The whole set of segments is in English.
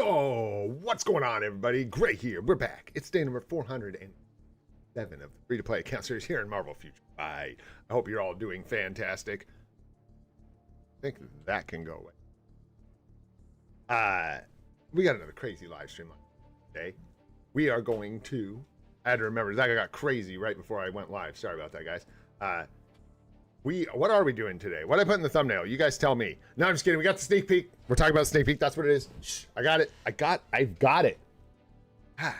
Yo, what's going on, everybody? Gray here. We're back. It's day number 407 of the free-to-play account series here in Marvel Future. Bye. I hope you're all doing fantastic. I think that can go away. We got another crazy live stream today. We are going to... I had to remember, that got crazy right before I went live. Sorry about that, guys. What are we doing today? What did I put in the thumbnail? You guys tell me. No, I'm just kidding. We got the sneak peek. We're talking about sneak peek. That's what it is. Shh, I got it. I've got it. We're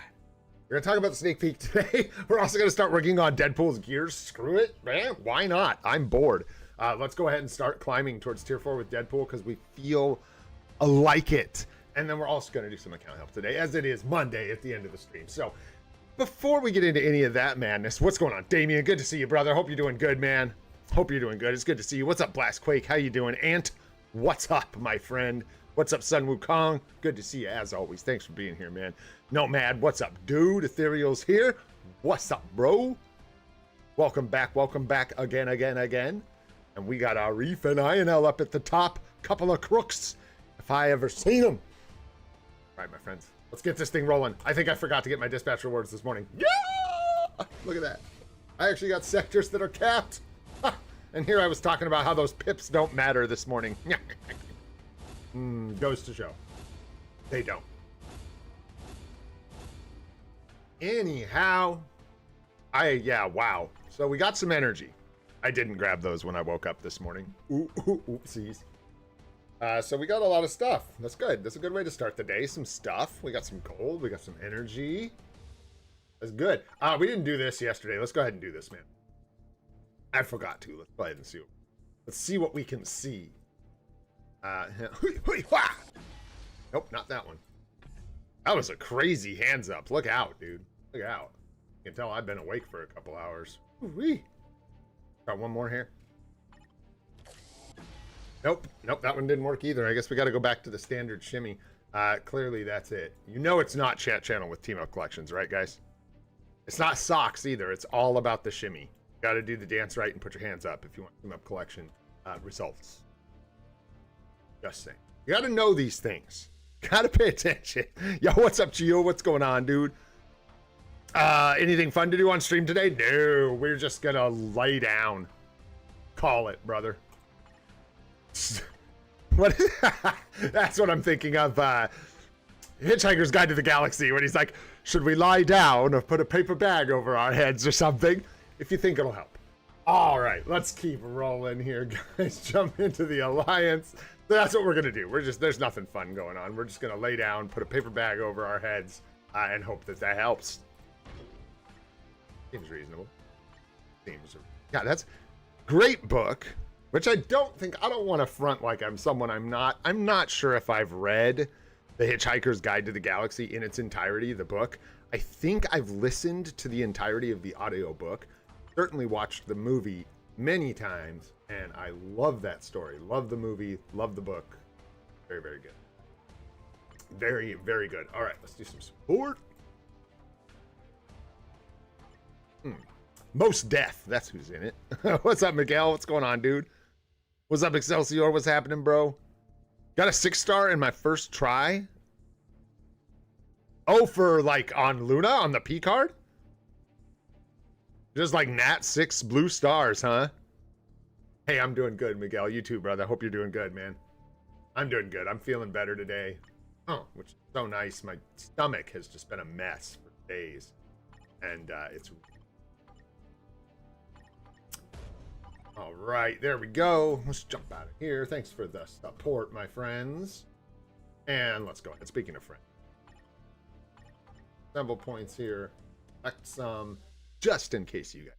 gonna talk about the sneak peek today. We're also gonna start working on Deadpool's gears. Screw it, man. Why not? I'm bored. Let's go ahead and start climbing towards tier 4 with Deadpool because we feel like it. And then we're also gonna do some account help today, as it is Monday at the end of the stream. So before we get into any of that madness, what's going on, Damien? Good to see you, brother. Hope you're doing good, man. Hope you're doing good. It's good to see you. What's up, Blastquake? How you doing? Ant, what's up, my friend? What's up, Sun Wukong? Good to see you, as always. Thanks for being here, man. Nomad, what's up, dude? Ethereal's here. What's up, bro? Welcome back again. And we got Arif and INL up at the top. Couple of crooks, if I ever seen them. All right, my friends. Let's get this thing rolling. I think I forgot to get my dispatch rewards this morning. Yeah! Look at that. I actually got sectors that are capped. And here I was talking about how those pips don't matter this morning. Goes to show. They don't. Anyhow. Wow. So we got some energy. I didn't grab those when I woke up this morning. Oopsies. So we got a lot of stuff. That's good. That's a good way to start the day. Some stuff. We got some gold. We got some energy. That's good. We didn't do this yesterday. Let's go ahead and do this, man. I forgot to. Let's go ahead and see. Let's see what we can see. Nope, not that one. That was a crazy hands up. Look out, dude. Look out. You can tell I've been awake for a couple hours. Ooh-wee. Got one more here. Nope, that one didn't work either. I guess we got to go back to the standard shimmy. Clearly that's it. You know it's not chat channel with team up collections, right, guys? It's not socks either. It's all about the shimmy. Got to do the dance right and put your hands up if you want team up collection results. Just saying. You got to know these things. Got to pay attention. Yo, what's up, Gio? What's going on, dude? Anything fun to do on stream today? No, we're just gonna lay down. Call it, brother. What? That's what I'm thinking of. Hitchhiker's Guide to the Galaxy, when he's like, should we lie down or put a paper bag over our heads or something? If you think it'll help. All right, let's keep rolling here, guys. Jump into the alliance. So that's what we're gonna do. There's nothing fun going on. We're just gonna lay down, put a paper bag over our heads, and hope that helps. Seems reasonable. Yeah, that's great book. Which I don't want to front like I'm someone I'm not. I'm not sure if I've read The Hitchhiker's Guide to the Galaxy in its entirety, the book. I think I've listened to the entirety of the audiobook. Certainly watched the movie many times, and I love that story. Love the movie, love the book. Very, very good. Very, very good. All right, let's do some support. Most Death, that's who's in it. What's up, Miguel? What's going on, dude? What's up, Excelsior? What's happening, bro? Got a 6-star in my first try. Oh, for like on Luna on the P card? Just like Nat 6 blue stars, huh? Hey, I'm doing good, Miguel. You too, brother. Hope you're doing good, man. I'm doing good. I'm feeling better today. Oh, which is so nice. My stomach has just been a mess for days. And it's... All right, there we go. Let's jump out of here. Thanks for the support, my friends. And let's go ahead. Speaking of friends. Several points here. Collect some, just in case you guys.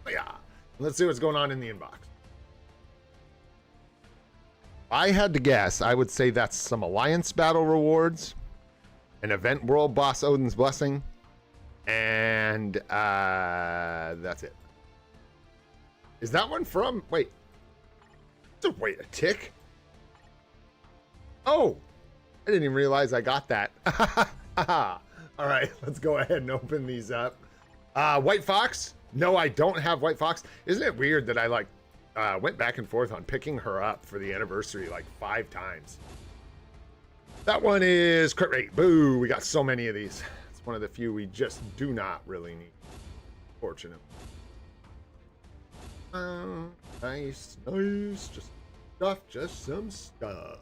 Oh, yeah. Let's see what's going on in the inbox. I had to guess. I would say that's some Alliance Battle rewards. An Event World Boss Odin's Blessing. And that's it. Is that one from... Wait. Wait, a tick? Oh! I didn't even realize I got that. All right, let's go ahead and open these up. White Fox? No, I don't have White Fox. Isn't it weird that I went back and forth on picking her up for the anniversary like 5 times? That one is crit rate. Boo, we got so many of these. It's one of the few we just do not really need. Fortunate. Nice, nice. Just some stuff.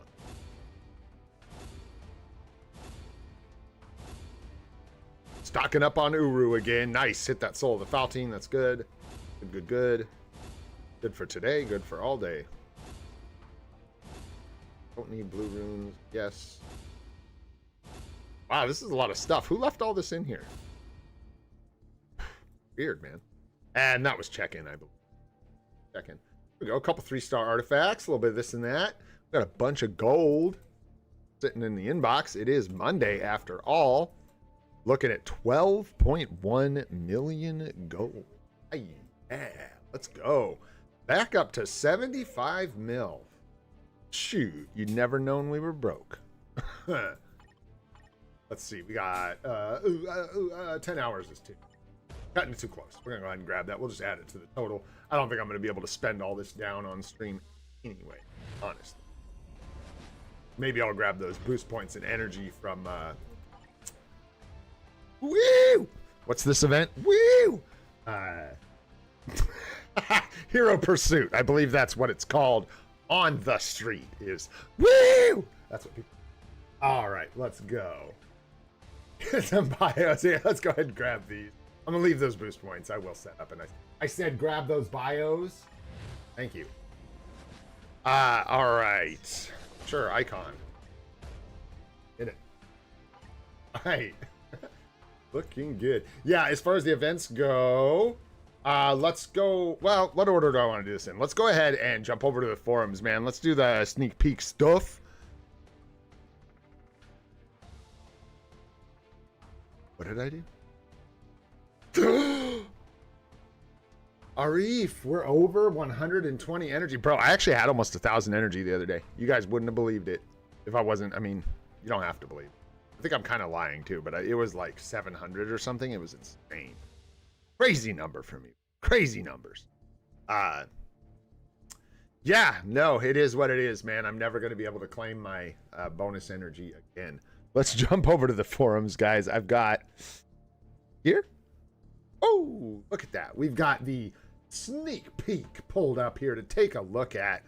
Stocking up on Uru again. Nice. Hit that Soul of the Faltine. That's good. Good, good, good. Good for today. Good for all day. Don't need blue runes. Yes. Wow, this is a lot of stuff. Who left all this in here? Weird, man. And that was check-in, I believe. Check-in. Here we go. A couple 3-star artifacts. A little bit of this and that. Got a bunch of gold sitting in the inbox. It is Monday after all. Looking at 12.1 million gold. Yeah, let's go. Back up to 75 mil. Shoot, you'd never known we were broke. Let's see, we got 10 hours is too. Cutting it too close. We're gonna go ahead and grab that. We'll just add it to the total. I don't think I'm gonna be able to spend all this down on stream anyway, honestly. Maybe I'll grab those boost points and energy from woo! What's this event? Woo! Hero Pursuit. I believe that's what it's called on the street is woo! That's what people. All right, let's go. Some bios here. Let's go ahead and grab these. I'm gonna leave those boost points. I will set up a nice. I said grab those bios. Thank you. All right. Sure, icon. Hit it. All right. Looking good. Yeah, as far as the events go, let's go. Well, what order do I want to do this in? Let's go ahead and jump over to the forums, man. Let's do the sneak peek stuff. What did I do? Arif, we're over 120 energy. Bro, I actually had almost 1,000 energy the other day. You guys wouldn't have believed it if I wasn't. I mean, you don't have to believe it. I think I'm kind of lying too, but it was like 700 or something. It was insane. Crazy number for me. Crazy numbers. Yeah, no, it is what it is, man. I'm never going to be able to claim my bonus energy again. Let's jump over to the forums, guys. I've got here. Oh, look at that. We've got the sneak peek pulled up here to take a look at.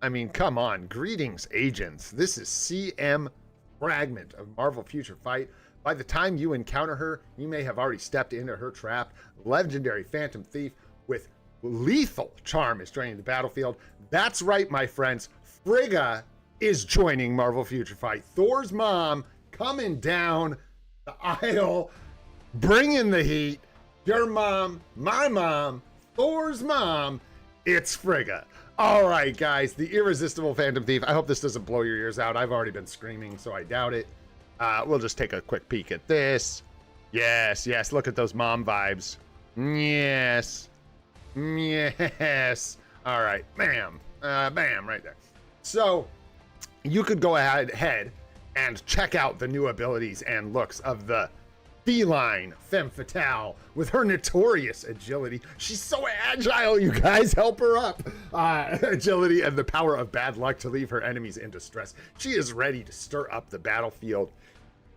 I mean, come on. Greetings, agents. This is CM Fragment of Marvel Future Fight. By the time you encounter her, you may have already stepped into her trap. Legendary Phantom Thief with lethal charm is joining the battlefield. That's right, my friends. Frigga is joining Marvel Future Fight. Thor's mom coming down the aisle, bringing the heat. Your mom, my mom, Thor's mom, it's Frigga. All right, guys, the irresistible Phantom Thief. I hope this doesn't blow your ears out. I've already been screaming, so I doubt it. We'll just take a quick peek at this. Yes, yes, look at those mom vibes. Yes, yes. All right, bam, bam, right there. So you could go ahead and check out the new abilities and looks of the feline femme fatale with her notorious agility. She's so agile, you guys, help her up. Agility and the power of bad luck to leave her enemies in distress. She is ready to stir up the battlefield.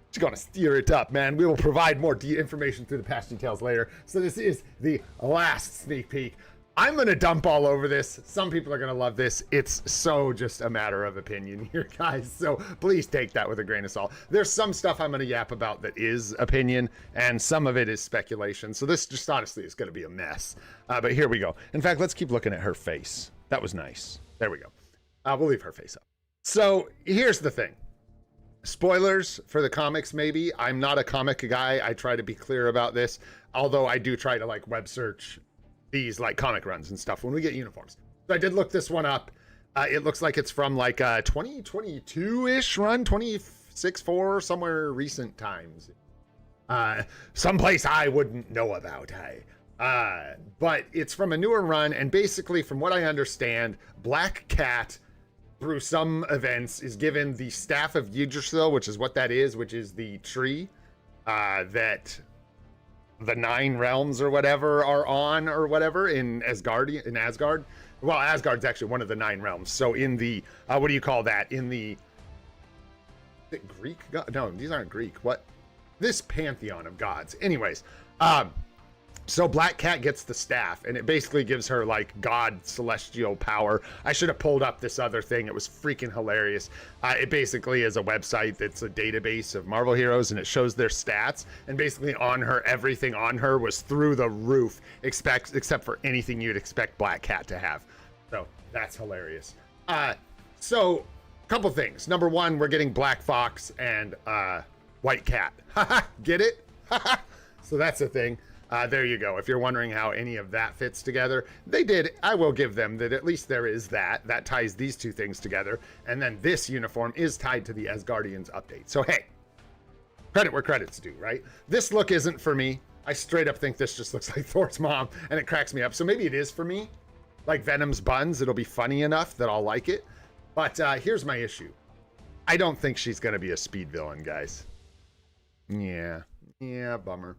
She's gonna steer it up, man. We will provide more information through the patch details later. So this is the last sneak peek. I'm gonna dump all over this. Some people are gonna love this. It's so just a matter of opinion here, guys. So please take that with a grain of salt. There's some stuff I'm gonna yap about that is opinion, and some of it is speculation. So this just honestly is gonna be a mess. But here we go. In fact, let's keep looking at her face. That was nice. There we go. We'll leave her face up. So here's the thing. Spoilers for the comics, maybe. I'm not a comic guy. I try to be clear about this, although I do try to like web search these like comic runs and stuff when we get uniforms. So I did look this one up. It looks like it's from like a 2022-ish run, 26-4, somewhere recent times. Someplace I wouldn't know about. But it's from a newer run, and basically from what I understand, Black Cat through some events is given the Staff of Yggdrasil, which is what that is, which is the tree that the 9 realms or whatever are on or whatever in Asgard. Well, Asgard's actually one of the 9 realms. So in the what do you call that? In the it Greek god? No, these aren't Greek. What? This pantheon of gods. Anyways, so Black Cat gets the staff, and it basically gives her like god celestial power. I should have pulled up this other thing. It was freaking hilarious. It basically is a website that's a database of Marvel heroes, and it shows their stats. And basically on her, everything on her was through the roof, except for anything you'd expect Black Cat to have. So that's hilarious. So a couple things. Number one, we're getting Black Fox and White Cat. Get it? So that's a thing. There you go. If you're wondering how any of that fits together, they did. I will give them that at least there is that. That ties these two things together. And then this uniform is tied to the Asgardians update. So, hey, credit where credit's due, right? This look isn't for me. I straight up think this just looks like Thor's mom, and it cracks me up. So maybe it is for me. Like Venom's buns, it'll be funny enough that I'll like it. But here's my issue. I don't think she's going to be a speed villain, guys. Yeah, bummer.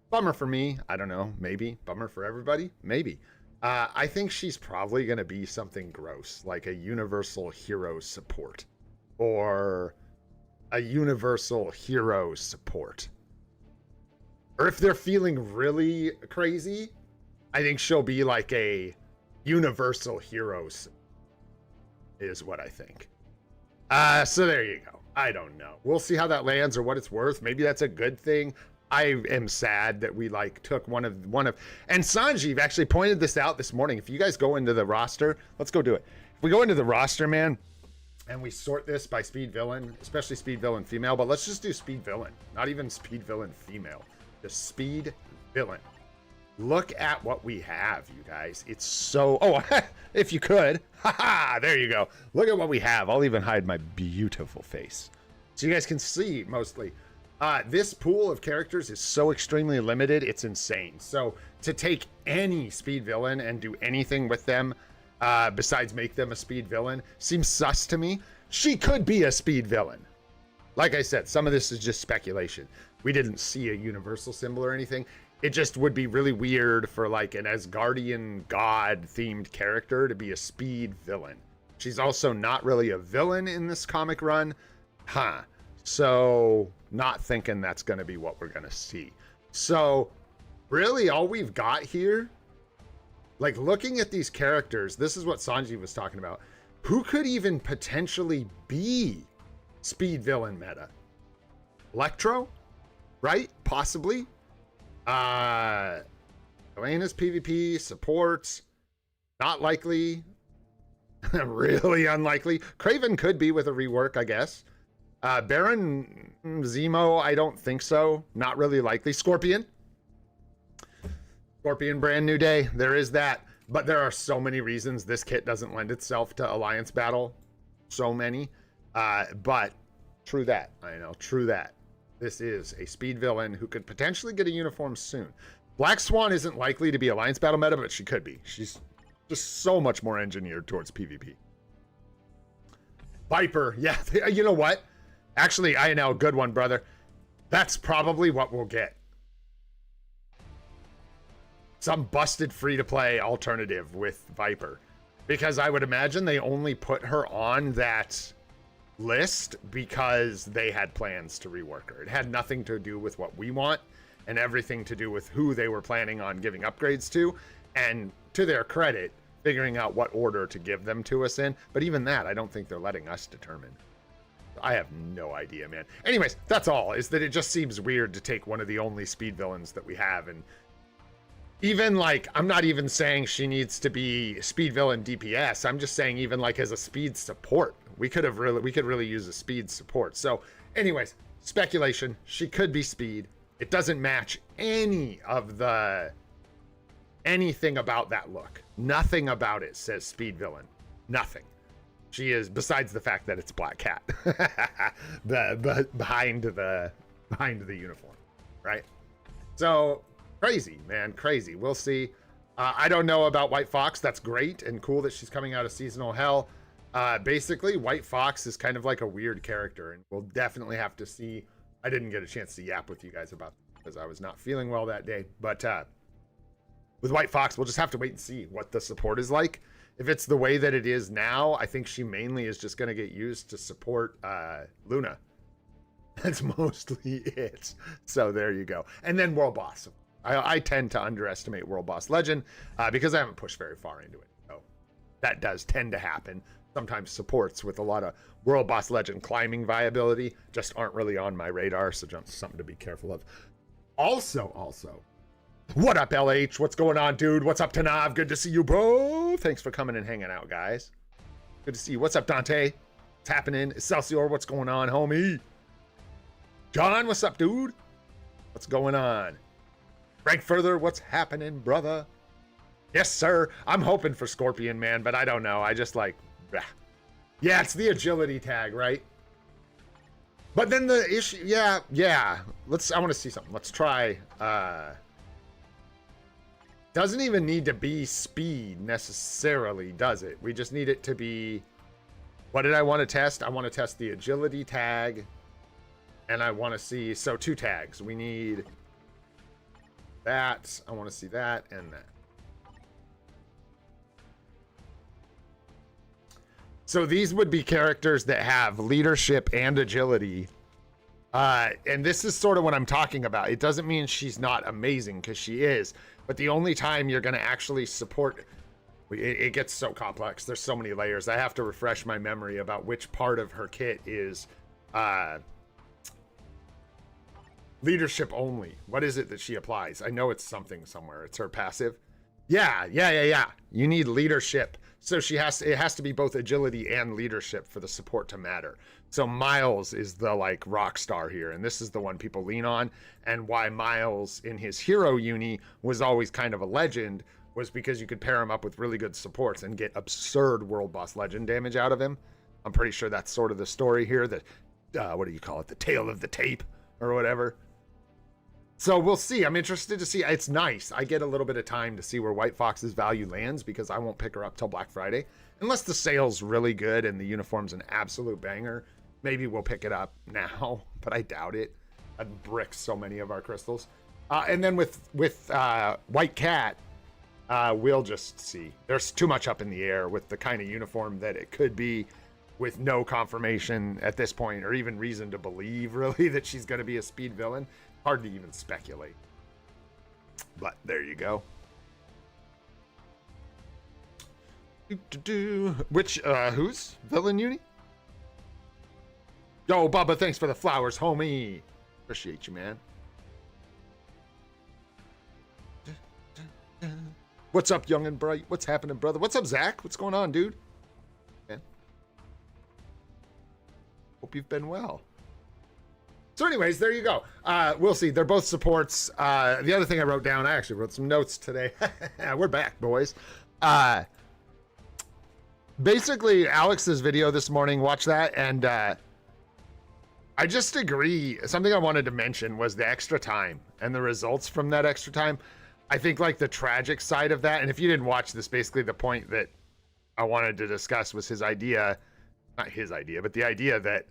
Bummer for me. I don't know. Maybe. Bummer for everybody. Maybe. I think she's probably going to be something gross, like a universal hero support. Or a universal hero support. Or if they're feeling really crazy, I think she'll be like a universal hero is what I think. So there you go. I don't know. We'll see how that lands or what it's worth. Maybe that's a good thing. I am sad that we like took one of and Sanjeev actually pointed this out this morning. If you guys go into the roster, let's go do it. If we go into the roster, man, and we sort this by speed villain, especially speed villain female, but let's just do speed villain, not even speed villain female, just speed villain. Look at what we have, you guys. It's so, if you could, there you go. Look at what we have. I'll even hide my beautiful face so you guys can see mostly. This pool of characters is so extremely limited, it's insane. So to take any speed villain and do anything with them besides make them a speed villain seems sus to me. She could be a speed villain. Like I said, some of this is just speculation. We didn't see a universal symbol or anything. It just would be really weird for like an Asgardian god themed character to be a speed villain. She's also not really a villain in this comic run. So not thinking that's going to be what we're going to see. So really all we've got here, like looking at these characters, this is what Sanjeev was talking about. Who could even potentially be speed villain meta? Electro, right? Possibly. Elena's PvP support, not likely. Really unlikely. Kraven could be with a rework, I guess. Baron Zemo, I don't think so. Not really likely. Scorpion, brand new day. There is that. But there are so many reasons this kit doesn't lend itself to Alliance battle. So many. But true that. I know. True that. This is a speed villain who could potentially get a uniform soon. Black Swan isn't likely to be Alliance battle meta, but she could be. She's just so much more engineered towards PvP. Viper. Yeah. You know what? Actually, I know, good one, brother. That's probably what we'll get. Some busted free-to-play alternative with Viper. Because I would imagine they only put her on that list because they had plans to rework her. It had nothing to do with what we want and everything to do with who they were planning on giving upgrades to. And to their credit, figuring out what order to give them to us in. But even that, I don't think they're letting us determine. I have no idea, man. Anyways, that's all, is that it just seems weird to take one of the only speed villains that we have. And even like, I'm not even saying she needs to be speed villain DPS. I'm just saying even like as a speed support, we could really use a speed support. So anyways, speculation, she could be speed. It doesn't match anything about that look. Nothing about it says speed villain. Nothing. She is, besides the fact that it's Black Cat, behind the uniform, right? So crazy, man, crazy. We'll see. I don't know about White Fox. That's great and cool that she's coming out of Seasonal Hell. Basically, White Fox is kind of like a weird character, and we'll definitely have to see. I didn't get a chance to yap with you guys about that because I was not feeling well that day. But with White Fox, we'll just have to wait and see what the support is like. If it's the way that it is now, I think she mainly is just going to get used to support Luna. That's mostly it. So there you go. And then World Boss. I tend to underestimate World Boss Legend because I haven't pushed very far into it. So that does tend to happen. Sometimes supports with a lot of World Boss Legend climbing viability just aren't really on my radar. So just something to be careful of. Also, what up, LH? What's going on, dude? What's up, Tanav? Good to see you, bro. Thanks for coming and hanging out, guys. Good to see you. What's up, Dante? What's happening? Excelsior, what's going on, homie? John, what's up, dude? What's going on? Frank Further, what's happening, brother? Yes, sir. I'm hoping for Scorpion, man, but I don't know. I just like, yeah, it's the agility tag, right? But then the issue, yeah. I want to see something. Let's try. Doesn't even need to be speed necessarily, does it? We just need it to be. What did I want to test? I want to test the agility tag, and I want to see. So 2 tags. We need that. I want to see that and that. So these would be characters that have leadership and agility. And this is sort of what I'm talking about. It doesn't mean she's not amazing, because she is. But the only time you're going to actually support... It gets so complex. There's so many layers. I have to refresh my memory about which part of her kit is leadership only. What is it that she applies? I know it's something somewhere. It's her passive. Yeah. You need leadership. So it has to be both agility and leadership for the support to matter. So Miles is the like rock star here, and this is the one people lean on. And why Miles in his hero uni was always kind of a legend was because you could pair him up with really good supports and get absurd World Boss Legend damage out of him. I'm pretty sure that's sort of the story here. That what do you call it? The tail of the tape or whatever. So we'll see. I'm interested to see. It's nice. I get a little bit of time to see where White Fox's value lands because I won't pick her up till Black Friday. Unless the sale's really good and the uniform's an absolute banger. Maybe we'll pick it up now, but I doubt it. I'd brick so many of our crystals. And then with White Cat, we'll just see. There's too much up in the air with the kind of uniform that it could be, with no confirmation at this point or even reason to believe really that she's going to be a speed villain. Hard to even speculate. But there you go. Which, who's villain uni? Yo, Bubba, thanks for the flowers, homie. Appreciate you, man. What's up, young and bright? What's happening, brother? What's up, Zach? What's going on, dude? Man. Hope you've been well. So anyways, there you go. We'll see. They're both supports. The other thing I wrote down, I actually wrote some notes today. We're back, boys. Basically, Alex's video this morning, watch that, and I just agree. Something I wanted to mention was the extra time and the results from that extra time. I think like the tragic side of that, and if you didn't watch this, basically the point that I wanted to discuss was his idea, not his idea, but the idea that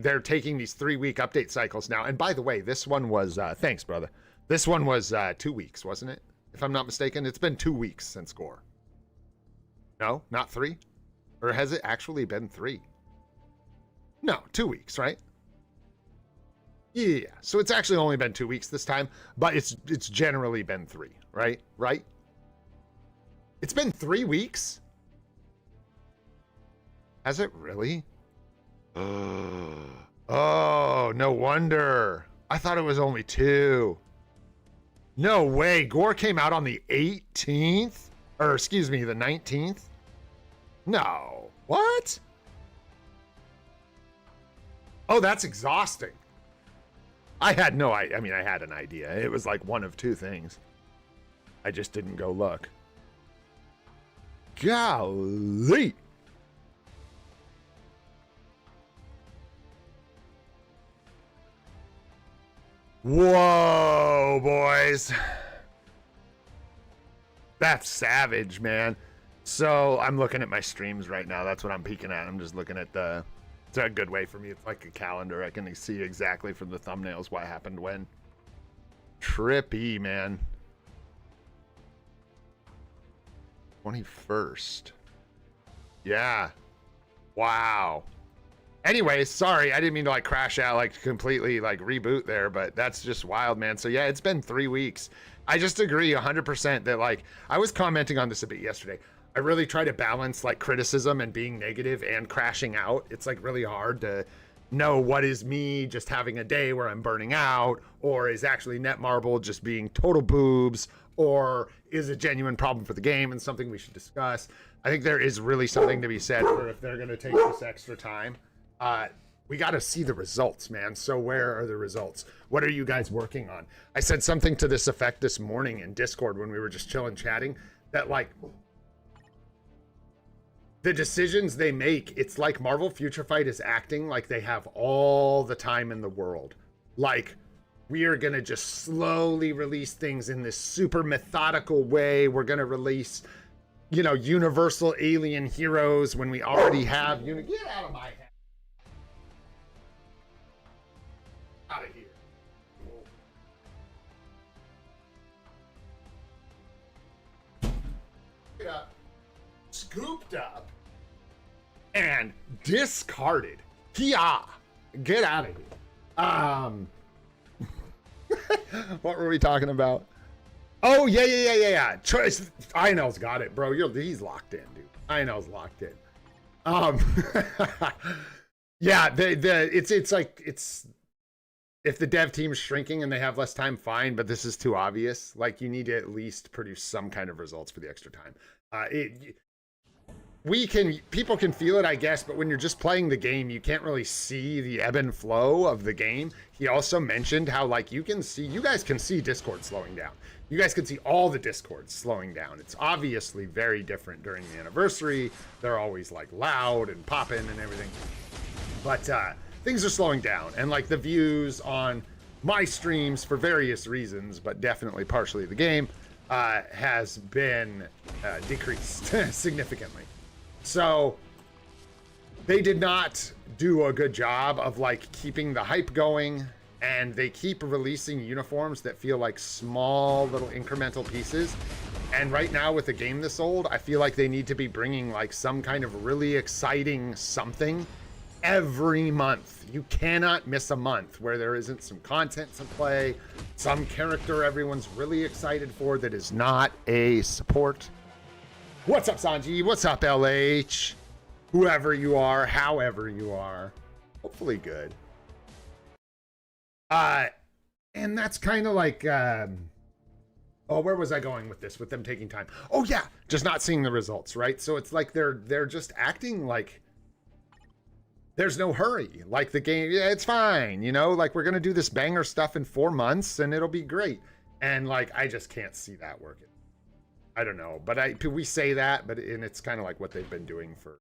they're taking these 3-week update cycles now. And by the way, this one was, thanks, brother. This one was 2 weeks, wasn't it? If I'm not mistaken, it's been 2 weeks since Gore. No, not 3? Or has it actually been 3? No, 2 weeks, right? Yeah, so it's actually only been 2 weeks this time, but it's generally been 3, right? Right? It's been 3 weeks? Has it really? Oh, no wonder. I thought it was only 2. No way. Gore came out on the 18th? Or excuse me, the 19th? No. What? Oh, that's exhausting. I had no idea. I mean, I had an idea. It was like one of 2 things. I just didn't go look. Golly. Whoa, boys. That's savage, man. So I'm looking at my streams right now. That's what I'm peeking at. I'm just looking at the... It's a good way for me. It's like a calendar. I can see exactly from the thumbnails what happened when. Trippy, man. 21st. Yeah. Wow. Anyways, sorry, I didn't mean to like crash out, like completely like reboot there, but that's just wild, man. So yeah, it's been 3 weeks. I just agree 100% that like I was commenting on this a bit yesterday. I really try to balance like criticism and being negative and crashing out. It's like really hard to know what is me just having a day where I'm burning out, or is actually Netmarble just being total boobs, or is a genuine problem for the game and something we should discuss. I think there is really something to be said for if they're going to take this extra time. We got to see the results, man. So where are the results? What are you guys working on? I said something to this effect this morning in Discord when we were just chilling, chatting, that like the decisions they make, it's like Marvel Future Fight is acting like they have all the time in the world. Like, we are going to just slowly release things in this super methodical way. We're going to release, you know, universal alien heroes when we already have... Get out of my head. Out of here. Get up. Scooped up. And discarded. Kia. Get out of here. What were we talking about? Oh, yeah. Choice. Inel's got it, bro. He's locked in, dude. Inel's locked in. Yeah, it's if the dev team's shrinking and they have less time, fine, but this is too obvious. Like, you need to at least produce some kind of results for the extra time. People can feel it, I guess, but when you're just playing the game, you can't really see the ebb and flow of the game. He also mentioned how, like, you guys can see Discord slowing down. You guys can see all the Discords slowing down. It's obviously very different during the anniversary. They're always, like, loud and popping and everything. But, things are slowing down, and like the views on my streams for various reasons, but definitely partially the game, has been decreased significantly. So they did not do a good job of like keeping the hype going, and they keep releasing uniforms that feel like small little incremental pieces. And right now with a game this old, I feel like they need to be bringing like some kind of really exciting something every month. You cannot miss a month where there isn't some content to play, some character everyone's really excited for that is not a support. What's up, Sanji? What's up, LH? Whoever you are, however you are. Hopefully good. And that's kind of like, oh, where was I going with this? With them taking time? Oh yeah, just not seeing the results, right? So it's like they're just acting like there's no hurry. Like the game, yeah, it's fine, you know, like we're gonna do this banger stuff in 4 months and it'll be great. And like, I just can't see that working. I don't know, but we say that, and it's kind of like what they've been doing for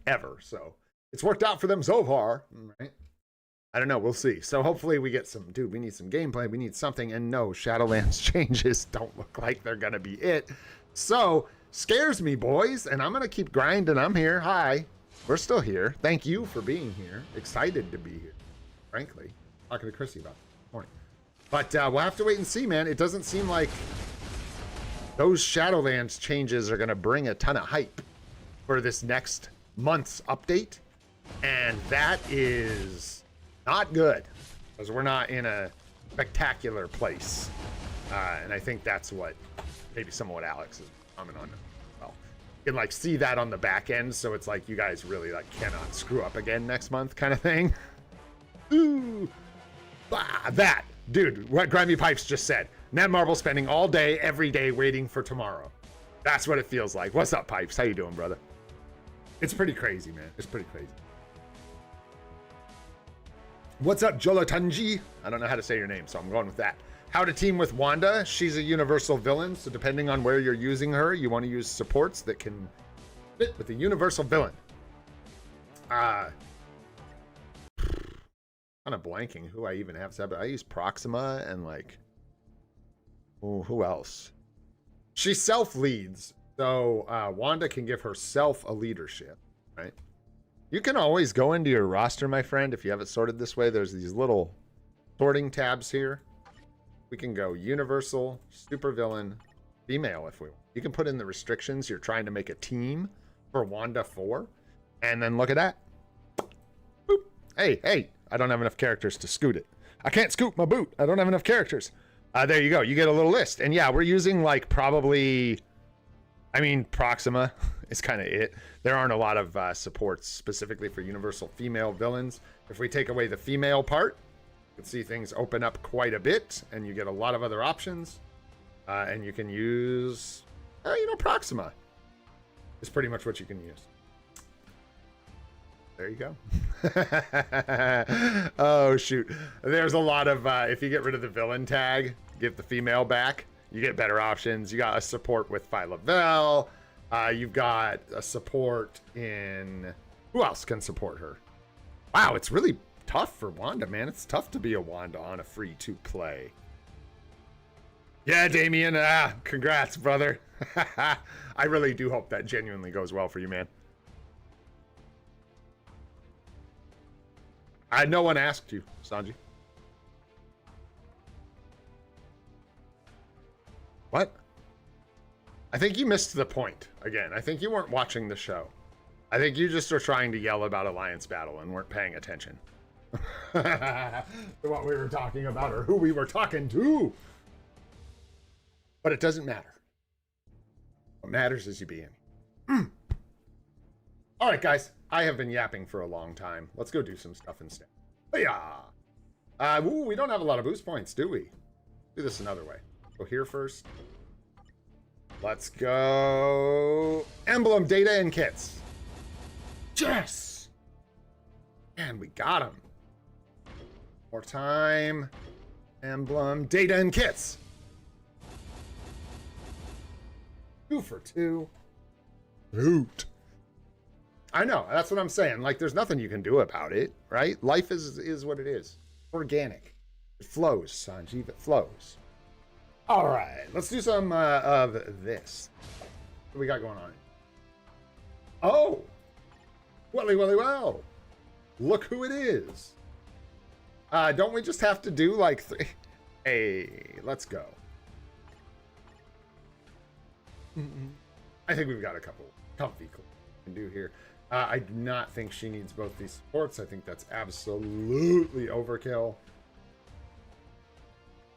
ever. So it's worked out for them so far, right? I don't know, we'll see. So hopefully we get some, dude, we need some gameplay, we need something, and no, Shadowlands changes don't look like they're gonna be it. So scares me, boys, and I'm gonna keep grinding. I'm here. Hi. We're still here. Thank you for being here. Excited to be here, frankly. Talking to Chrissy about it this morning. But we'll have to wait and see, man. It doesn't seem like those Shadowlands changes are going to bring a ton of hype for this next month's update. And that is not good, because we're not in a spectacular place. And I think that's what maybe some of what Alex is commenting on. Can like see that on the back end, so it's like you guys really like cannot screw up again next month kind of thing. Ooh, that dude, what Grimy Pipes just said. Netmarble spending all day every day waiting for tomorrow. That's what it feels like. What's up, Pipes? How you doing, brother? It's pretty crazy, man. It's pretty crazy. What's up, Jolatanji? I don't know how to say your name, so I'm going with that. How to team with Wanda. She's a universal villain, so depending on where you're using her, you want to use supports that can fit with the universal villain. Kind of blanking who I even have set, but I use Proxima and like, oh, who else? She self-leads, so Wanda can give herself a leadership, right? You can always go into your roster, my friend, if you have it sorted this way. There's these little sorting tabs here. We can go universal, supervillain, female if we want. You can put in the restrictions. You're trying to make a team for Wanda 4. And then look at that. Hey, hey, I don't have enough characters to scoot it. I can't scoot my boot. I don't have enough characters. There you go. You get a little list. And yeah, we're using like probably, I mean, Proxima is kind of it. There aren't a lot of supports specifically for universal female villains. If we take away the female part, you can see things open up quite a bit and you get a lot of other options. And you can use, you know, Proxima is pretty much what you can use. There you go. Oh, shoot. There's a lot of, if you get rid of the villain tag, give the female back, you get better options. You got a support with Phyla-Vell. You've got a support in, who else can support her? Wow, it's really tough for Wanda, man. It's tough to be a Wanda on a free-to-play. Yeah, Damien, congrats, brother. I really do hope that genuinely goes well for you, man. No one asked you, Sanji. What? I think you missed the point. Again, I think you weren't watching the show. I think you just were trying to yell about Alliance Battle and weren't paying attention. To what we were talking about or who we were talking to. But it doesn't matter. What matters is you being. All right, guys. I have been yapping for a long time. Let's go do some stuff instead. Yeah. We don't have a lot of boost points, do we? Do this another way. Go here first. Let's go. Emblem, data, and kits. Yes! And we got them. More time. Emblem, data, and kits. 2 for 2. Loot. I know, that's what I'm saying. Like, there's nothing you can do about it, right? Life is what it is. Organic. It flows, Sanjeev. It flows. All right, let's do some of this. What do we got going on? Oh! Welly, welly, well. Look who it is. Don't we just have to do, like, 3? Hey, let's go. I think we've got a couple comfy we can do here. I do not think she needs both these supports. I think that's absolutely overkill.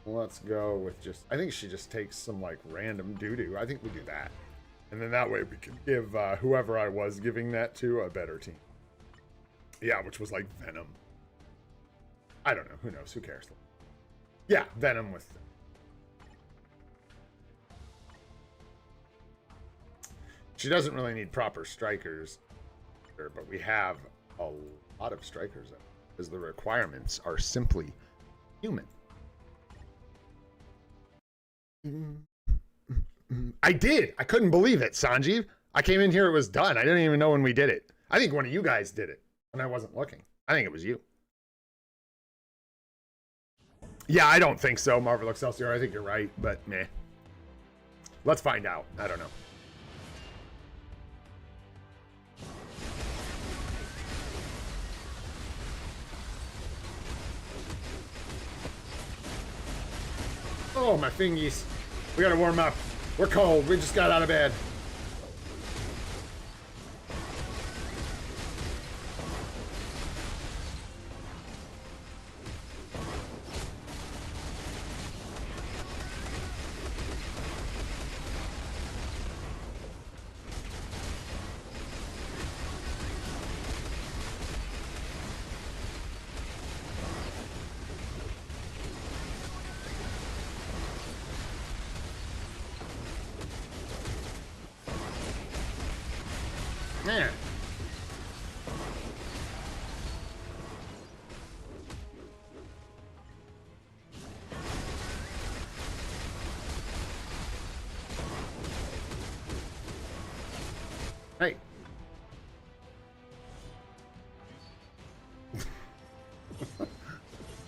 Let's go with just, I think she just takes some like random doo-doo. I think we do that. And then that way we can give whoever I was giving that to a better team. Yeah, which was like Venom. I don't know. Who knows? Who cares? Yeah, Venom with them. She doesn't really need proper strikers, but we have a lot of strikers because the requirements are simply human. I did. I couldn't believe it, Sanjeev. I came in here, it was done. I didn't even know when we did it. I think one of you guys did it when I wasn't looking. I think it was you. Yeah, I don't think so, Marvel Excelsior. I think you're right, but meh. Let's find out. I don't know. Oh, my fingies. We gotta warm up. We're cold. We just got out of bed. Man. Hey.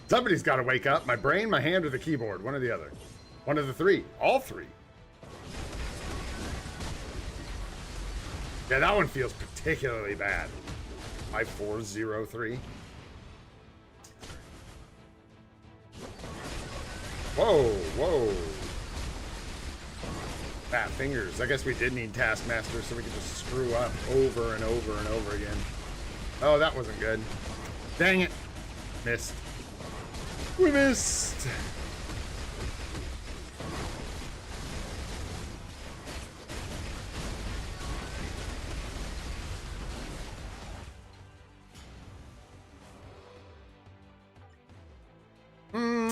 Somebody's got to wake up. My brain, my hand, or the keyboard. One or the other. One of the three. All three. Yeah, that one feels particularly bad. 5403. Whoa, whoa. Fat fingers. I guess we did need Taskmaster so we could just screw up over and over and over again. Oh, that wasn't good. Dang it. Missed. We missed.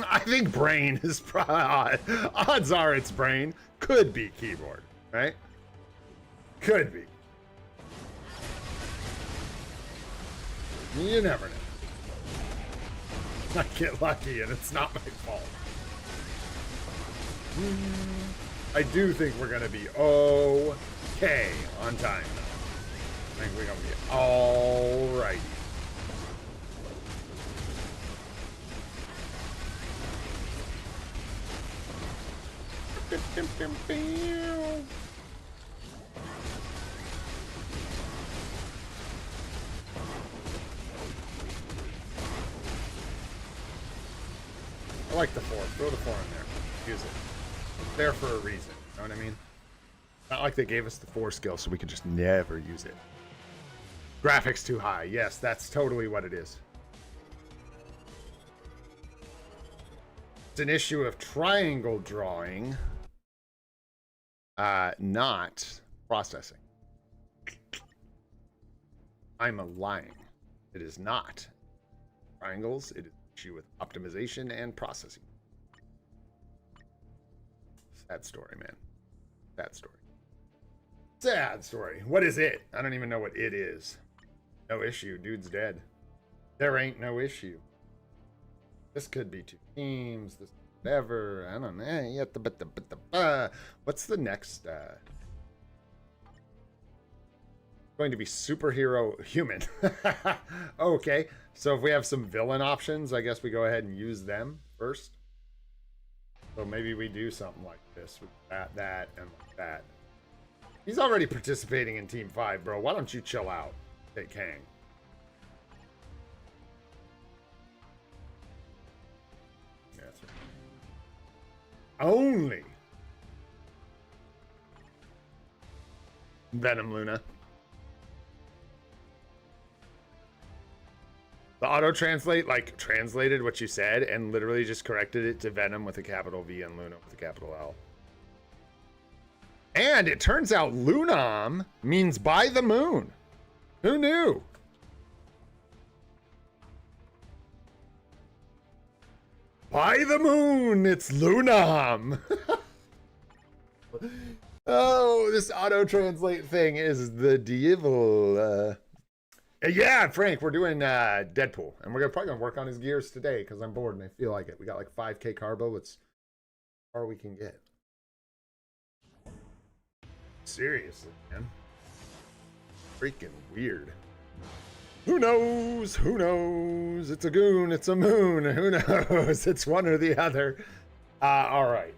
I think brain is probably, odds are it's brain. Could be keyboard, right? Could be. You never know. I get lucky and it's not my fault. I do think we're gonna be okay on time though. I think we're gonna be alright. I like the 4. Throw the 4 in there. Use it. It's there for a reason. You know what I mean? Not like they gave us the 4 skill so we could just never use it. Graphics too high. Yes, that's totally what it is. It's an issue of triangle drawing, not processing. I'm lying. It is not triangles. It is an issue with optimization and processing. Sad story, man. Sad story. Sad story. What is it? I don't even know what it is. No issue. Dude's dead. There ain't no issue. This could be 2 teams. This whatever. I don't know. What's the next? Going to be superhero human. Okay. So if we have some villain options, I guess we go ahead and use them first. So maybe we do something like this with that, and like that. He's already participating in Team 5, bro. Why don't you chill out? Take Kang. Yeah, that's right. Only Venom Luna. The auto-translate, like, translated what you said and literally just corrected it to Venom with a capital V and Luna with a capital L. And it turns out Lunam means by the moon. Who knew? By the moon, it's Lunam. Oh, this auto-translate thing is the devil. Yeah, Frank, we're doing Deadpool, and we're probably gonna work on his gears today because I'm bored and I feel like it. We got like 5K carbo. Let's how far we can get. Seriously, man. Freaking weird. Who knows? Who knows? It's a goon. It's a moon. Who knows? It's one or the other. All right.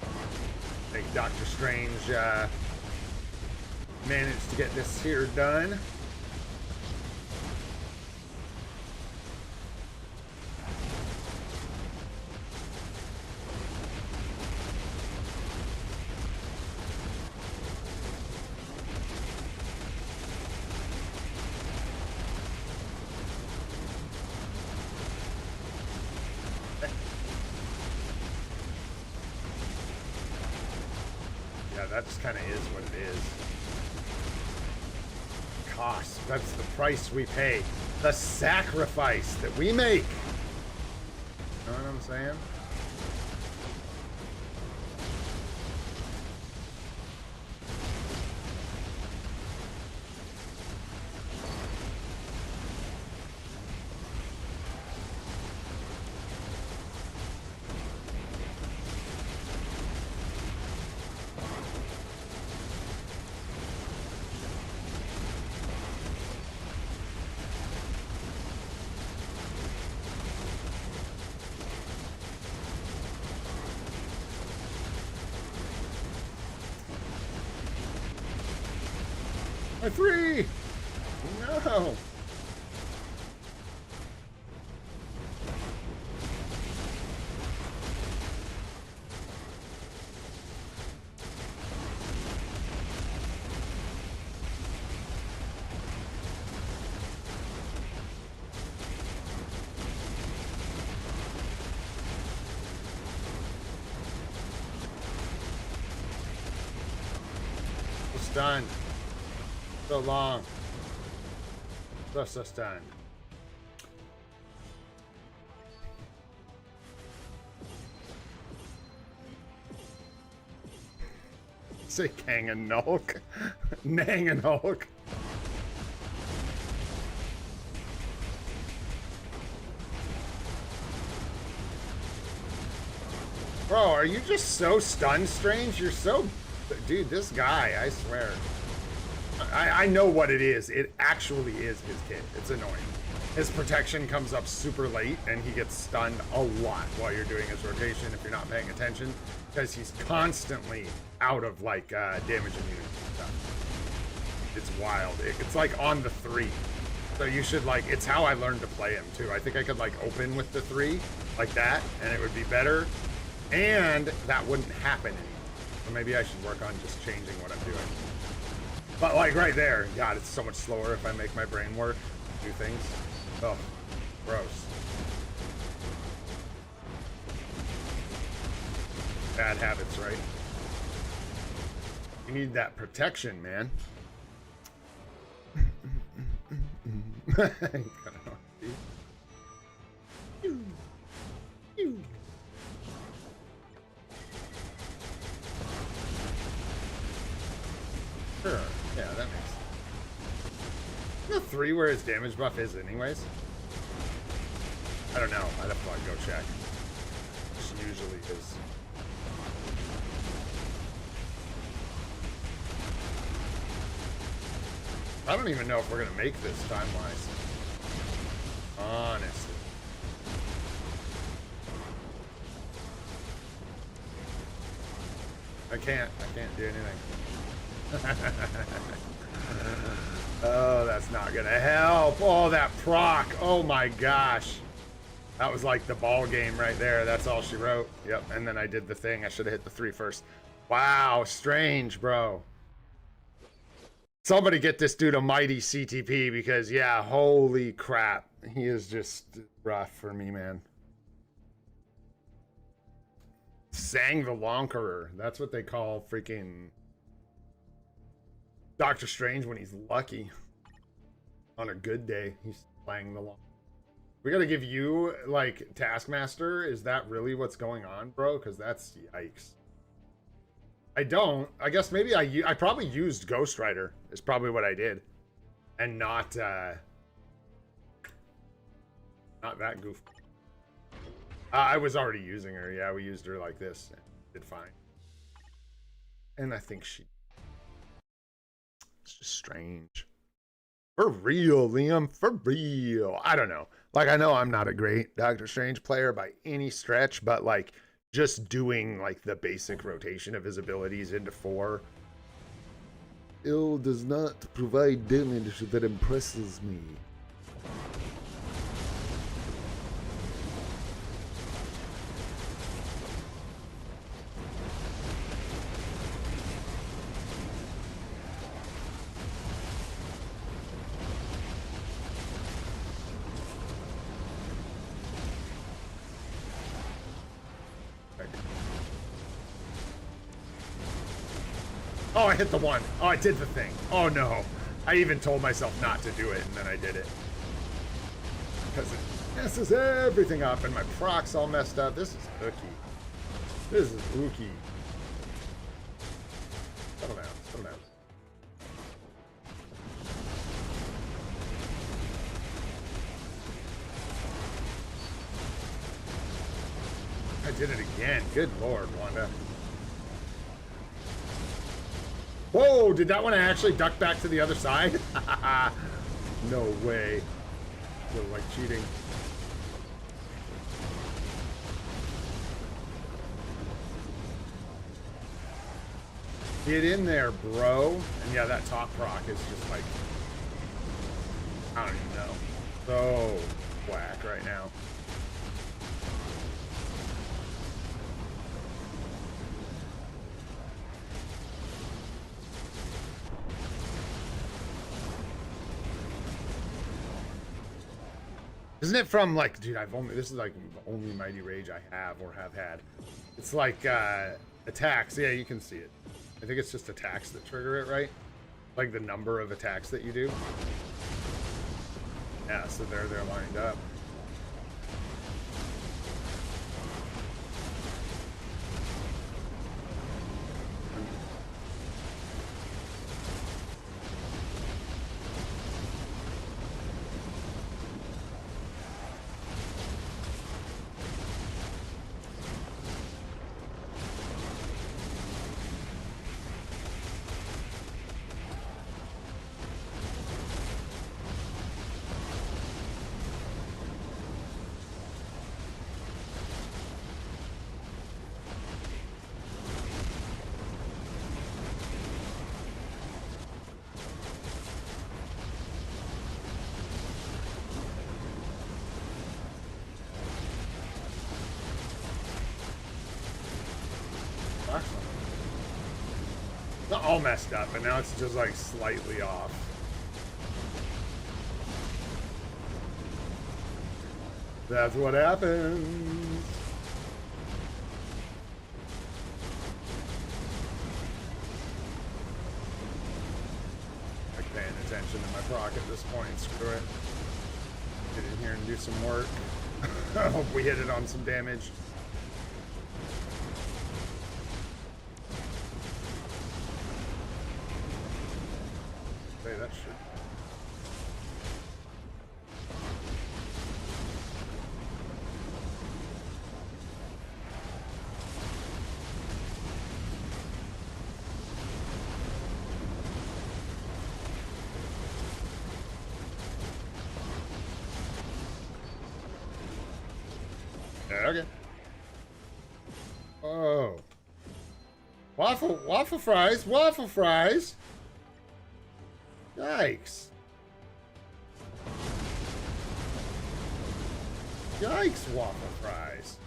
I think Doctor Strange managed to get this here done. Yeah, that just kind of is what it is. Cost. That's the price we pay. The sacrifice that we make. You know what I'm saying? My 3! No! stunned. So long. So stunned. Say Kang and Nulk. Nang and Hulk. Bro, are you just so stunned, Strange? You're so... Dude, this guy, I swear. I know what it is. It actually is his kit. It's annoying. His protection comes up super late, and he gets stunned a lot while you're doing his rotation if you're not paying attention, because he's constantly out of, like, damage immunity and stuff. It's wild. It's, like, on the 3. So you should, like... It's how I learned to play him, too. I think I could, like, open with the 3, like that, and it would be better. And that wouldn't happen anymore. So maybe I should work on just changing what I'm doing. But like right there, God, it's so much slower if I make my brain work, do things. Oh, gross. Bad habits, right? You need that protection, man. Sure. Yeah, that makes sense. The 3 where his damage buff is anyways? I don't know. I'd have to like, go check. It usually is. I don't even know if we're gonna make this time-wise. Honestly. I can't do anything. Oh, that's not gonna help. Oh, that proc. Oh my gosh. That was like the ball game right there. That's all she wrote. Yep, and then I did the thing. I should have hit the 3 first. Wow, Strange, bro. Somebody get this dude a mighty CTP because, yeah, holy crap. He is just rough for me, man. Sang the Lonkerer. That's what they call freaking Doctor Strange when he's lucky. On a good day, he's playing the long. We gotta give you, like, Taskmaster. Is that really what's going on, bro? Because that's yikes. I don't. I guess maybe I probably used Ghost Rider. Is probably what I did. And not that goof. I was already using her. Yeah, we used her like this. Did fine. And I think she... It's just strange. For real, Liam. For real. I don't know. Like, I know I'm not a great Doctor Strange player by any stretch, but, like, just doing, like, the basic rotation of his abilities into 4. Ill does not provide damage that impresses me. Oh, I hit the 1. Oh, I did the thing. Oh, no. I even told myself not to do it, and then I did it. Because it messes everything up, and my proc's all messed up. This is hooky. This is hooky. Settle down. Settle down. I did it again. Good Lord, Wanda. Whoa, did that one actually duck back to the other side? No way. Feel like cheating. Get in there, bro. And yeah, that top proc is just like... I don't even know. So whack right now. Isn't it from, like, dude, this is like the only Mighty Rage I have or have had. It's like, attacks. Yeah, you can see it. I think it's just attacks that trigger it, right? Like the number of attacks that you do. Yeah, so they're lined up. Not all messed up, but now it's just like slightly off. That's what happens. Like paying attention to my proc at this point. Screw it. Get in here and do some work. I hope we hit it on some damage. Hey, that should. Okay. Oh. Waffle fries, waffle fries. Yikes. Yikes, waffle fries.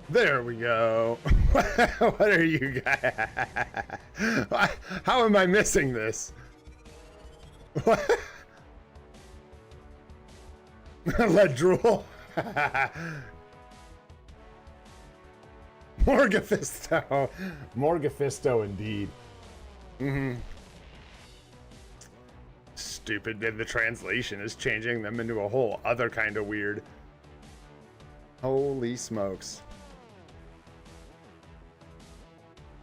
There we go. What are you guys? How am I missing this? What? Let drool. Morgaphisto. Morgaphisto indeed. Stupid that the translation is changing them into a whole other kind of weird. Holy smokes.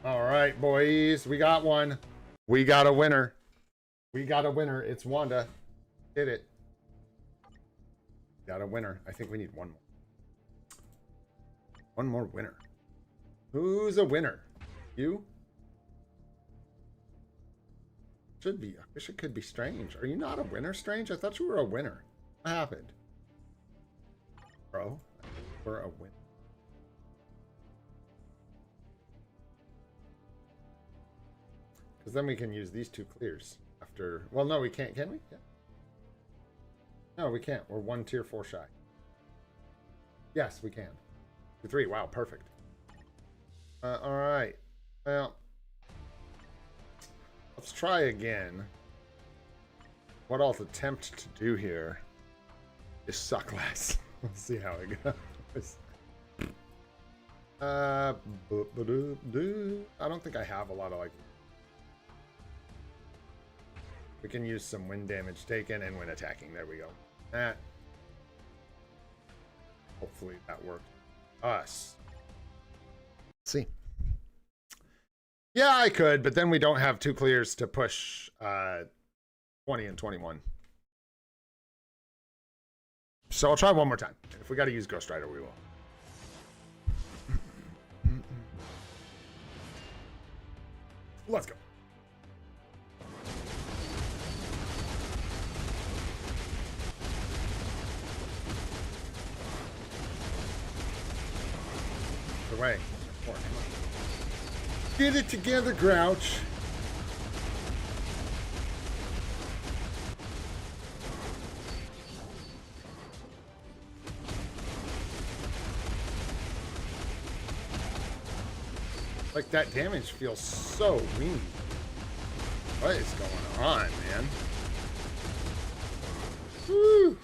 All right, boys, we got one. We got a winner. We got a winner. It's Wanda. Did it. Got a winner. I think we need one more. One more winner. Who's a winner? You? Should be. I wish it could be Strange. Are you not a winner, Strange? I thought you were a winner. What happened? Bro, we're a winner. Because then we can use these two clears after... Well, no, we can't. Can we? Yeah. No, we can't. We're 1 tier 4 shy. Yes, we can. 2, 3. Wow, perfect. All right. Well, let's try again. What I'll attempt to do here is suck less. Let's see how it goes. I don't think I have a lot of like... We can use some wind damage taken and when attacking. There we go. That. Hopefully that worked. Us. Let's see. Yeah, I could, but then we don't have 2 clears to push 20 and 21. So I'll try one more time. If we got to use Ghost Rider, we will. Let's go. Away. Get it together, Grouch. Like that damage feels so weak. What is going on, man? Woo!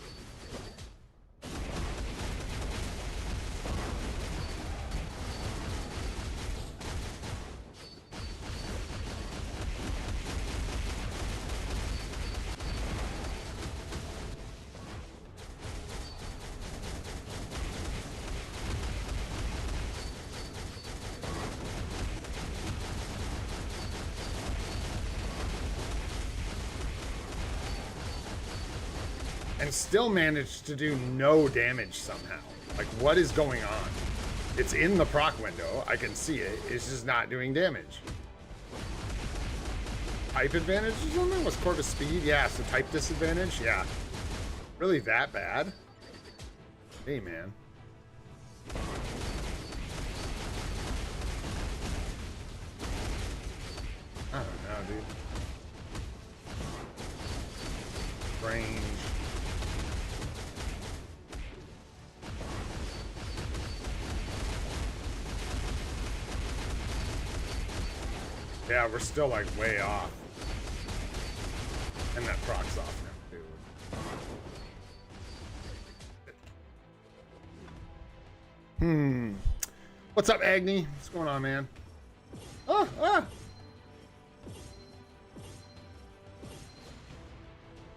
And still managed to do no damage somehow. Like, what is going on? It's in the proc window. I can see it. It's just not doing damage. Type advantage or something? Was Corvus speed? Yeah, so type disadvantage? Yeah. Really that bad? Hey, man. I don't know, dude. Range. Yeah, we're still like way off. And that proc's off now, dude. What's up, Agni? What's going on, man?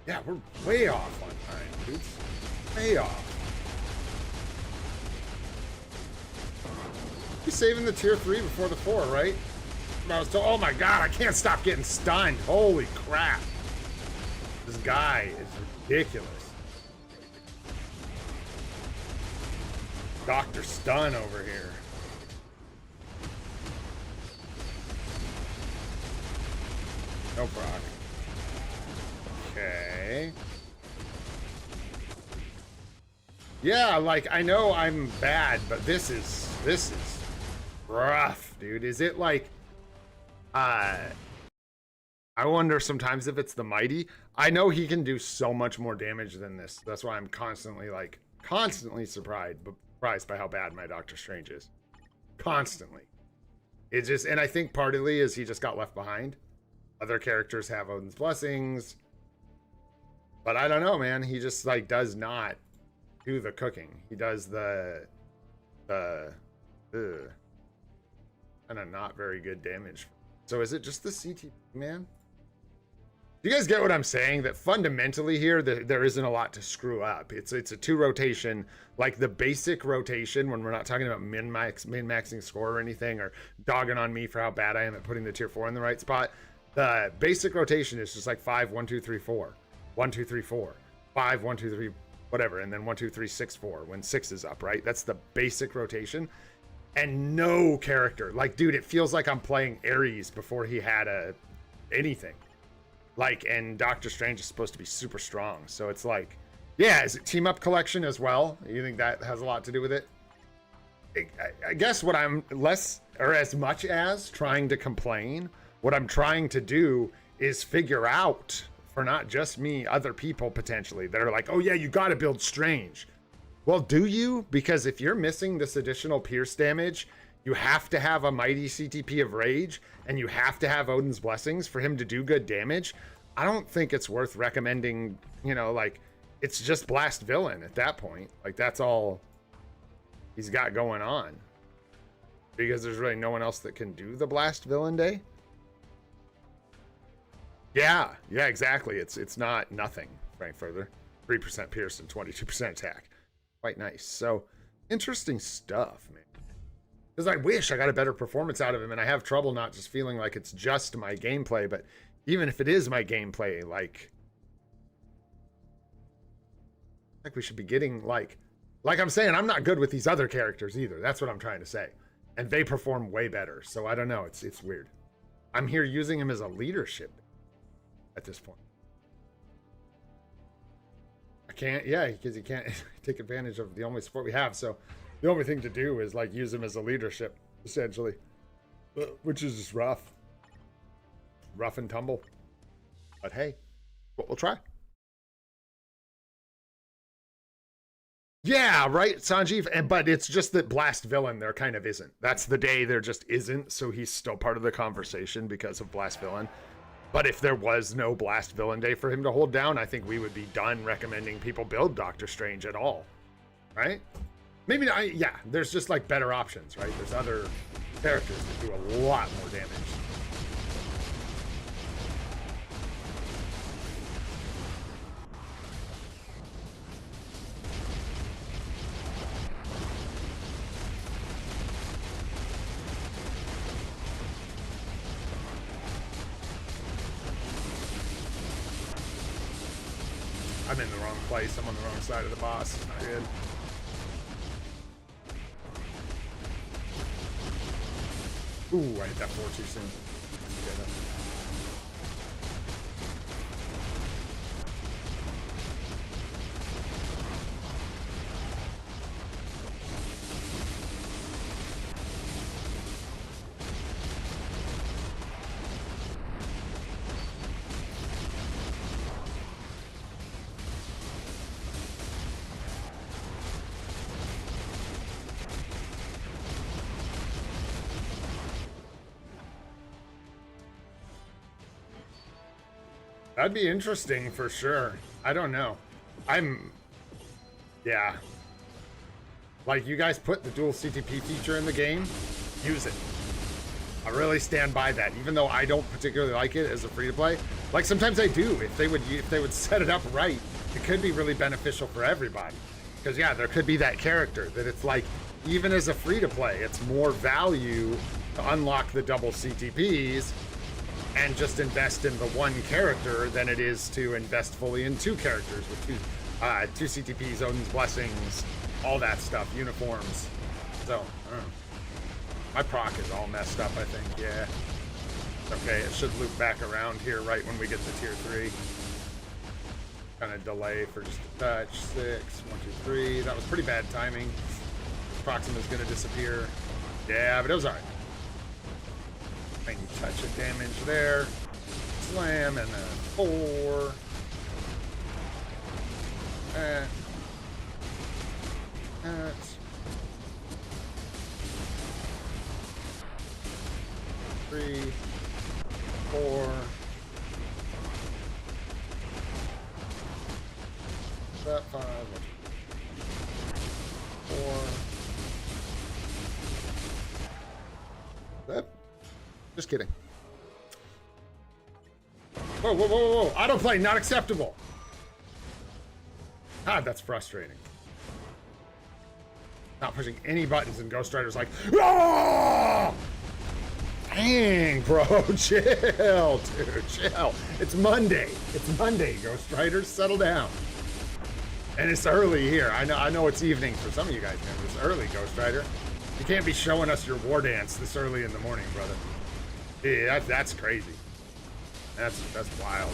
Yeah, we're way off on time, dudes. Way off. You're saving the tier 3 before the 4, right? I was told, oh my god, I can't stop getting stunned. Holy crap. This guy is ridiculous. Dr. Stun over here. No proc. Okay. Yeah, like, I know I'm bad, but this is rough, dude. Is it like... I wonder sometimes if it's the mighty. I know he can do so much more damage than this. That's why I'm constantly surprised by how bad my Doctor Strange is. Constantly. It just, and I think partly is he just got left behind. Other characters have Odin's blessings. But I don't know, man. He just like does not do the cooking. He does the kind of not very good damage. So is it just the CTP, man? Do you guys get what I'm saying? That fundamentally here, there isn't a lot to screw up. It's a 2 rotation, like the basic rotation when we're not talking about min-maxing score or anything, or dogging on me for how bad I am at putting the tier 4 in the right spot. The basic rotation is just like 5, 1, 2, 3, 4, 1, 2, 3, 4, 5, 1, 2, 3, whatever, and then 1, 2, 3, 6, 4 when 6 is up, right? That's the basic rotation. And no character, like, dude, it feels like I'm playing Ares before he had anything. Like, and Doctor Strange is supposed to be super strong, so it's like, yeah, is it team up collection as well? You think that has a lot to do with it? I guess what I'm less, or as much as trying to complain, what I'm trying to do is figure out, for not just me, other people potentially that are like, oh yeah, you got to build Strange. Well, do you? Because if you're missing this additional pierce damage, you have to have a mighty CTP of Rage, and you have to have Odin's Blessings for him to do good damage. I don't think it's worth recommending, you know, like, it's just Blast Villain at that point. Like, that's all he's got going on. Because there's really no one else that can do the Blast Villain day. Yeah, exactly. It's not nothing, Frank Further. 3% pierce and 22% attack. Quite nice. So, interesting stuff, man. Because I wish I got a better performance out of him, and I have trouble not just feeling like it's just my gameplay, but even if it is my gameplay, like we should be getting, like I'm saying, I'm not good with these other characters either. That's what I'm trying to say. And they perform way better. So I don't know. It's weird. I'm here using him as a leadership at this point. I can't, yeah, because you can't take advantage of the only support we have. So the only thing to do is like use him as a leadership, essentially, which is just rough and tumble. But hey, what we'll try. Yeah, right, Sanjeev. But it's just that Blast Villain there kind of isn't. That's the day there just isn't. So he's still part of the conversation because of Blast Villain. But if there was no Blast Villain Day for him to hold down, I think we would be done recommending people build Doctor Strange at all, right? Maybe not. Yeah, there's just like better options, right? There's other characters that do a lot more damage. I'm in the wrong place. I'm on the wrong side of the boss. It's not good. Ooh, I hit that 4 too soon. That'd be interesting for sure. I don't know. Yeah. Like, you guys put the dual CTP feature in the game, use it. I really stand by that, even though I don't particularly like it as a free-to-play. Like, sometimes I do. If they would set it up right, it could be really beneficial for everybody. Because, yeah, there could be that character that it's like, even as a free-to-play, it's more value to unlock the double CTPs and just invest in the one character than it is to invest fully in two characters with two CTPs, Odin's Blessings, all that stuff, uniforms. So, I don't know. My proc is all messed up, I think, yeah. Okay, it should loop back around here right when we get to tier 3. Kind of delay for just a touch. 6, 1, 2, 3. That was pretty bad timing. Proxima's gonna disappear. Yeah, but it was alright. Tiny touch of damage there. Slam and a 4. That's 3, 4. That 5. 4. That. Just kidding. Whoa, whoa, whoa, whoa. Autoplay not acceptable. God, that's frustrating. Not pushing any buttons and Ghost Rider's like, oh! Dang, bro, chill, dude, chill. It's Monday. It's Monday, Ghost Riders, settle down. And it's early here. I know it's evening for some of you guys, man, but it's early, Ghost Rider. You can't be showing us your war dance this early in the morning, brother. Yeah, that's crazy. That's wild.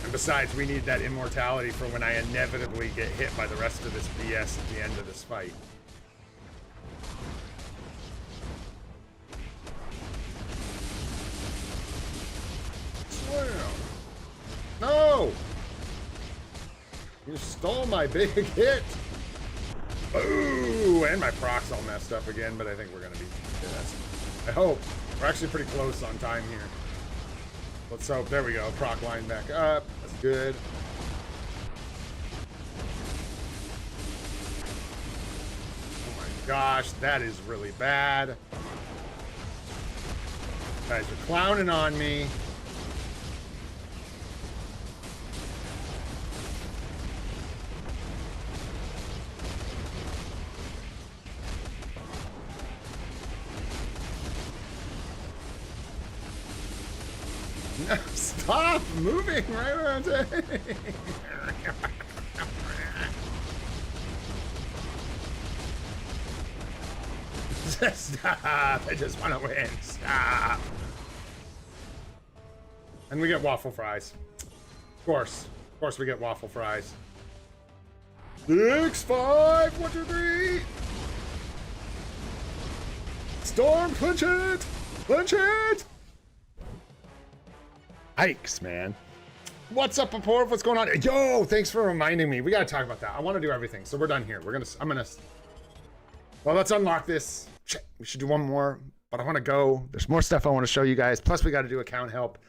And besides, we need that immortality for when I inevitably get hit by the rest of this BS at the end of this fight. Slam. No! You stole my big hit! Ooh, and my proc's all messed up again, but I think we're gonna be good. I hope. We're actually pretty close on time here. Let's hope. There we go. Proc line back up. That's good. Oh my gosh, that is really bad. You guys are clowning on me. No, stop moving right around it. Stop. I just want to win. Stop. And we get waffle fries. Of course we get waffle fries. 6, 5, 1, 2, 3. Storm, clinch it. Clinch it. Hikes, man. What's up, Aporv? What's going on? Yo, thanks for reminding me. We gotta talk about that. I want to do everything, so we're done here. Well, let's unlock this. We should do one more, but I want to go. There's more stuff I want to show you guys. Plus, we got to do account help.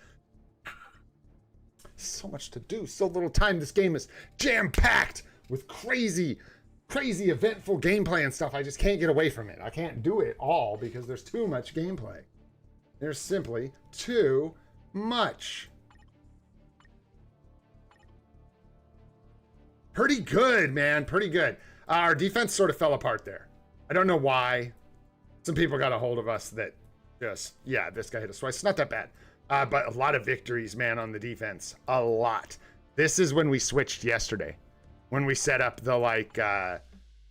So much to do, so little time. This game is jam-packed with crazy eventful gameplay and stuff. I just can't get away from it. I can't do it all because there's too much gameplay. There's simply too much. Pretty good, man. Pretty good. Our defense sort of fell apart there. I don't know why. Some people got a hold of us that just, yeah, this guy hit us twice. It's not that bad. But a lot of victories, man, on the defense. A lot. This is when we switched yesterday. When we set up the, like,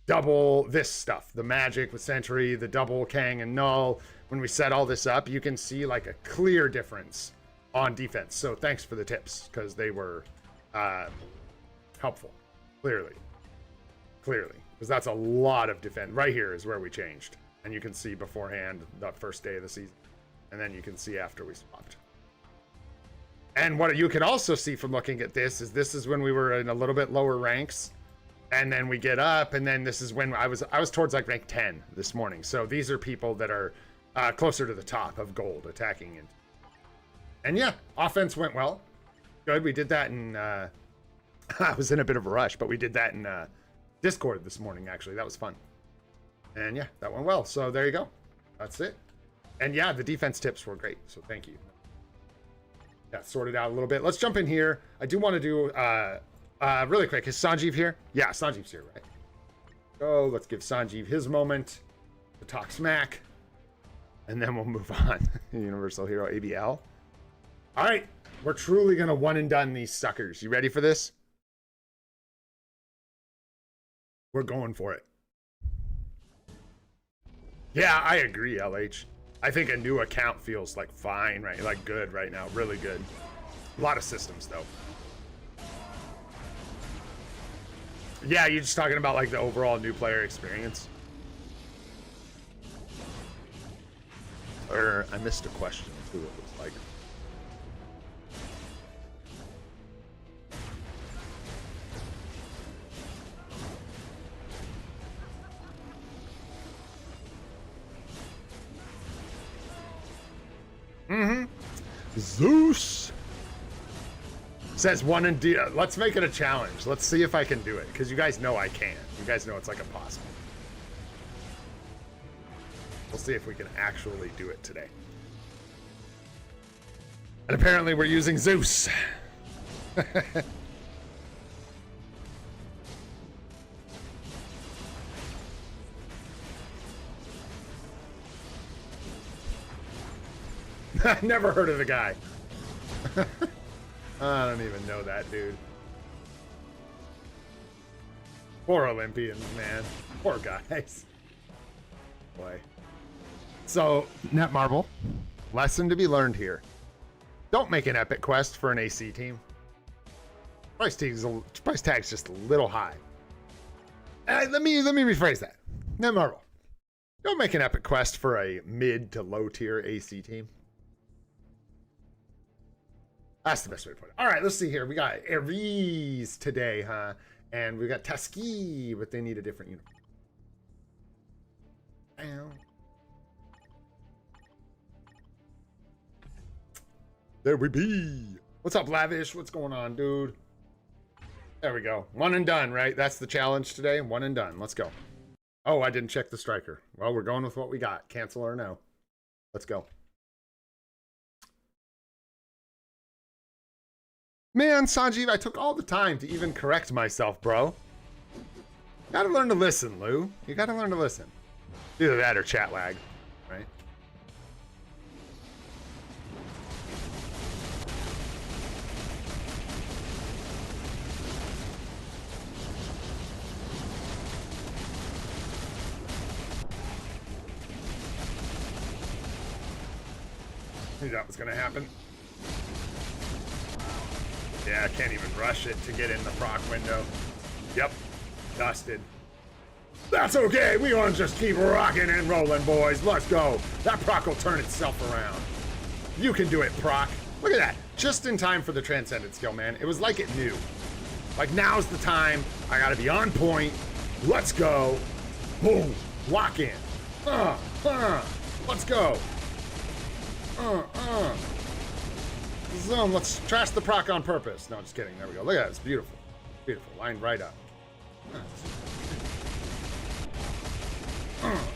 double this stuff. The magic with Sentry, the double Kang and Null. When we set all this up, you can see, like, a clear difference on defense. So thanks for the tips, because they were helpful. Clearly. Because that's a lot of defense. Right here is where we changed. And you can see beforehand, the first day of the season. And then you can see after we swapped. And what you can also see from looking at this is when we were in a little bit lower ranks. And then we get up, and then this is when I was towards like rank 10 this morning. So these are people that are closer to the top of gold attacking it. And yeah, offense went well. Good. We did that in I was in a bit of a rush, but we did that in Discord this morning, actually. That was fun. And yeah, that went well. So there you go. That's it. And yeah, the defense tips were great. So thank you. Yeah, sorted out a little bit. Let's jump in here. I do want to do really quick. Is Sanjeev here? Yeah, Sanjeev's here, right? So let's give Sanjeev his moment to talk smack. And then we'll move on. Universal Hero ABL. All right. We're truly going to one and done these suckers. You ready for this? We're going for it. Yeah, I agree, LH. I think a new account feels like fine, right? Like good right now. Really good. A lot of systems, though. Yeah, you're just talking about like the overall new player experience. Or I missed a question too, it looks like. Zeus says one and D. Let's make it a challenge. Let's see if I can do it, because you guys know I can. You guys know it's like impossible. We'll see if we can actually do it today. And apparently we're using Zeus. Never heard of the guy. I don't even know that dude. Poor Olympians, man. Poor guys. Boy. So, Netmarble, lesson to be learned here. Don't make an epic quest for an AC team. Price tag's just a little high. Let me rephrase that. Netmarble, don't make an epic quest for a mid to low tier AC team. That's the best way to put it. All right, let's see here. We got Ares today, huh? And we got Tusky, but they need a different uniform. Ow. There we be. What's up, Lavish? What's going on, dude? There we go. One and done, right? That's the challenge today. One and done. Let's go. Oh, I didn't check the striker. Well, we're going with what we got. Cancel or no. Let's go. Man, Sanjeev, I took all the time to even correct myself, bro. Gotta learn to listen, Lou. You gotta learn to listen. Either that or chat lag, right? Knew that was gonna happen. Yeah, I can't even rush it to get in the proc window. Yep, dusted. That's okay, we want to just keep rocking and rolling, boys. Let's go. That proc will turn itself around. You can do it, proc. Look at that. Just in time for the transcendent skill, man. It was like it knew. Like, now's the time. I gotta be on point. Let's go. Boom. Lock in. Let's go. Zoom, let's trash the proc on purpose. No, just kidding. There we go. Look at that. It's beautiful. Beautiful. Lined right up.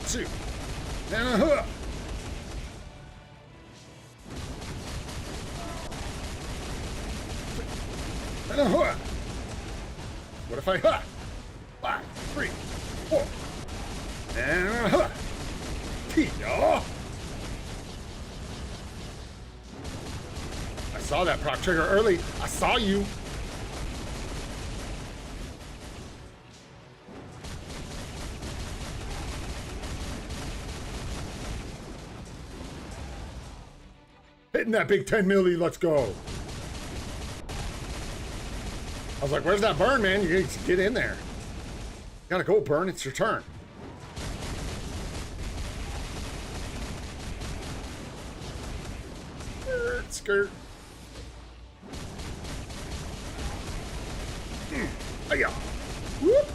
2. And a hook. And a hook. What if I hook? 5, 3, 4. And a hook. Yo. I saw that proc trigger early. I saw you. Hitting that big 10 milli, let's go. I was like, where's that burn, man? You need to get in there. Gotta go, burn, it's your turn. Skirt. Hiya. Whoop.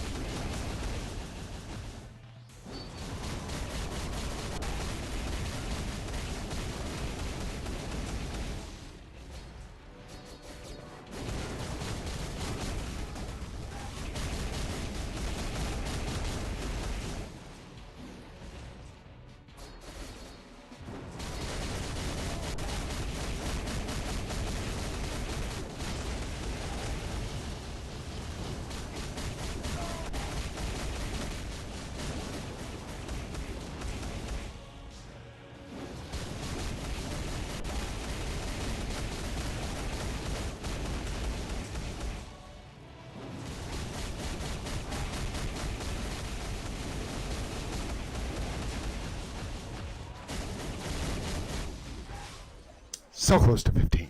So close to 15.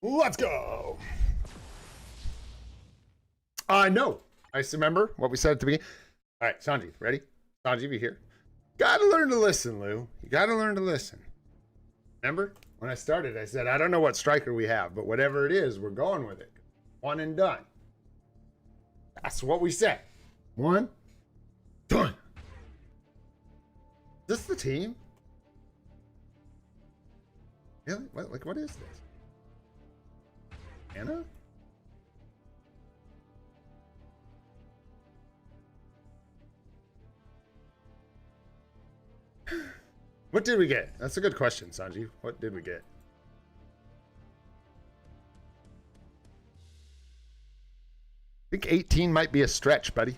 Let's go. No. I remember what we said at the beginning. All right, Sanji, ready? Sanji, you here? Gotta learn to listen, Lou. You gotta learn to listen. Remember? When I started, I said, I don't know what striker we have, but whatever it is, we're going with it. One and done. That's what we said. One, done. Is this the team? Really? What is this? Anna? What did we get? That's a good question, Sanji. What did we get? I think 18 might be a stretch, buddy.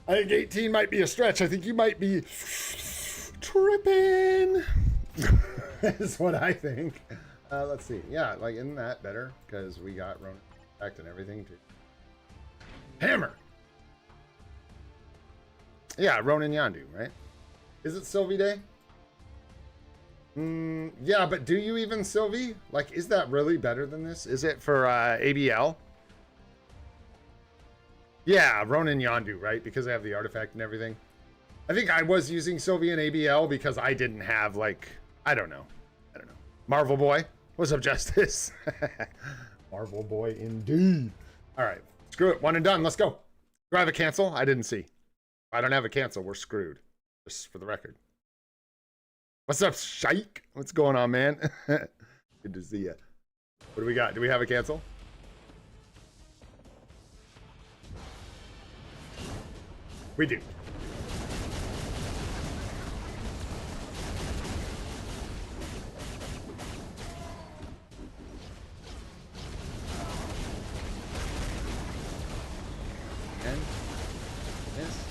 I think 18 might be a stretch. I think you might be tripping. Is what I think. Let's see. Yeah, like, isn't that better? Because we got Ronin effect and everything too. Hammer. Yeah, Ronin Yondu, right? Is it Sylvie Day? Yeah, but do you even Sylvie? Like, is that really better than this? Is it for ABL? Yeah, Ronin Yondu, right? Because I have the artifact and everything. I think I was using Sylvie and ABL because I didn't have, like, I don't know. Marvel Boy. What's up, Justice? Marvel Boy indeed. All right. Screw it. One and done. Let's go. Do I have a cancel? I didn't see. If I don't have a cancel, we're screwed. Just for the record. What's up, Shike? What's going on, man? Good to see you. What do we got? Do we have a cancel? We do. And this.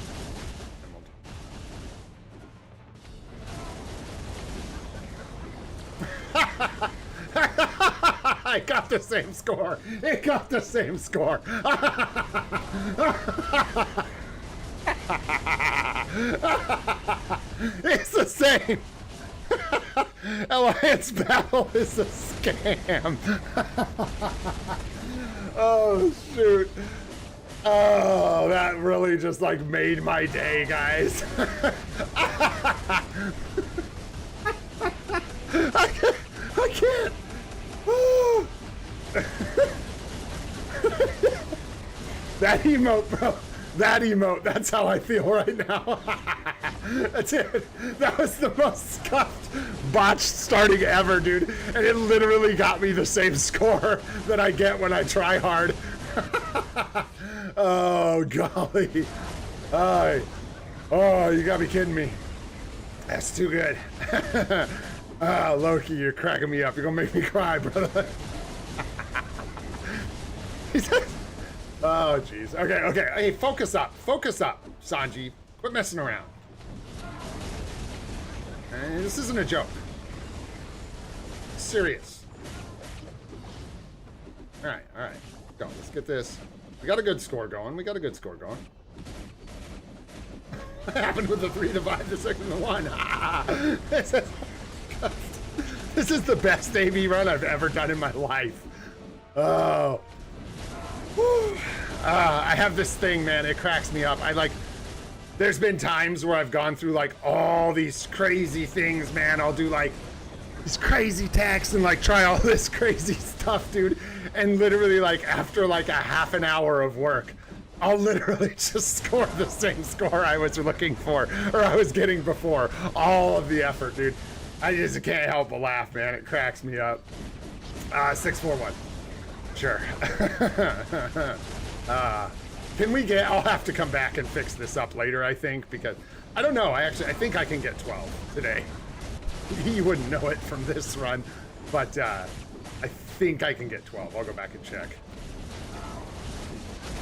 I got the same score. It got the same score. It's the same. Alliance Battle is a scam. Oh, shoot. Oh, that really just like made my day, guys. I can't. Oh. That emote, bro. That emote. That's how I feel right now. That's it. That was the most scuffed botched starting ever, dude. And it literally got me the same score that I get when I try hard. Oh, golly. Oh, you gotta be kidding me. That's too good. Oh, Loki, you're cracking me up. You're gonna make me cry, brother. Oh, jeez. Okay. Hey, focus up, Sanji. Quit messing around. This isn't a joke. It's serious. All right. Go. Let's get this. We got a good score going. What happened with the 3 to 5 to 6 to 1? This is the best AB run I've ever done in my life. Oh. I have this thing, man. It cracks me up. There's been times where I've gone through like all these crazy things, man. I'll do like these crazy attacks and like try all this crazy stuff, dude. And literally like after like a half an hour of work, I'll literally just score the same score I was looking for or I was getting before. All of the effort, dude. I just can't help but laugh, man. It cracks me up. 641. Sure. Can we get, I'll have to come back and fix this up later, I think, because I don't know. I think I can get 12 today. You wouldn't know it from this run, but I think I can get 12. I'll go back and check.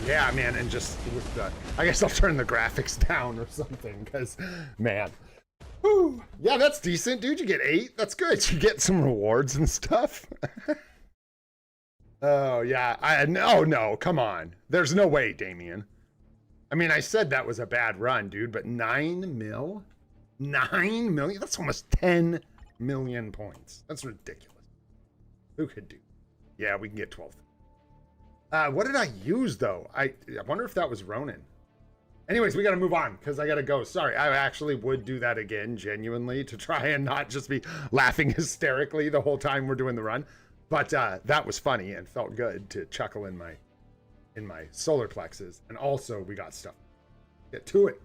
Yeah, man, and just with the, I guess I'll turn the graphics down or something, because, man. Whew. Yeah, that's decent, dude. You get 8. That's good. You get some rewards and stuff. Oh, yeah. No, come on. There's no way, Damien. I mean, I said that was a bad run, dude, but 9 mil? 9 million? That's almost 10 million points. That's ridiculous. Who could do? Yeah, we can get 12. What did I use, though? I wonder if that was Ronin. Anyways, we got to move on because I got to go. Sorry, I actually would do that again, genuinely, to try and not just be laughing hysterically the whole time we're doing the run. But that was funny and felt good to chuckle in my solar plexus. And also, we got stuff. Get to it.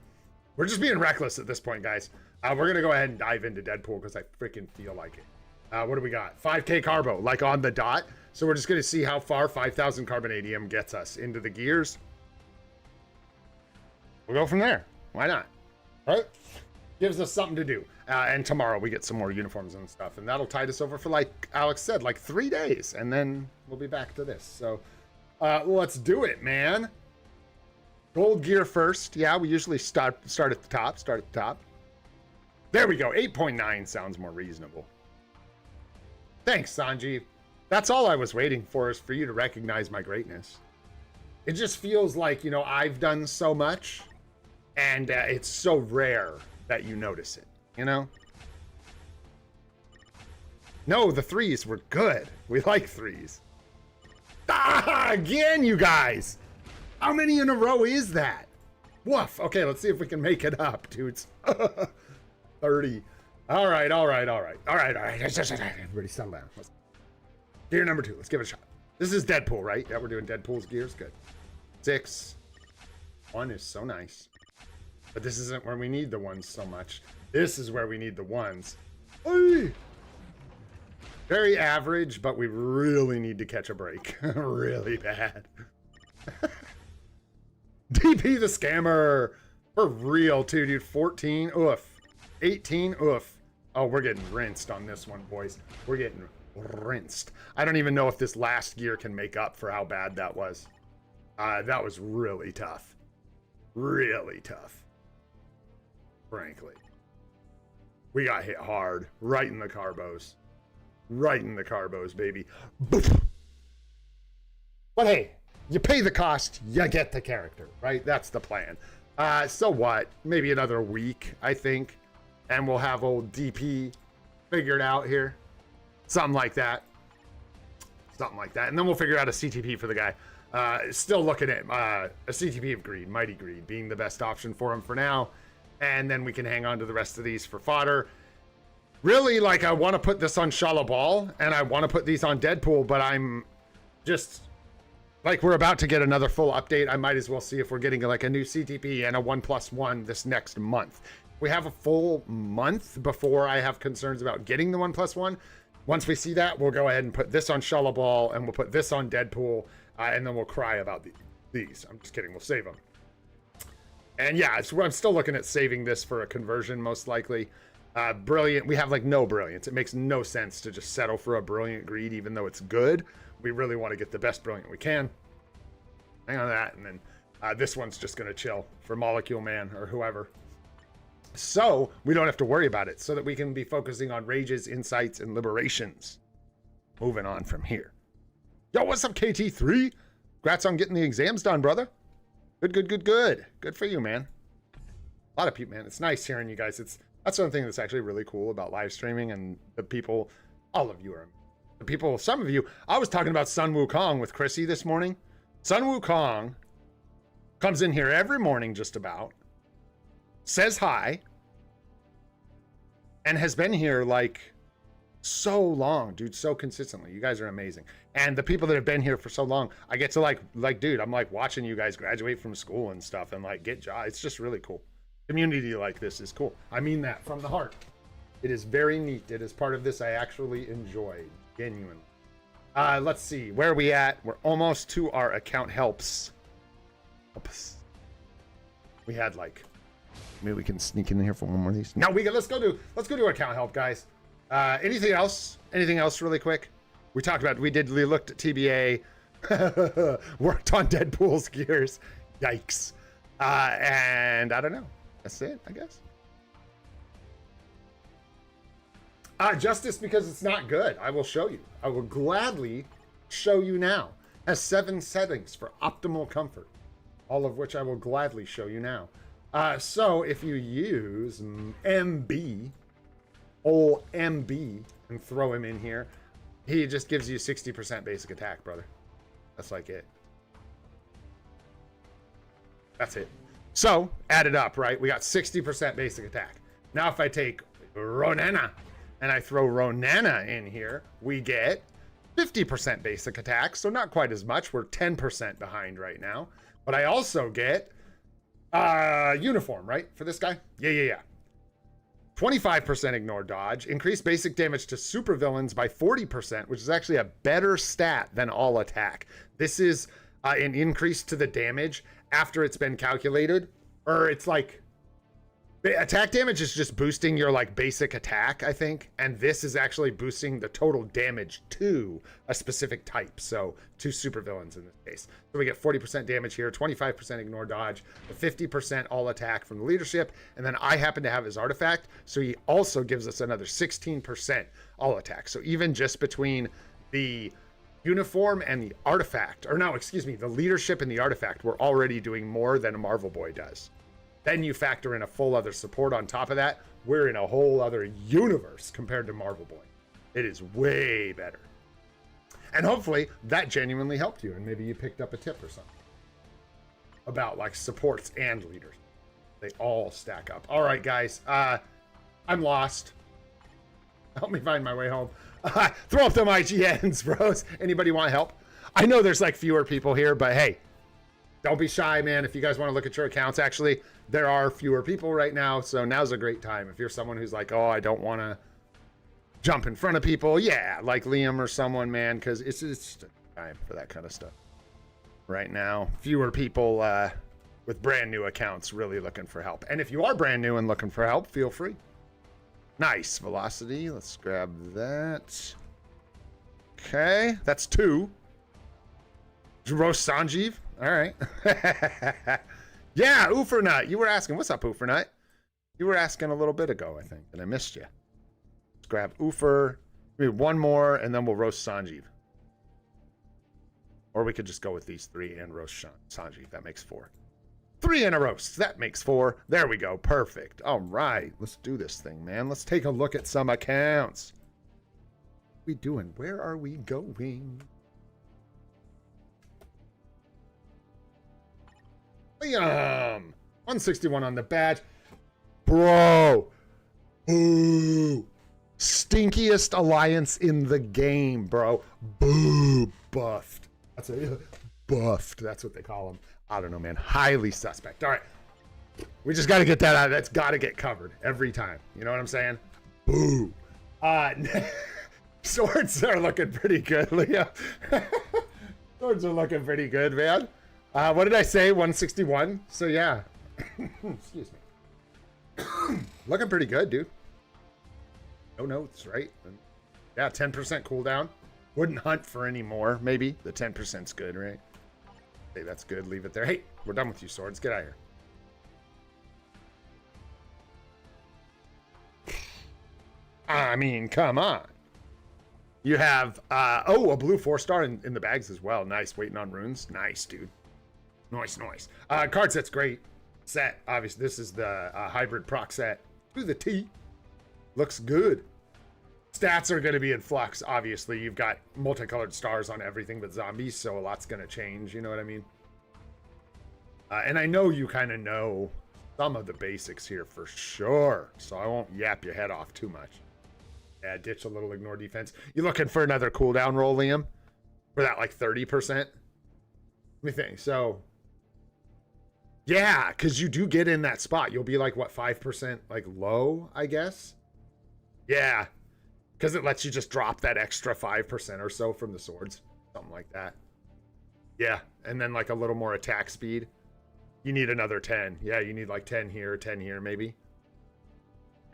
We're just being reckless at this point, guys. We're going to go ahead and dive into Deadpool because I freaking feel like it. What do we got? 5K carbo, like on the dot. So we're just going to see how far 5,000 carbonadium gets us into the gears. We'll go from there. Why not? All right? Gives us something to do. And tomorrow we get some more uniforms and stuff. And that'll tide us over for, like Alex said, like 3 days. And then we'll be back to this. So let's do it, man. Gold gear first. Yeah, we usually start at the top. There we go. 8.9 sounds more reasonable. Thanks, Sanji. That's all I was waiting for, is for you to recognize my greatness. It just feels like, you know, I've done so much. And it's so rare that you notice it, you know? No, the 3s were good. We like 3s. Again, you guys! How many in a row is that? Woof. Okay, let's see if we can make it up, dudes. 30. All right. Everybody settle down. Gear number 2. Let's give it a shot. This is Deadpool, right? Yeah, we're doing Deadpool's gears. Good. 6. 1 is so nice. But this isn't where we need the 1s so much. This is where we need the 1s. Oy! Very average, but we really need to catch a break. Really bad. DP the scammer. For real, too, dude. 14. Oof. 18. Oof. Oh, we're getting rinsed on this one, boys. We're getting rinsed. I don't even know if this last gear can make up for how bad that was. That was really tough. Really tough. Frankly. We got hit hard. Right in the carbos. Right in the carbos, baby. Boof. But hey, you pay the cost, you get the character, right? That's the plan. So what? Maybe another week, I think. And we'll have old DP figured out here. Something like that. And then we'll figure out a CTP for the guy. Still looking at a CTP of Greed, Mighty Greed, being the best option for him for now. And then we can hang on to the rest of these for fodder. Really, like, I want to put this on Shala Ball, and I want to put these on Deadpool, but I'm just... Like, we're about to get another full update. I might as well see if we're getting, like, a new CTP and a 1+1 this next month. We have a full month before I have concerns about getting the 1+1. Once we see that, we'll go ahead and put this on Shullaball, and we'll put this on Deadpool, and then we'll cry about these. I'm just kidding. We'll save them. And yeah, I'm still looking at saving this for a conversion, most likely. Brilliant. We have like no brilliance. It makes no sense to just settle for a brilliant greed, even though it's good. We really want to get the best brilliant we can. Hang on to that, and then this one's just going to chill for Molecule Man or whoever. So we don't have to worry about it, so that we can be focusing on rages, insights, and liberations. Moving on from here. Yo, what's up, KT3? Congrats on getting the exams done, brother. Good. Good for you, man. A lot of people, man. It's nice hearing you guys. That's one thing that's actually really cool about live streaming, and the people, all of you are, the people, some of you. I was talking about Sun Wukong with Chrissy this morning. Sun Wukong comes in here every morning just about, says hi, and has been here like so long, dude, so consistently. You guys are amazing. And the people that have been here for so long, I get to like, dude, I'm like watching you guys graduate from school and stuff and like get jobs. It's just really cool. Community like this is cool. I mean that from the heart. It is very neat. It is part of this I actually enjoy, genuinely. Let's see, where are we at? We're almost to our account helps. Oops. We had like, maybe we can sneak in here for one more of these. No, let's go do account help, guys. Anything else? Anything else really quick? We looked at TBA, worked on Deadpool's gears. Yikes. And I don't know. That's it, I guess. Justice, because it's not good. I will show you. I will gladly show you now. Has 7 settings for optimal comfort, all of which I will gladly show you now. So if you use MB, old MB, and throw him in here, he just gives you 60% basic attack, brother. That's like it. That's it. So add it up, right? We got 60% basic attack. Now if I take Ronana and I throw Ronana in here, we get 50% basic attack. So not quite as much. We're 10% behind right now. But I also get uniform, right? For this guy? Yeah. 25% ignore dodge. Increase basic damage to supervillains by 40%, which is actually a better stat than all attack. This is an increase to the damage after it's been calculated. Or it's like, attack damage is just boosting your like basic attack, I think. And this is actually boosting the total damage to a specific type. So to supervillains in this case. So we get 40% damage here, 25% ignore dodge, 50% all attack from the leadership. And then I happen to have his artifact. So he also gives us another 16% all attack. So even just between the uniform and the artifact, or no, excuse me, the leadership and the artifact, we're already doing more than a Marvel Boy does. Then you factor in a full other support on top of that. We're in a whole other universe compared to Marvel Boy. It is way better. And hopefully that genuinely helped you, and maybe you picked up a tip or something about like supports and leaders. They all stack up. All right, guys. I'm lost. Help me find my way home. Throw up them IGNs, bros. Anybody want help? I know there's like fewer people here, but hey, don't be shy, man. If you guys want to look at your accounts, actually, there are fewer people right now, so now's a great time. If you're someone who's like, oh, I don't want to jump in front of people, yeah, like Liam or someone, man, because it's just time for that kind of stuff. Right now, fewer people with brand new accounts really looking for help. And if you are brand new and looking for help, feel free. Nice. Velocity. Let's grab that. Okay. That's 2. Did you roast Sanjeev? All right. Yeah, Oofernut. You were asking. What's up, Oofernut? You were asking a little bit ago, I think, and I missed you. Let's grab Oofer. Maybe one more, and then we'll roast Sanjeev. Or we could just go with these 3 and roast Sanjeev. That makes 4. 3 and a roast. That makes 4. There we go. Perfect. All right. Let's do this thing, man. Let's take a look at some accounts. What are we doing? Where are we going? Liam. 161 on the badge. Bro. Ooh. Stinkiest alliance in the game, bro. Boo. Buffed. That's a buffed. That's what they call them. I don't know, man. Highly suspect. All right. We just got to get that out. That's got to get covered every time. You know what I'm saying? Boo. Swords are looking pretty good, Leo. Swords are looking pretty good, man. What did I say? 161? So, yeah. Excuse me. Looking pretty good, dude. No notes, right? Yeah, 10% cooldown. Wouldn't hunt for any more, maybe. The 10%'s good, right? Hey, that's good. Leave it there. Hey, we're done with you, Swords. Get out of here. I mean, come on. You have, oh, a blue 4-star in the bags as well. Nice. Waiting on runes. Nice, dude. Nice, nice. Card set's great. Set, obviously. This is the hybrid proc set to the T. Looks good. Stats are going to be in flux, obviously. You've got multicolored stars on everything but zombies, so a lot's going to change, you know what I mean? And I know you kind of know some of the basics here for sure, so I won't yap your head off too much. Yeah, ditch a little, ignore defense. You looking for another cooldown roll, Liam? For that, like, 30%? Let me think. So, yeah, because you do get in that spot. You'll be, like, what, 5%, like, low, I guess? Yeah. Because it lets you just drop that extra 5% or so from the swords. Something like that. Yeah. And then like a little more attack speed. You need another 10. Yeah, you need like 10 here, maybe.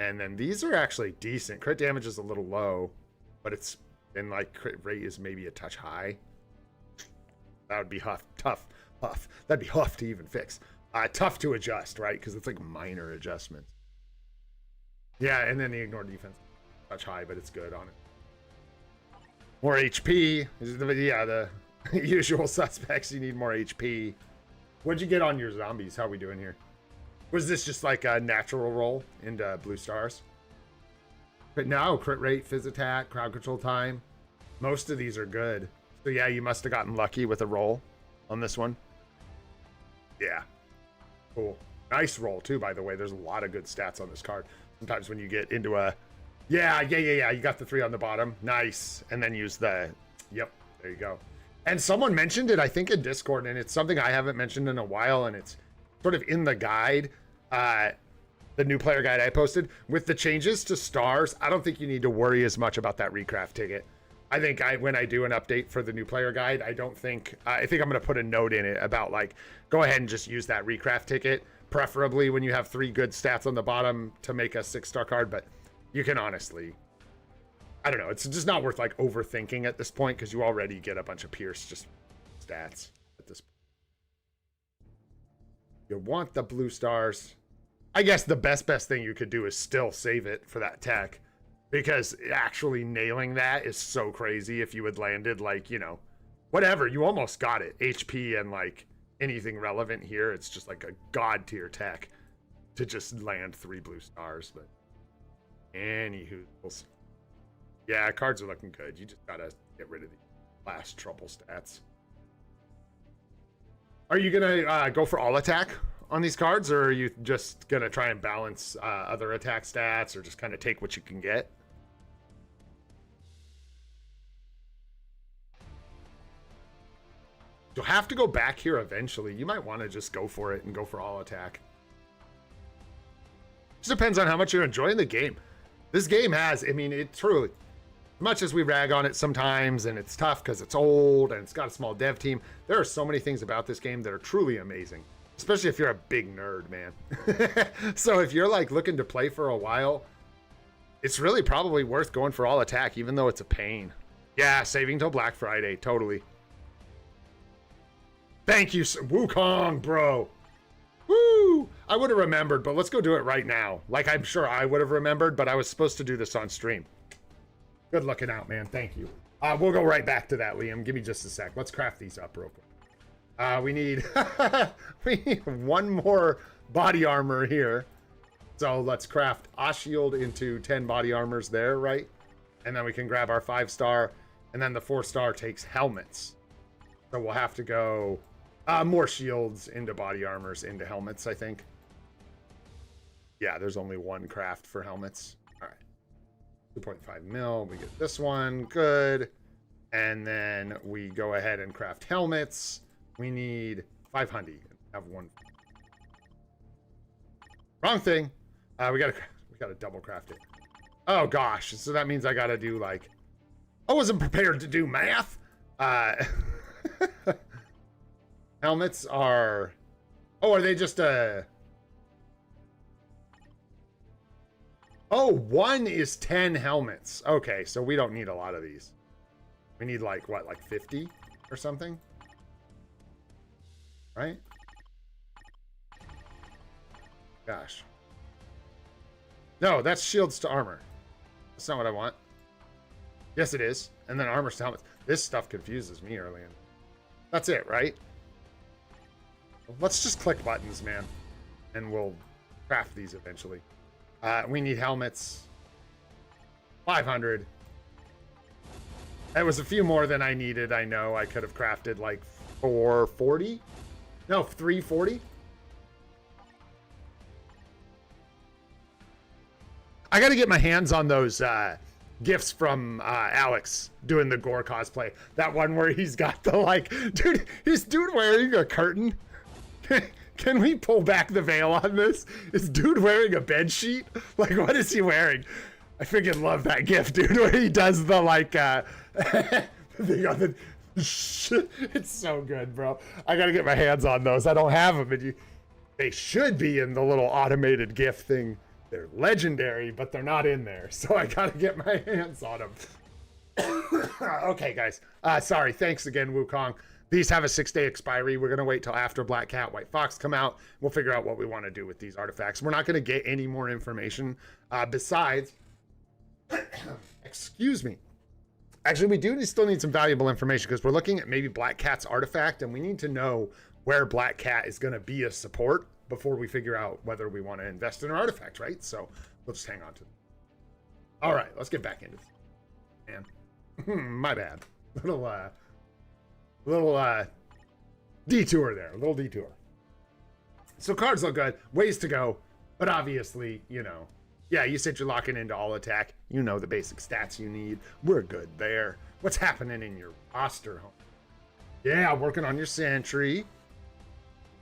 And then these are actually decent. Crit damage is a little low. But it's... And like crit rate is maybe a touch high. That would be tough. That'd be huff to even fix. Tough to adjust, right? Because it's like minor adjustments. Yeah, and then the ignore defense. Touch high, but it's good on it. More HP. Yeah, the usual suspects. You need more HP. What'd you get on your zombies? How are we doing here? Was this just like a natural roll into blue stars? But no, crit rate, fizz attack, crowd control time. Most of these are good. So yeah, you must have gotten lucky with a roll on this one. Yeah. Cool. Nice roll too, by the way. There's a lot of good stats on this card. Sometimes when you get into a... Yeah. You got the 3 on the bottom. Nice. And then use the... Yep. There you go. And someone mentioned it, I think, in Discord, and it's something I haven't mentioned in a while, and it's sort of in the guide, the new player guide I posted. With the changes to stars, I don't think you need to worry as much about that recraft ticket. I think when I do an update for the new player guide, I think I'm going to put a note in it about, like, go ahead and just use that recraft ticket, preferably when you have 3 good stats on the bottom to make a 6-star card, but you can honestly... I don't know. It's just not worth like overthinking at this point because you already get a bunch of Pierce just stats at this point. You want the blue stars. I guess the best thing you could do is still save it for that tech because actually nailing that is so crazy. If you had landed like, you know, whatever, you almost got it. HP and like anything relevant here. It's just like a god tier tech to just land 3 blue stars. But anywho. Yeah, cards are looking good. You just gotta get rid of the last trouble stats. Are you gonna go for all attack on these cards, or are you just gonna try and balance other attack stats, or just kind of take what you can get? You'll have to go back here eventually. You might want to just go for it and go for all attack. Just depends on how much you're enjoying the game. This game has, I mean, it truly... Much as we rag on it sometimes, and it's tough because it's old and it's got a small dev team, there are so many things about this game that are truly amazing, especially if you're a big nerd, man. So if you're like looking to play for a while, it's really probably worth going for all attack, even though it's a pain. Yeah, saving till Black Friday, totally. Thank you, Wukong, bro. Woo! I would have remembered, but let's go do it right now. Like I'm sure I would have remembered, but I was supposed to do this on stream. Good looking out, man. Thank you. We'll go right back to that, Liam. Give me just a sec. Let's craft these up real quick. We need we need 1 more body armor here. So let's craft a shield into 10 body armors there, right? And then we can grab our 5-star, and then the 4-star takes helmets. So we'll have to go more shields into body armors into helmets, I think. Yeah, there's only 1 craft for helmets. 2.5 mil, we get this one, good. And then we go ahead and craft helmets. We need 500, have 1. Wrong thing. We gotta double craft it. Oh gosh, so that means I gotta do like, I wasn't prepared to do math. Helmets are, oh, are they just oh, one is 10 helmets. Okay, so we don't need a lot of these. We need like, what, like 50 or something? Right? Gosh. No, that's shields to armor. That's not what I want. Yes, it is. And then armor to helmets. This stuff confuses me early in. That's it, right? Let's just click buttons, man. And we'll craft these eventually. We need helmets. 500. That was a few more than I needed. I know I could have crafted like 440. No, 340. I got to get my hands on those gifts from Alex doing the gore cosplay. That one where he's got the like, dude, is dude wearing a curtain? Can we pull back the veil on this? Is dude wearing a bed sheet? Like, what is he wearing? I freaking love that gift, dude, where he does the like, thing on the, it's so good, bro. I got to get my hands on those. I don't have them, and they should be in the little automated gift thing. They're legendary, but they're not in there. So I got to get my hands on them. Okay, guys. Sorry. Thanks again, Wukong. These have a 6-day expiry. We're going to wait till after Black Cat, White Fox come out. We'll figure out what we want to do with these artifacts. We're not going to get any more information besides, excuse me. Actually, we do still need some valuable information because we're looking at maybe Black Cat's artifact, and we need to know where Black Cat is going to be a support before we figure out whether we want to invest in an artifact, right? So we'll just hang on to it. All right, let's get back into this. Man, my bad. Little detour there, a little detour. So cards look good, ways to go, but obviously, you know, yeah, you said you're locking into all attack. You know the basic stats you need. We're good there. What's happening in your roster, home? Yeah, working on your sentry.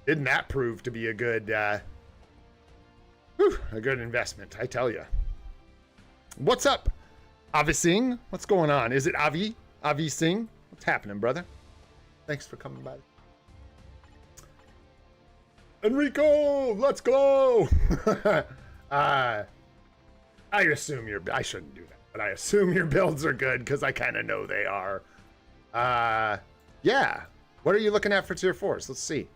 Didn't that prove to be a good, a good investment, I tell you. What's up, Avi Singh? What's going on? Is it Avi? Avi Singh? What's happening, brother? Thanks for coming by. Enrico, let's go. I assume I shouldn't do that, but I assume your builds are good because I kind of know they are. Yeah. What are you looking at for tier 4s? Let's see.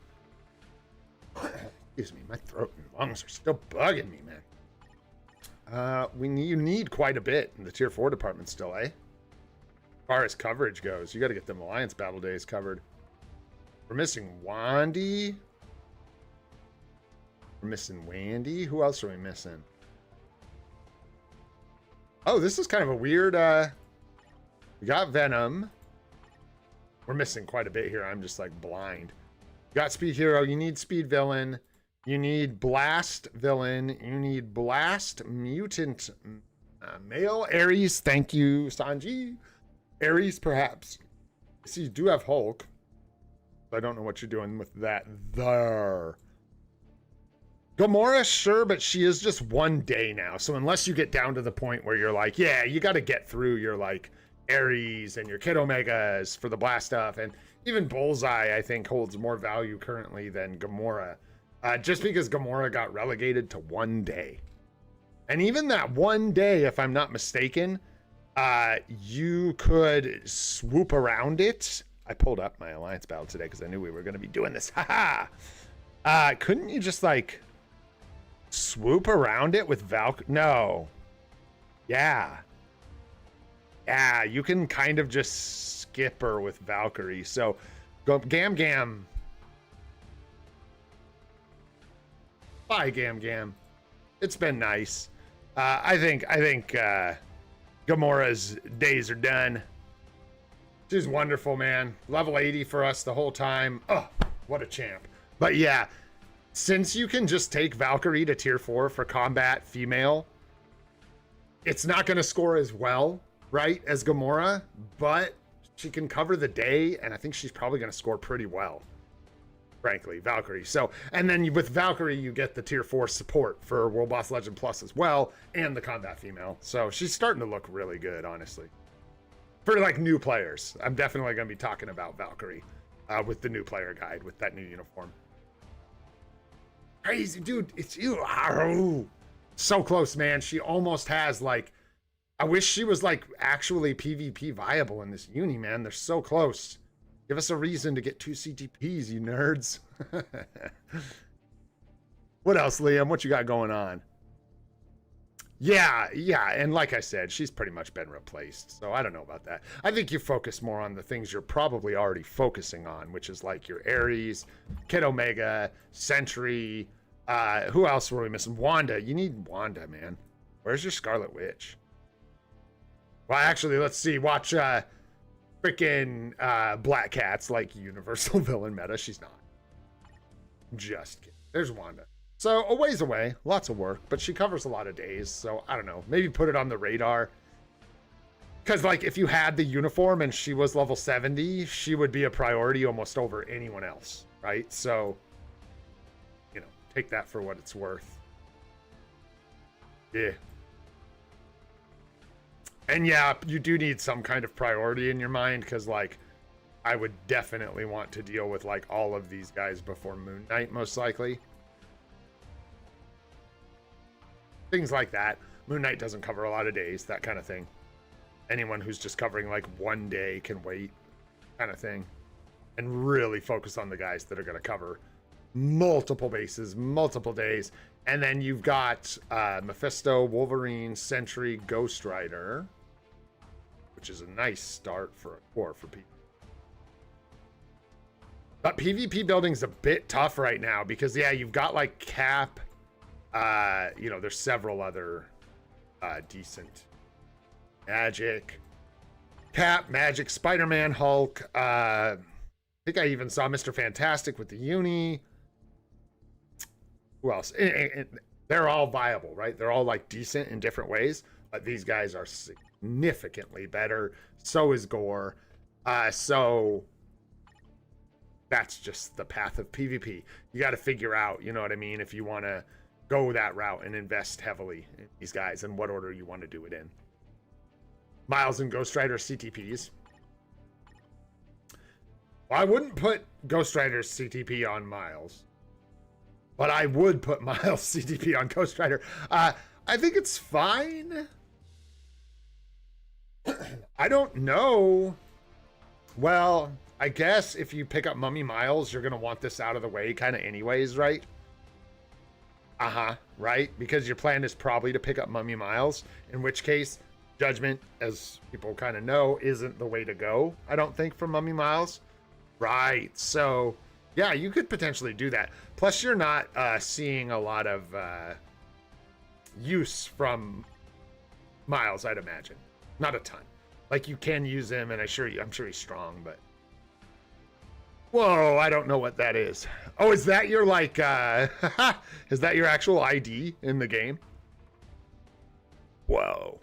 Excuse me, my throat and lungs are still bugging me, man. You need quite a bit in the tier 4 department still, eh? As far as coverage goes, you got to get them Alliance Battle Days covered. We're missing Wandy. We're missing Wandy. Who else are we missing? Oh, this is kind of a weird, we got Venom. We're missing quite a bit here. I'm just like blind. You got Speed Hero. You need Speed Villain. You need Blast Villain. You need Blast Mutant Male. Ares. Thank you, Sanji. Ares, perhaps. See, you do have Hulk. I don't know what you're doing with that there. Gamora, sure, but she is just 1 day now. So unless you get down to the point where you're like, yeah, you got to get through your like Ares and your Kid Omegas for the blast stuff. And even Bullseye, I think, holds more value currently than Gamora. Just because Gamora got relegated to 1 day. And even that 1 day, if I'm not mistaken, you could swoop around it. I pulled up my Alliance battle today because I knew we were going to be doing this. Haha. Couldn't you just like swoop around it with Valk? No. Yeah. Yeah, you can kind of just skip her with Valkyrie. So go Gam Gam. Bye, Gam Gam. It's been nice. I think Gamora's days are done. She's wonderful, man. Level 80 for us the whole time. Oh, what a champ. But yeah, since you can just take Valkyrie to tier 4 for combat female, it's not going to score as well, right, as Gamora, but she can cover the day, and I think she's probably going to score pretty well. frankly, Valkyrie. So, and then with Valkyrie, you get the tier 4 support for World Boss Legend Plus as well, and the combat female. So she's starting to look really good, honestly. For like new players, I'm definitely going to be talking about Valkyrie with the new player guide with that new uniform. Crazy, dude. It's you. Oh, so close, man. She almost has like, I wish she was like actually PvP viable in this uni, man. They're so close. Give us a reason to get 2 CTPs, you nerds. What else, Liam? What you got going on? Yeah, and like I said, she's pretty much been replaced, so I don't know about that. I think you focus more on the things you're probably already focusing on, which is like your Ares, Kid Omega, Sentry, who else were we missing? Wanda. You need Wanda, man. Where's your Scarlet Witch? Well, actually, let's see. Watch freaking Black Cat's like universal villain meta. She's not. Just kidding. There's Wanda. So a ways away, lots of work, but she covers a lot of days. So I don't know, maybe put it on the radar. Because like if you had the uniform and she was level 70, she would be a priority almost over anyone else, right? So, you know, take that for what it's worth. Yeah. And yeah, you do need some kind of priority in your mind because like I would definitely want to deal with like all of these guys before Moon Knight, most likely. Things like that. Moon Knight doesn't cover a lot of days, that kind of thing. Anyone who's just covering like one day can wait, kind of thing. And really focus on the guys that are going to cover multiple bases, multiple days. And then you've got Mephisto, Wolverine, Sentry, Ghost Rider, which is a nice start for a core for people. But PvP building's a bit tough right now because, yeah, you've got like Cap. You know, there's several other decent Magic, Cap, Magic, Spider-Man, Hulk. I think I even saw Mr. Fantastic with the uni. Who else? They're all viable, right? They're all like decent in different ways, but these guys are significantly better. So is Gore. So that's just the path of PvP. You got to figure out, you know what I mean, if you want to go that route and invest heavily in these guys and what order you want to do it in. Miles and Ghost Rider CTPs. Well, I wouldn't put Ghost Rider's CTP on Miles, but I would put Miles CTP on Ghost Rider. I think it's fine. I don't know. Well, I guess if you pick up Mummy Miles, you're going to want this out of the way kind of anyways, right? Right? Because your plan is probably to pick up Mummy Miles, in which case Judgment, as people kind of know, isn't the way to go, I don't think, for Mummy Miles. Right. So, yeah, you could potentially do that. Plus, you're not seeing a lot of use from Miles, I'd imagine. Not a ton. Like, you can use him, and I'm sure he's strong, but... Whoa, I don't know what that is. Oh, is that your, like, is that your actual ID in the game? Whoa.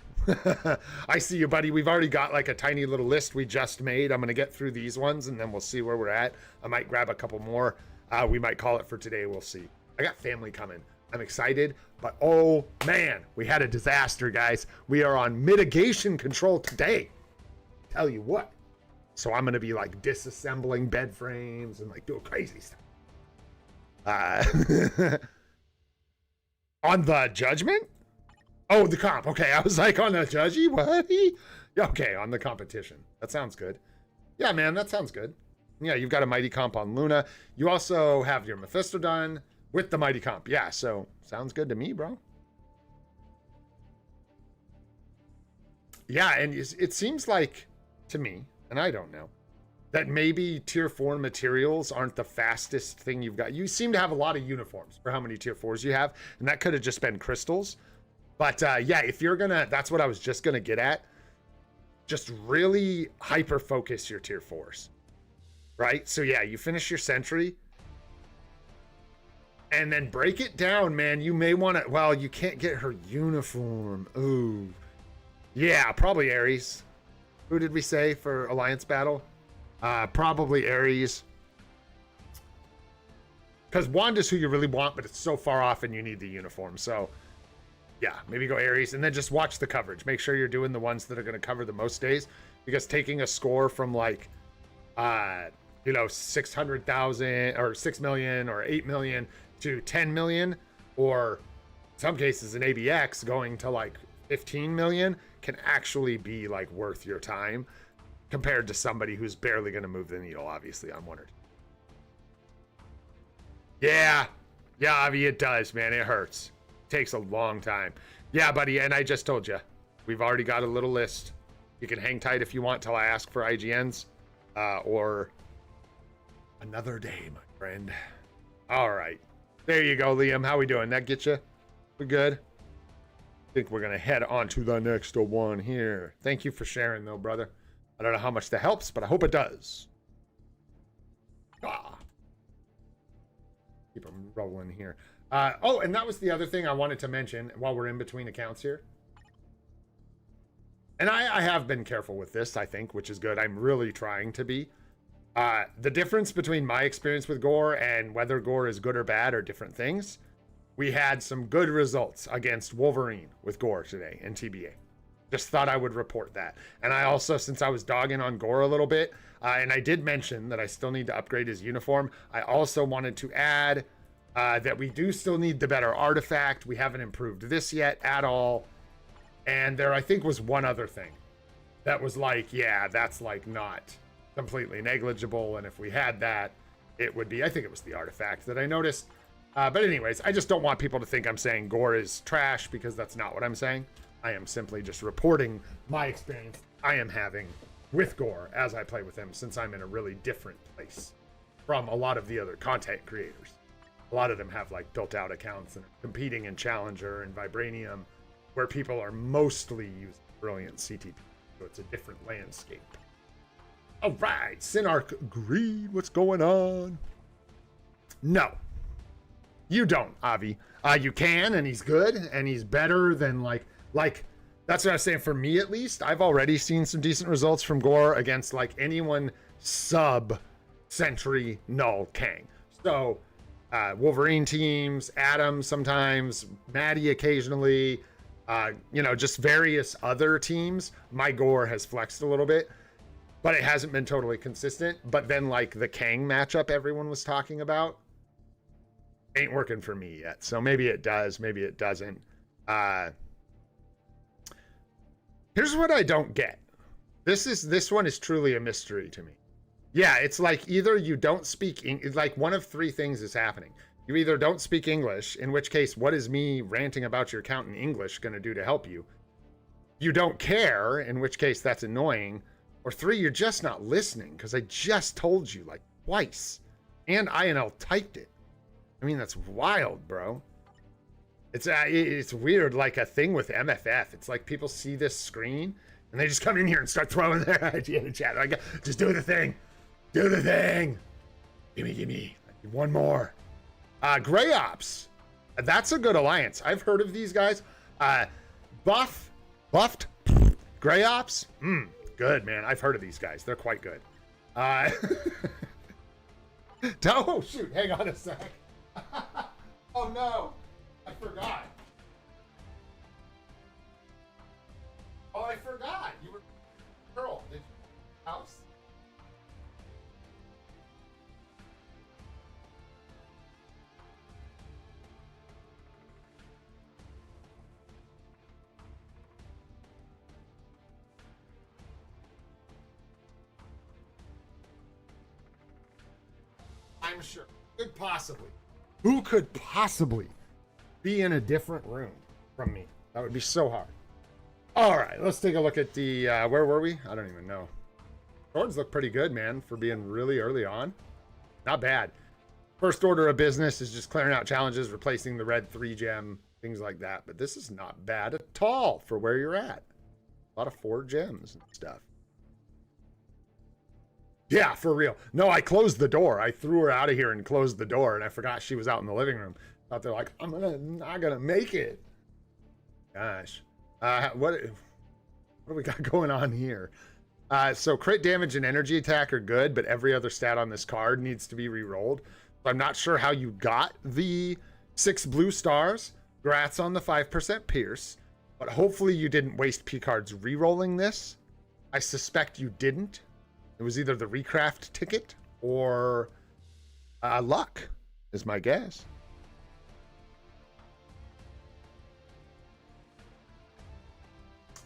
I see you, buddy. We've already got, like, a tiny little list we just made. I'm going to get through these ones, and then we'll see where we're at. I might grab a couple more. We might call it for today. We'll see. I got family coming. I'm excited, but, oh, man, we had a disaster, guys. We are on mitigation control today. Tell you what. So I'm going to be like disassembling bed frames and like doing crazy stuff. On the Judgment? Oh, the comp. Okay, I was like on the Judgy? What? Okay, on the competition. That sounds good. Yeah, man, that sounds good. Yeah, you've got a Mighty Comp on Luna. You also have your Mephisto done with the Mighty Comp. Yeah, so sounds good to me, bro. Yeah, and it seems like, to me, and I don't know, that maybe tier 4 materials aren't the fastest thing you've got. You seem to have a lot of uniforms for how many tier 4s you have, and that could have just been crystals. But yeah, if you're gonna, that's what I was just gonna get at. Just really hyper focus your tier 4s, right? So yeah, you finish your Sentry, and then break it down, man. You may want to, well, you can't get her uniform. Ooh. Yeah, probably Ares. Who did we say for Alliance Battle? Probably Ares. because Wand is who you really want, but it's so far off and you need the uniform. So yeah, maybe go Ares and then just watch the coverage. Make sure you're doing the ones that are going to cover the most days, because taking a score from like, 600,000 or 6 million or 8 million to 10 million, or in some cases an ABX going to like 15 million can actually be like worth your time compared to somebody who's barely going to move the needle, obviously, on one or two. Yeah, Avi, it does, man. It hurts. It takes a long time. Yeah, buddy, and I just told you, we've already got a little list. You can hang tight if you want till I ask for IGNs, or another day, my friend. All right. There you go, Liam. How we doing? That get you? We good? I think we're going to head on to the next one here. Thank you for sharing, though, brother. I don't know how much that helps, but I hope it does. Keep them rolling here. Oh, and that was the other thing I wanted to mention while we're in between accounts here. And I have been careful with this, I think, which is good. I'm really trying to be. The difference between my experience with Gore and whether Gore is good or bad are different things. We had some good results against Wolverine with Gore today in TBA. Just thought I would report that. And I also, since I was dogging on Gore a little bit, and I did mention that I still need to upgrade his uniform, I also wanted to add that we do still need the better artifact. We haven't improved this yet at all. And there, I think, was one other thing that was like, yeah, that's like not completely negligible. And if we had that, it would be, I think it was the artifact that I noticed. But anyways, I just don't want people to think I'm saying Gore is trash, because that's not what I'm saying. I am simply just reporting my experience I am having with Gore as I play with him, since I'm in a really different place from a lot of the other content creators. A lot of them have like built out accounts and competing in Challenger and Vibranium, where people are mostly using Brilliant CTP. So it's a different landscape. All right, Synarch Greed, what's going on? No. You don't, Avi. You can, and he's good, and he's better than like that's what I was saying. For me, at least, I've already seen some decent results from Gore against like anyone sub Sentry Null Kang. So Wolverine teams, Adam sometimes, Maddie occasionally, just various other teams. My Gore has flexed a little bit, but it hasn't been totally consistent. But then like the Kang matchup everyone was talking about ain't working for me yet. So maybe it does, maybe it doesn't. Here's what I don't get. This one is truly a mystery to me. Yeah, it's like either you don't speak, it's like one of three things is happening. You either don't speak English, in which case, what is me ranting about your account in English going to do to help you? You don't care, in which case that's annoying. Or three, you're just not listening, because I just told you like twice. And INL typed it. I mean, that's wild, bro. It's weird, like a thing with MFF. It's like people see this screen and they just come in here and start throwing their idea in the chat. Like, just do the thing. Do the thing. Gimme. One more. Gray Ops. That's a good alliance. I've heard of these guys. Buffed. Gray Ops. Good, man. I've heard of these guys. They're quite good. Oh, shoot. Hang on a sec. Oh, no. I forgot. Oh, I forgot. You were Pearl. Did you house? I'm sure. Could possibly. Who could possibly be in a different room from me? That would be so hard. All right, let's take a look at the where were we? I don't even know. Swords look pretty good, man, for being really early on. Not bad. First order of business is just clearing out challenges, replacing the red 3-gem, things like that. But this is not bad at all for where you're at. A lot of 4 gems and stuff. Yeah, for real. No, I closed the door. I threw her out of here and closed the door, and I forgot she was out in the living room. Thought they're like, not gonna make it. Gosh, what do we got going on here? So crit damage and energy attack are good, but every other stat on this card needs to be re-rolled. I'm not sure how you got the 6 blue stars. Grats on the 5% pierce. But hopefully you didn't waste P cards re-rolling this. I suspect you didn't. It was either the recraft ticket or luck, is my guess.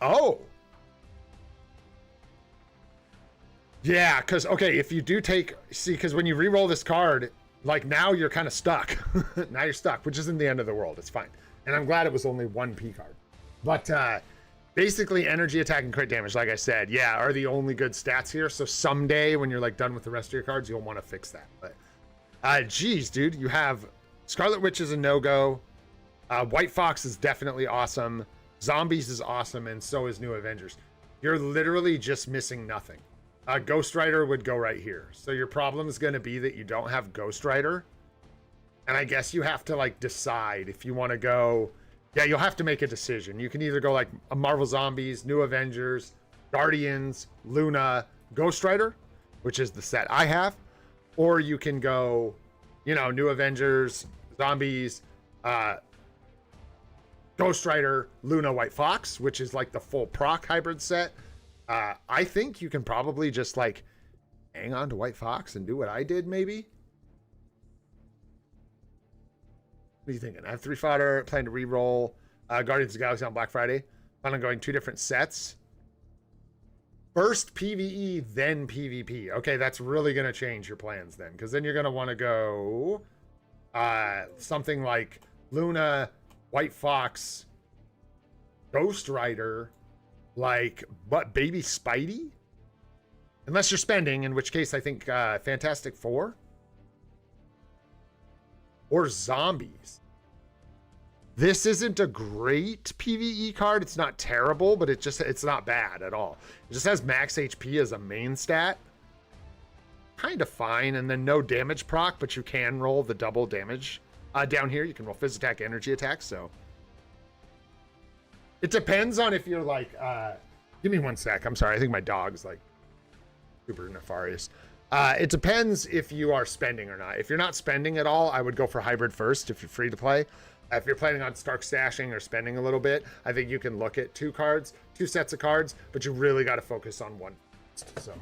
Oh. Yeah, because, okay, if you do take... See, because when you re-roll this card, like, now you're kind of stuck. Now you're stuck, which isn't the end of the world. It's fine. And I'm glad it was only 1 P card. But basically, energy, attack, and crit damage, like I said, yeah, are the only good stats here. So someday, when you're, like, done with the rest of your cards, you'll want to fix that. But, geez, dude, you have Scarlet Witch is a no-go. White Fox is definitely awesome. Zombies is awesome, and so is New Avengers. You're literally just missing nothing. Ghost Rider would go right here. So your problem is going to be that you don't have Ghost Rider. And I guess you have to, like, decide if you want to go... Yeah, you'll have to make a decision. You can either go, like, a Marvel Zombies, New Avengers, Guardians, Luna, Ghost Rider, which is the set I have. Or you can go, you know, New Avengers, Zombies, Ghost Rider, Luna, White Fox, which is, like, the full proc hybrid set. I think you can probably just, like, hang on to White Fox and do what I did, maybe. What are you thinking? I have 3 fodder, plan to re-roll Guardians of the Galaxy on Black Friday. Plan on going 2 different sets. First PvE, then PvP. Okay, that's really going to change your plans then. Because then you're going to want to go something like Luna, White Fox, Ghost Rider, like, what, Baby Spidey? Unless you're spending, in which case I think Fantastic Four. Or Zombies. This isn't a great PvE card. It's not terrible, but it's not bad at all. It just has max HP as a main stat. Kind of fine, and then no damage proc, but you can roll the double damage. Down here, you can roll Phys attack, energy attack, so... It depends on if you're like... give me 1 sec. I'm sorry. I think my dog's like super nefarious. It depends if you are spending or not. If you're not spending at all, I would go for hybrid first if you're free to play. If you're planning on Stark stashing or spending a little bit, I think you can look at 2 sets of cards, but you really got to focus on one. So.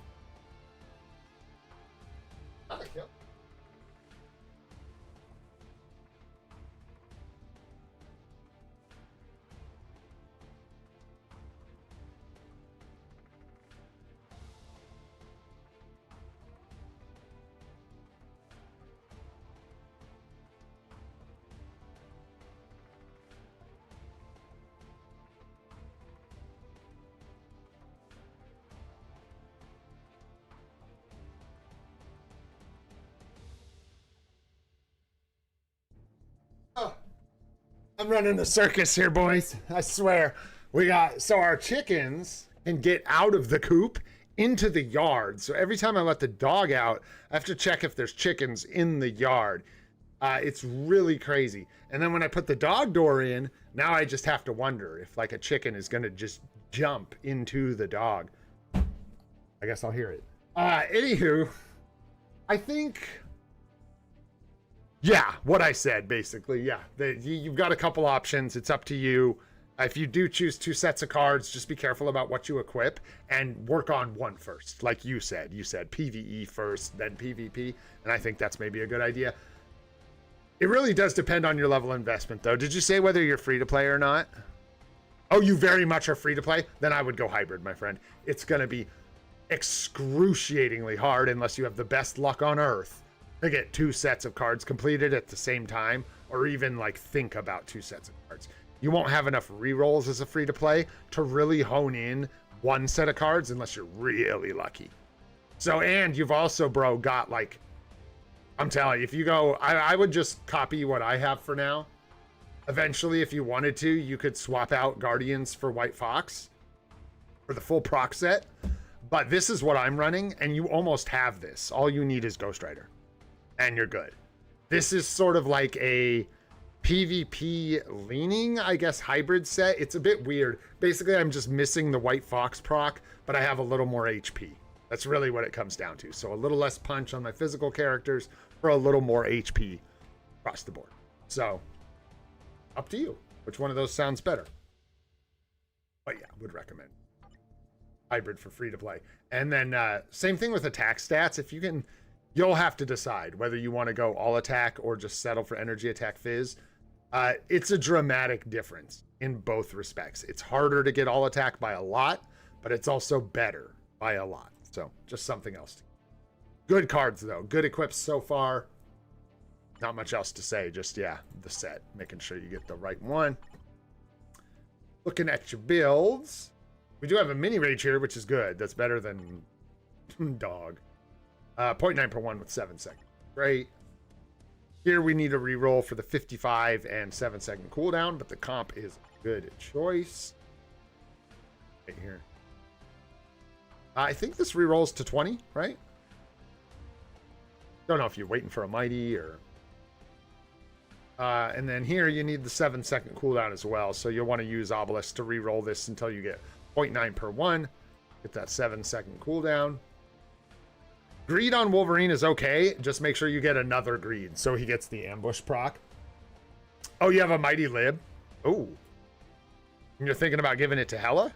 I'm running a circus here, boys. I swear. So our chickens can get out of the coop into the yard. So every time I let the dog out, I have to check if there's chickens in the yard. It's really crazy. And then when I put the dog door in, now I just have to wonder if, like, a chicken is going to just jump into the dog. I guess I'll hear it. Anywho, I think... Yeah, what I said, basically. Yeah, you've got a couple options. It's up to you. If you do choose 2 sets of cards, just be careful about what you equip and work on one first. Like you said. You said PvE first, then PvP. And I think that's maybe a good idea. It really does depend on your level of investment, though. Did you say whether you're free to play or not? Oh, you very much are free to play? Then I would go hybrid, my friend. It's going to be excruciatingly hard unless you have the best luck on earth to get 2 sets of cards completed at the same time, or even, like, think about 2 sets of cards. You won't have enough rerolls as a free-to-play to really hone in 1 set of cards unless you're really lucky. So, and you've also, bro, got, like... I'm telling you, if you go... I would just copy what I have for now. Eventually, if you wanted to, you could swap out Guardians for White Fox for the full proc set. But this is what I'm running, and you almost have this. All you need is Ghost Rider. And you're good. This is sort of like a PvP leaning, I guess, hybrid set. It's a bit weird. Basically, I'm just missing the White Fox proc, but I have a little more HP. That's really what it comes down to. So a little less punch on my physical characters for a little more HP across the board. So up to you. Which one of those sounds better? But yeah, would recommend hybrid for free to play. And then same thing with attack stats. If you can, you'll have to decide whether you want to go all attack or just settle for energy attack fizz. It's a dramatic difference in both respects. It's harder to get all attack by a lot, but it's also better by a lot. So just something else. Good cards though. Good equips so far. Not much else to say. Just, yeah, the set. Making sure you get the right one. Looking at your builds. We do have a mini rage here, which is good. That's better than dog. 0.9 per 1 with 7 seconds. Great. Here we need a reroll for the 55 and 7-second cooldown, but the comp is a good choice. Right here. I think this rerolls to 20, right? Don't know if you're waiting for a mighty or... and then here you need the 7-second cooldown as well. So you'll want to use Obelisk to reroll this until you get 0.9 per 1. Get that 7-second cooldown. Greed on Wolverine is okay. Just make sure you get another greed so he gets the ambush proc. Oh, you have a mighty lib? Oh. And you're thinking about giving it to Hela?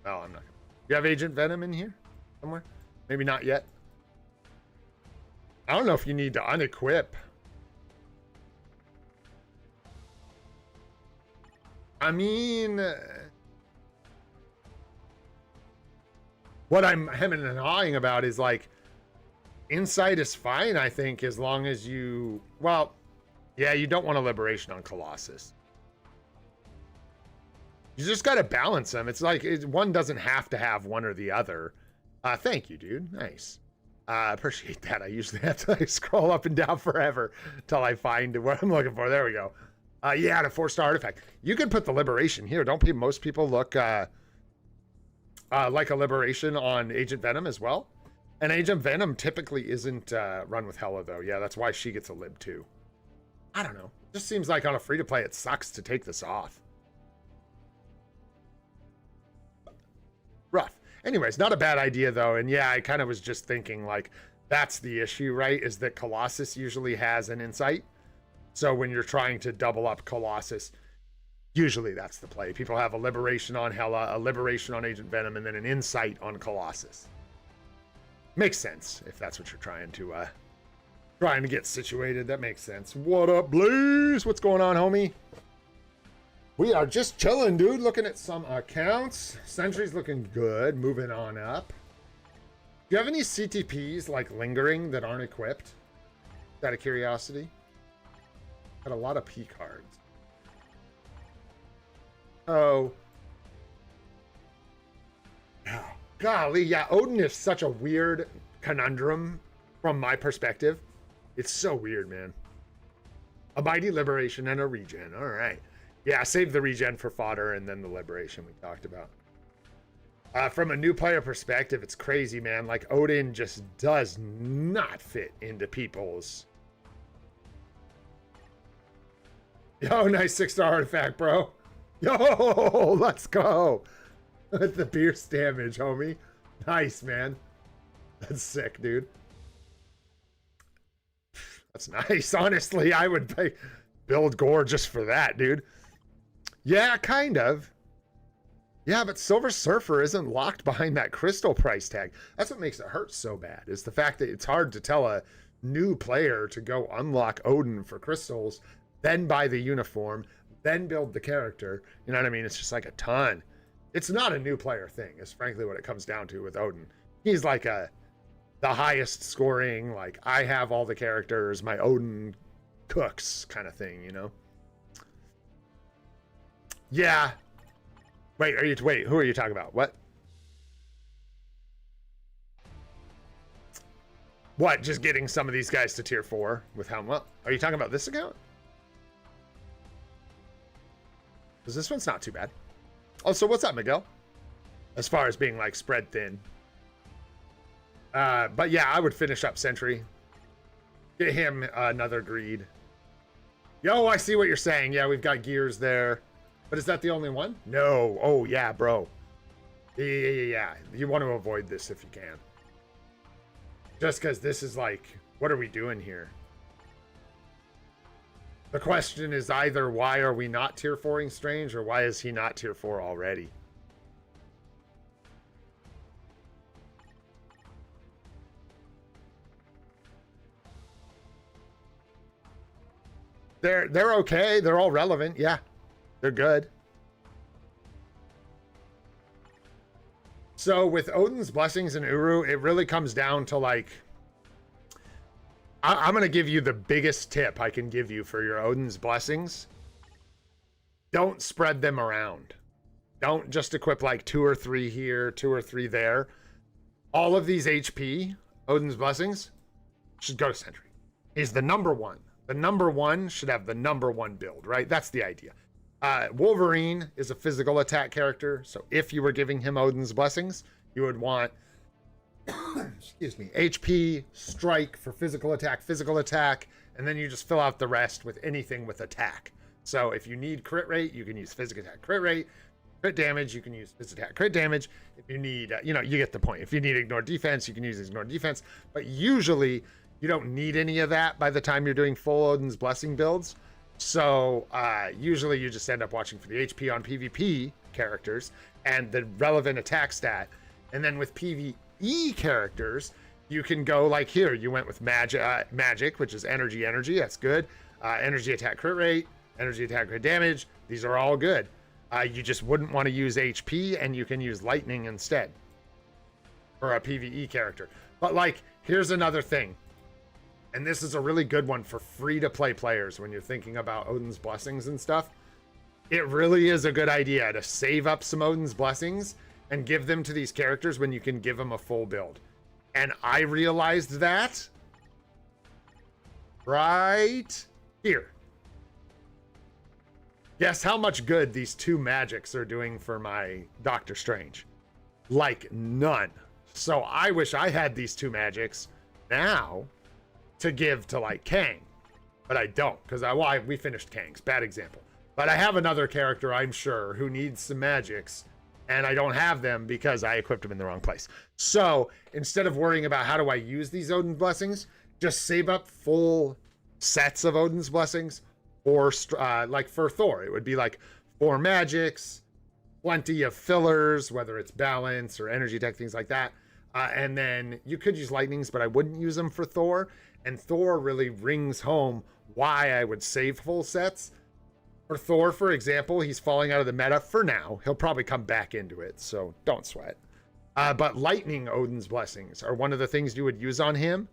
Oh, I'm not. You have Agent Venom in here somewhere? Maybe not yet. I don't know if you need to unequip. I mean, what I'm hemming and hawing about is like, insight is fine, I think, as long as you, well, yeah, you don't want a liberation on Colossus. You just got to balance them. It's like one doesn't have to have one or the other. Thank you, dude. Nice. Appreciate that. I usually have to scroll up and down forever till I find what I'm looking for. There we go. Yeah, the 4-star artifact. You could put the liberation here. Don't most people look like a liberation on Agent Venom as well? And Agent Venom typically isn't run with Hela, though. Yeah, that's why she gets a lib, too. I don't know. Just seems like on a free-to-play, it sucks to take this off. Rough. Anyways, not a bad idea, though. And yeah, I kind of was just thinking, like, that's the issue, right? Is that Colossus usually has an insight. So when you're trying to double up Colossus, usually that's the play. People have a liberation on Hela, a liberation on Agent Venom, and then an insight on Colossus. Makes sense if that's what you're trying to get situated. That makes sense. What up, Blaze? What's going on, homie? We are just chilling, dude. Looking at some accounts. Sentry's looking good. Moving on up. Do you have any CTPs like lingering that aren't equipped? Out of curiosity. Got a lot of P cards. Oh. Golly, yeah, Odin is such a weird conundrum from my perspective. It's so weird, man. A mighty liberation and a regen. All right. Yeah, save the regen for fodder and then the liberation we talked about. From a new player perspective, it's crazy, man. Like, Odin just does not fit into people's... Yo, nice 6-star artifact, bro. Yo, let's go. The Pierce damage, homie. Nice, man. That's sick, dude. That's nice. Honestly, I would build Gore just for that, dude. Yeah, kind of. Yeah, but Silver Surfer isn't locked behind that crystal price tag. That's what makes it hurt so bad, is the fact that it's hard to tell a new player to go unlock Odin for crystals, then buy the uniform, then build the character. You know what I mean? It's just like a ton. It's not a new player thing, is frankly what it comes down to with Odin. He's like the highest scoring, like, I have all the characters, my Odin cooks kind of thing, you know? Yeah. Wait, who are you talking about? What? What, just getting some of these guys to tier 4 with how much? Are you talking about this account? Because this one's not too bad. Oh, so what's up, Miguel? As far as being, like, spread thin. But yeah, I would finish up Sentry. Get him another greed. Yo, I see what you're saying. Yeah, we've got gears there. But is that the only one? No. Oh, yeah, bro. Yeah. You want to avoid this if you can. Just because this is like, what are we doing here? The question is either why are we not tier 4ing Strange, or why is he not tier 4 already? They're okay. They're all relevant. Yeah, they're good. So with Odin's Blessings and Uru, it really comes down to like, I'm going to give you the biggest tip I can give you for your Odin's Blessings. Don't spread them around. Don't just equip like 2 or 3 here, 2 or 3 there. All of these HP, Odin's Blessings, should go to Sentry. He's the number one. The number one should have the number one build, right? That's the idea. Wolverine is a physical attack character, so if you were giving him Odin's Blessings, you would want excuse me, HP, strike for physical attack, and then you just fill out the rest with anything with attack. So if you need crit rate, you can use physical attack crit rate. Crit damage, you can use physical attack crit damage. If you need, you get the point. If you need ignore defense, you can use ignore defense. But usually, you don't need any of that by the time you're doing full Odin's Blessing builds. So usually you just end up watching for the HP on PvP characters and the relevant attack stat. And then with PvE characters, you can go like here. You went with magic, which is energy. That's good. Energy attack crit rate, energy attack crit damage. These are all good. You just wouldn't want to use HP, and you can use lightning instead for a PvE character. But like, here's another thing. And this is a really good one for free-to-play players when you're thinking about Odin's Blessings and stuff. It really is a good idea to save up some Odin's Blessings and give them to these characters when you can give them a full build. And I realized that right here. Guess how much good these 2 magics are doing for my Doctor Strange? Like none. So I wish I had these 2 magics now to give to like Kang, but I don't, because we finished Kang's, bad example. But I have another character, I'm sure, who needs some magics, and I don't have them because I equipped them in the wrong place. So instead of worrying about how do I use these Odin's Blessings, just save up full sets of Odin's Blessings, or like for Thor, it would be like 4 magics, plenty of fillers, whether it's balance or energy tech, things like that. And then you could use lightnings, but I wouldn't use them for Thor. And Thor really rings home why I would save full sets. For Thor, for example, he's falling out of the meta for now. He'll probably come back into it, so don't sweat. But lightning Odin's Blessings are one of the things you would use on him,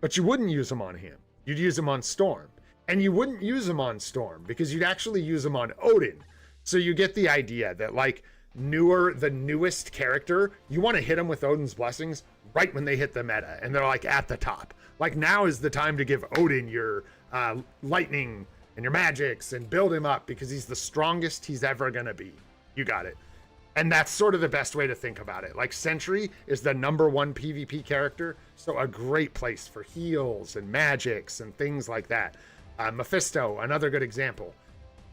but you wouldn't use them on him. You'd use them on Storm. And you wouldn't use them on Storm because you'd actually use them on Odin. So you get the idea that like the newest character, you want to hit them with Odin's Blessings right when they hit the meta and they're like at the top. Like now is the time to give Odin your lightning and your magics and build him up because he's the strongest he's ever gonna be. You got it. And that's sort of the best way to think about it. Like Sentry is the number 1 PvP character, so a great place for heals and magics and things like that. Mephisto, another good example.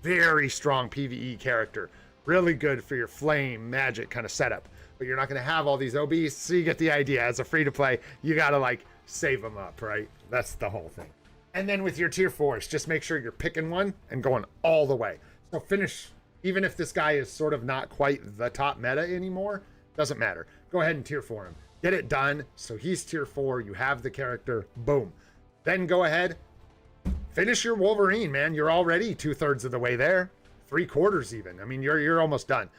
Very strong PvE character. Really good for your flame magic kind of setup. But you're not going to have all these OBs, so you get the idea. As a free-to-play, you got to like save them up, right? That's the whole thing. And then with your tier 4s, just make sure you're picking one and going all the way. So finish, even if this guy is sort of not quite the top meta anymore, doesn't matter. Go ahead and tier 4 him. Get it done. So he's tier 4. You have the character. Boom. Then go ahead. Finish your Wolverine, man. You're already 2/3 of the way there. 3/4 even. I mean, you're almost done.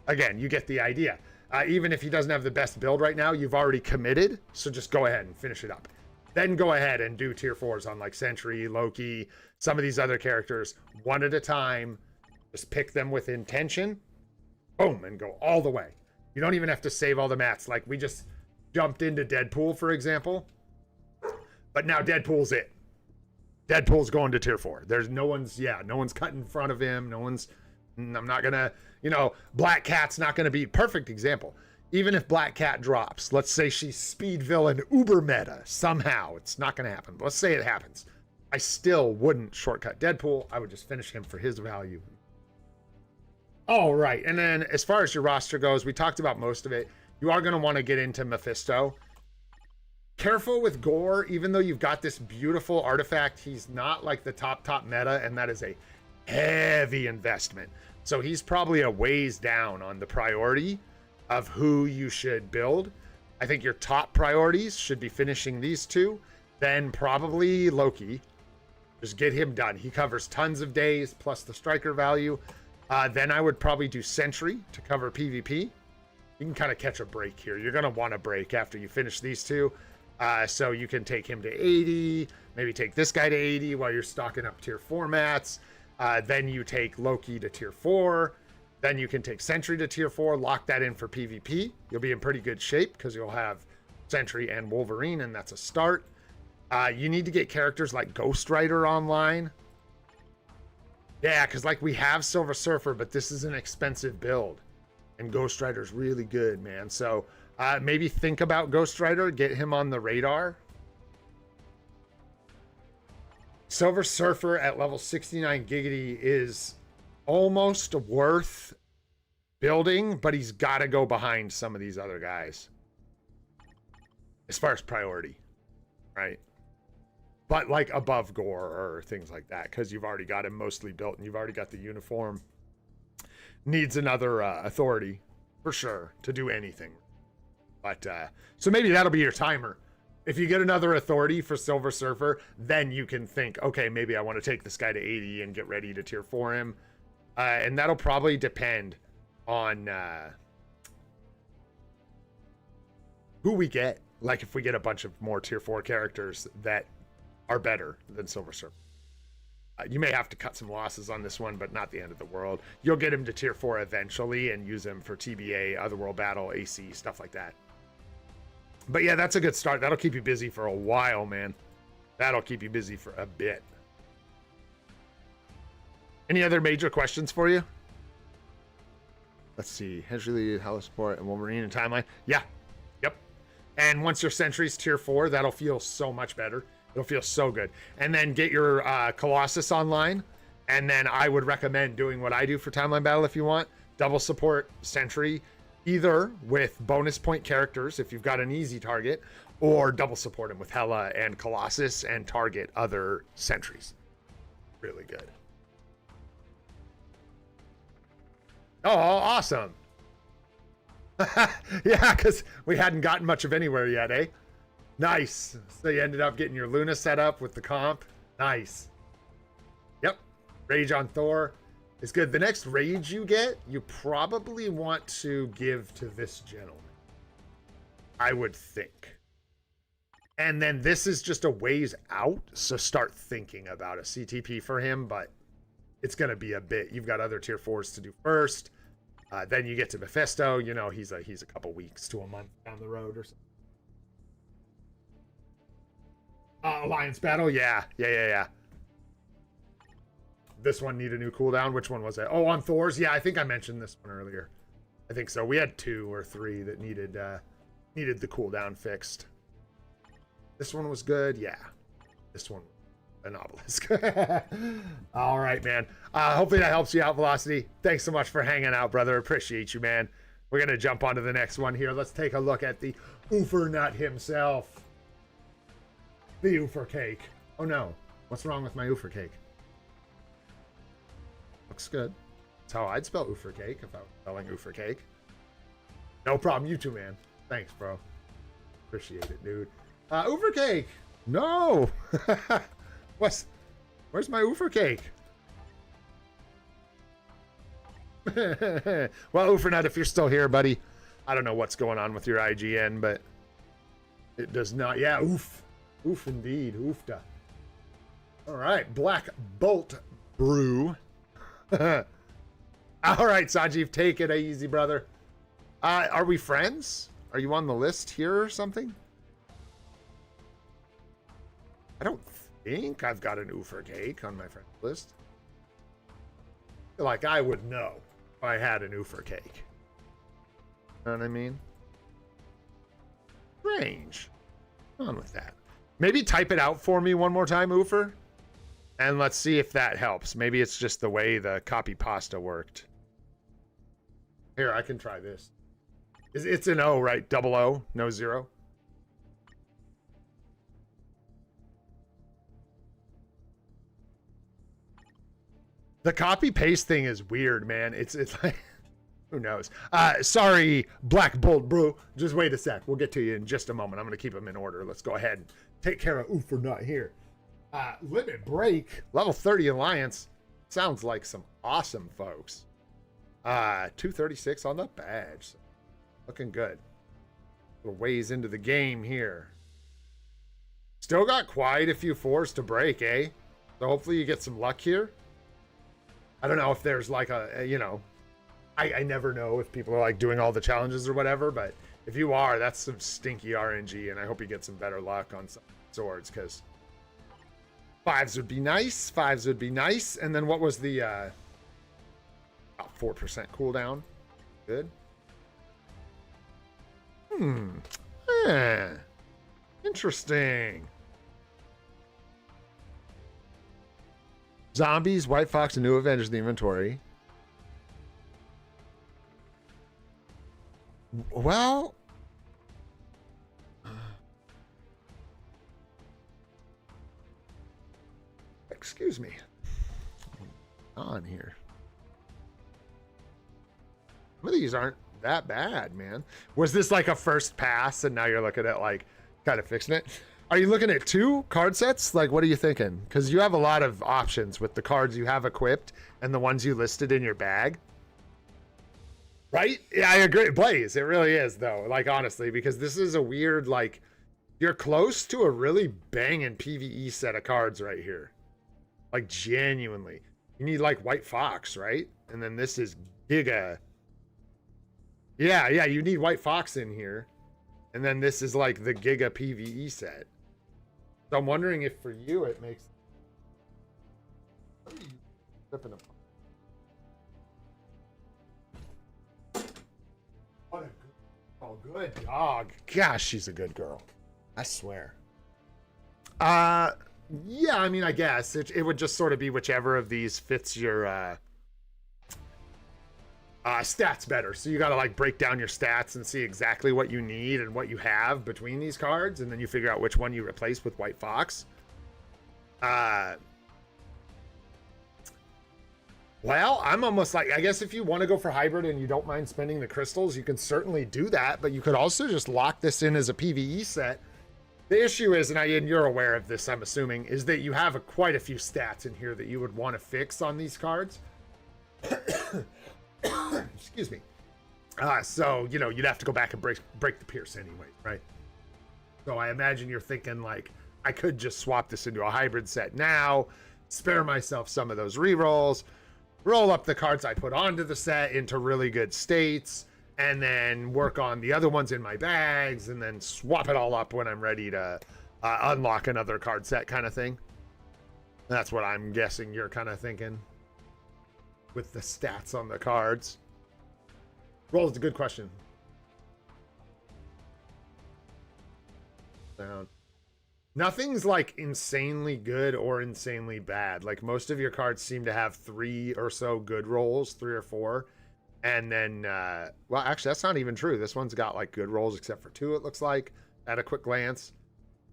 Again, you get the idea. Even if he doesn't have the best build right now, you've already committed. So just go ahead and finish it up. Then go ahead and do tier 4s on like Sentry, Loki, some of these other characters, one at a time. Just pick them with intention. Boom, and go all the way. You don't even have to save all the mats. Like we just jumped into Deadpool, for example. But now Deadpool's it. Deadpool's going to tier 4. There's no one's cut in front of him. I'm not gonna, Black Cat's not gonna be perfect example. Even if Black Cat drops, let's say she's speed villain uber meta somehow, it's not gonna happen. But let's say it happens. I still wouldn't shortcut Deadpool. I would just finish him for his value. All right. And then as far as your roster goes, we talked about most of it. You are going to want to get into Mephisto. Careful with Gore, even though you've got this beautiful artifact, he's not like the top meta, and that is a heavy investment. So he's probably a ways down on the priority of who you should build. I think your top priorities should be finishing these two, then probably Loki. Just get him done. He covers tons of days plus the striker value. Then I would probably do Sentry to cover PvP. You can kind of catch a break here. You're going to want a break after you finish these two. So you can take him to 80, maybe take this guy to 80 while you're stocking up tier 4 mats. Then you take Loki to tier 4. Then you can take Sentry to tier 4, lock that in for PvP. You'll be in pretty good shape because you'll have Sentry and Wolverine, and that's a start. You need to get characters like Ghost Rider online. Yeah, because like we have Silver Surfer, but this is an expensive build. And Ghost Rider's really good, man. So maybe think about Ghost Rider, get him on the radar. Silver Surfer at level 69 Giggity is almost worth building, but he's got to go behind some of these other guys as far as priority, right? But like above Gore or things like that, because you've already got him mostly built and you've already got the uniform. Needs another authority for sure to do anything. But so maybe that'll be your timer. If you get another authority for Silver Surfer, then you can think, okay, maybe I want to take this guy to 80 and get ready to tier 4 him. And that'll probably depend on who we get. Like if we get a bunch of more tier 4 characters that are better than Silver Surfer. You may have to cut some losses on this one, but not the end of the world. You'll get him to tier 4 eventually and use him for TBA, Otherworld Battle, AC, stuff like that. But yeah, that's a good start. That'll keep you busy for a while, man. That'll keep you busy for a bit. Any other major questions for you? Let's see. Hedgley, Hello Support, and Wolverine and Timeline. Yeah. Yep. And once your Sentry's tier 4, that'll feel so much better. It'll feel so good. And then get your Colossus online. And then I would recommend doing what I do for Timeline Battle if you want. Double support Sentry, either with bonus point characters if you've got an easy target, or double support him with Hela and Colossus and target other Sentries. Really good. Oh, awesome. Yeah, because we hadn't gotten much of anywhere yet, eh? Nice. So you ended up getting your Luna set up with the comp. Nice. Yep. Rage on Thor is good. The next rage you get, you probably want to give to this gentleman, I would think. And then this is just a ways out, so start thinking about a CTP for him, but it's going to be a bit. You've got other tier 4s to do first. Then you get to Mephisto. You know, he's a couple weeks to a month down the road or something. Alliance Battle, yeah. This one need a new cooldown. Which one was it? Oh, on Thor's. Yeah, I think I mentioned this one earlier. I think so. We had 2 or 3 that needed the cooldown fixed. This one was good. Yeah, this one, an obelisk. All right, man. Hopefully that helps you out, Velocity. Thanks so much for hanging out, brother. Appreciate you, man. We're gonna jump onto the next one here. Let's take a look at the Oofer Nut himself. The Oofer Cake. Oh no, what's wrong with my Oofer Cake? Looks good. That's how I'd spell Oofer Cake if I was spelling Oofer Cake. No problem, you too, man. Thanks, bro. Appreciate it, dude. Oofer Cake. No. Where's my Oofer Cake? Well, Oofernut, if you're still here, buddy, I don't know what's going on with your IGN, but it does not. Yeah, oof. Oof indeed. Oofta. All right. Black Bolt Brew. All right, Sajiv, take it easy, brother. Are we friends? Are you on the list here or something? I don't think I've got an Oofer Cake on my friend list. Like I would know if I had an Oofer Cake. Know what I mean? Strange. On with that. Maybe type it out for me one more time, Oofer. And let's see if that helps. Maybe it's just the way the copy pasta worked. Here, I can try this. It's an O, right? Double O, no zero. The copy paste thing is weird, man. It's like, who knows? Sorry, Black Bolt, bro. Just wait a sec. We'll get to you in just a moment. I'm going to keep them in order. Let's go ahead and take care of Oof or Not here. Limit Break, level 30 Alliance. Sounds like some awesome folks. 236 on the badge. Looking good. We're ways into the game here. Still got quite a few 4s to break, eh? So hopefully you get some luck here. I don't know if there's like a, you know, I never know if people are like doing all the challenges or whatever, but if you are, that's some stinky RNG, and I hope you get some better luck on some swords, because 5s would be nice. 5s would be nice. And then what was the 4% cooldown? Good. Interesting. Zombies, White Fox, and New Avengers in the inventory. Well, excuse me. On here. Some of these aren't that bad, man. Was this like a first pass and now you're looking at like kind of fixing it? Are you looking at 2 card sets? Like, what are you thinking? Because you have a lot of options with the cards you have equipped and the ones you listed in your bag. Right? Yeah, I agree. Blaze, it really is, though. Like, honestly, because this is a weird, like, you're close to a really banging PvE set of cards right here. Like, genuinely. You need, like, White Fox, right? And then this is Giga. Yeah, you need White Fox in here. And then this is, like, the Giga PvE set. So I'm wondering if for you it makes... What are you flipping apart? What a good, oh, good dog. Gosh, she's a good girl. I swear. Yeah, I mean, I guess it would just sort of be whichever of these fits your stats better. So you got to like break down your stats and see exactly what you need and what you have between these cards, and then you figure out which one you replace with White Fox. Well, I'm almost like, I guess if you want to go for hybrid and you don't mind spending the crystals, you can certainly do that, but you could also just lock this in as a PvE set. The issue is, and you're aware of this, I'm assuming, is that you have quite a few stats in here that you would want to fix on these cards. Excuse me. So, you know, you'd have to go back and break the pierce anyway, right? So I imagine you're thinking, like, I could just swap this into a hybrid set now, spare myself some of those rerolls, roll up the cards I put onto the set into really good states, and then work on the other ones in my bags, and then swap it all up when I'm ready to unlock another card set kind of thing. That's what I'm guessing you're kind of thinking with the stats on the cards. Roll is a good question. Down. Nothing's like insanely good or insanely bad. Like most of your cards seem to have 3 or so good rolls, 3 or 4. And then, well, actually, that's not even true. This one's got like good rolls except for 2, it looks like, at a quick glance.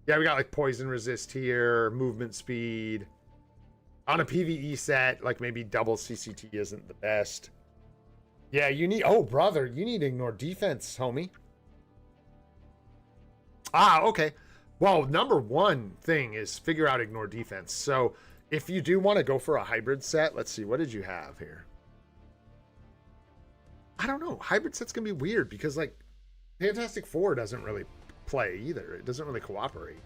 Yeah, we got like poison resist here, movement speed. On a PvE set, like maybe double CCT isn't the best. Yeah, you need, oh, brother, you need to ignore defense, homie. Ah, okay. Well, number one thing is figure out ignore defense. So if you do want to go for a hybrid set, let's see, what did you have here? I don't know. Hybrid set's gonna be weird because like Fantastic Four doesn't really play either. It doesn't really cooperate.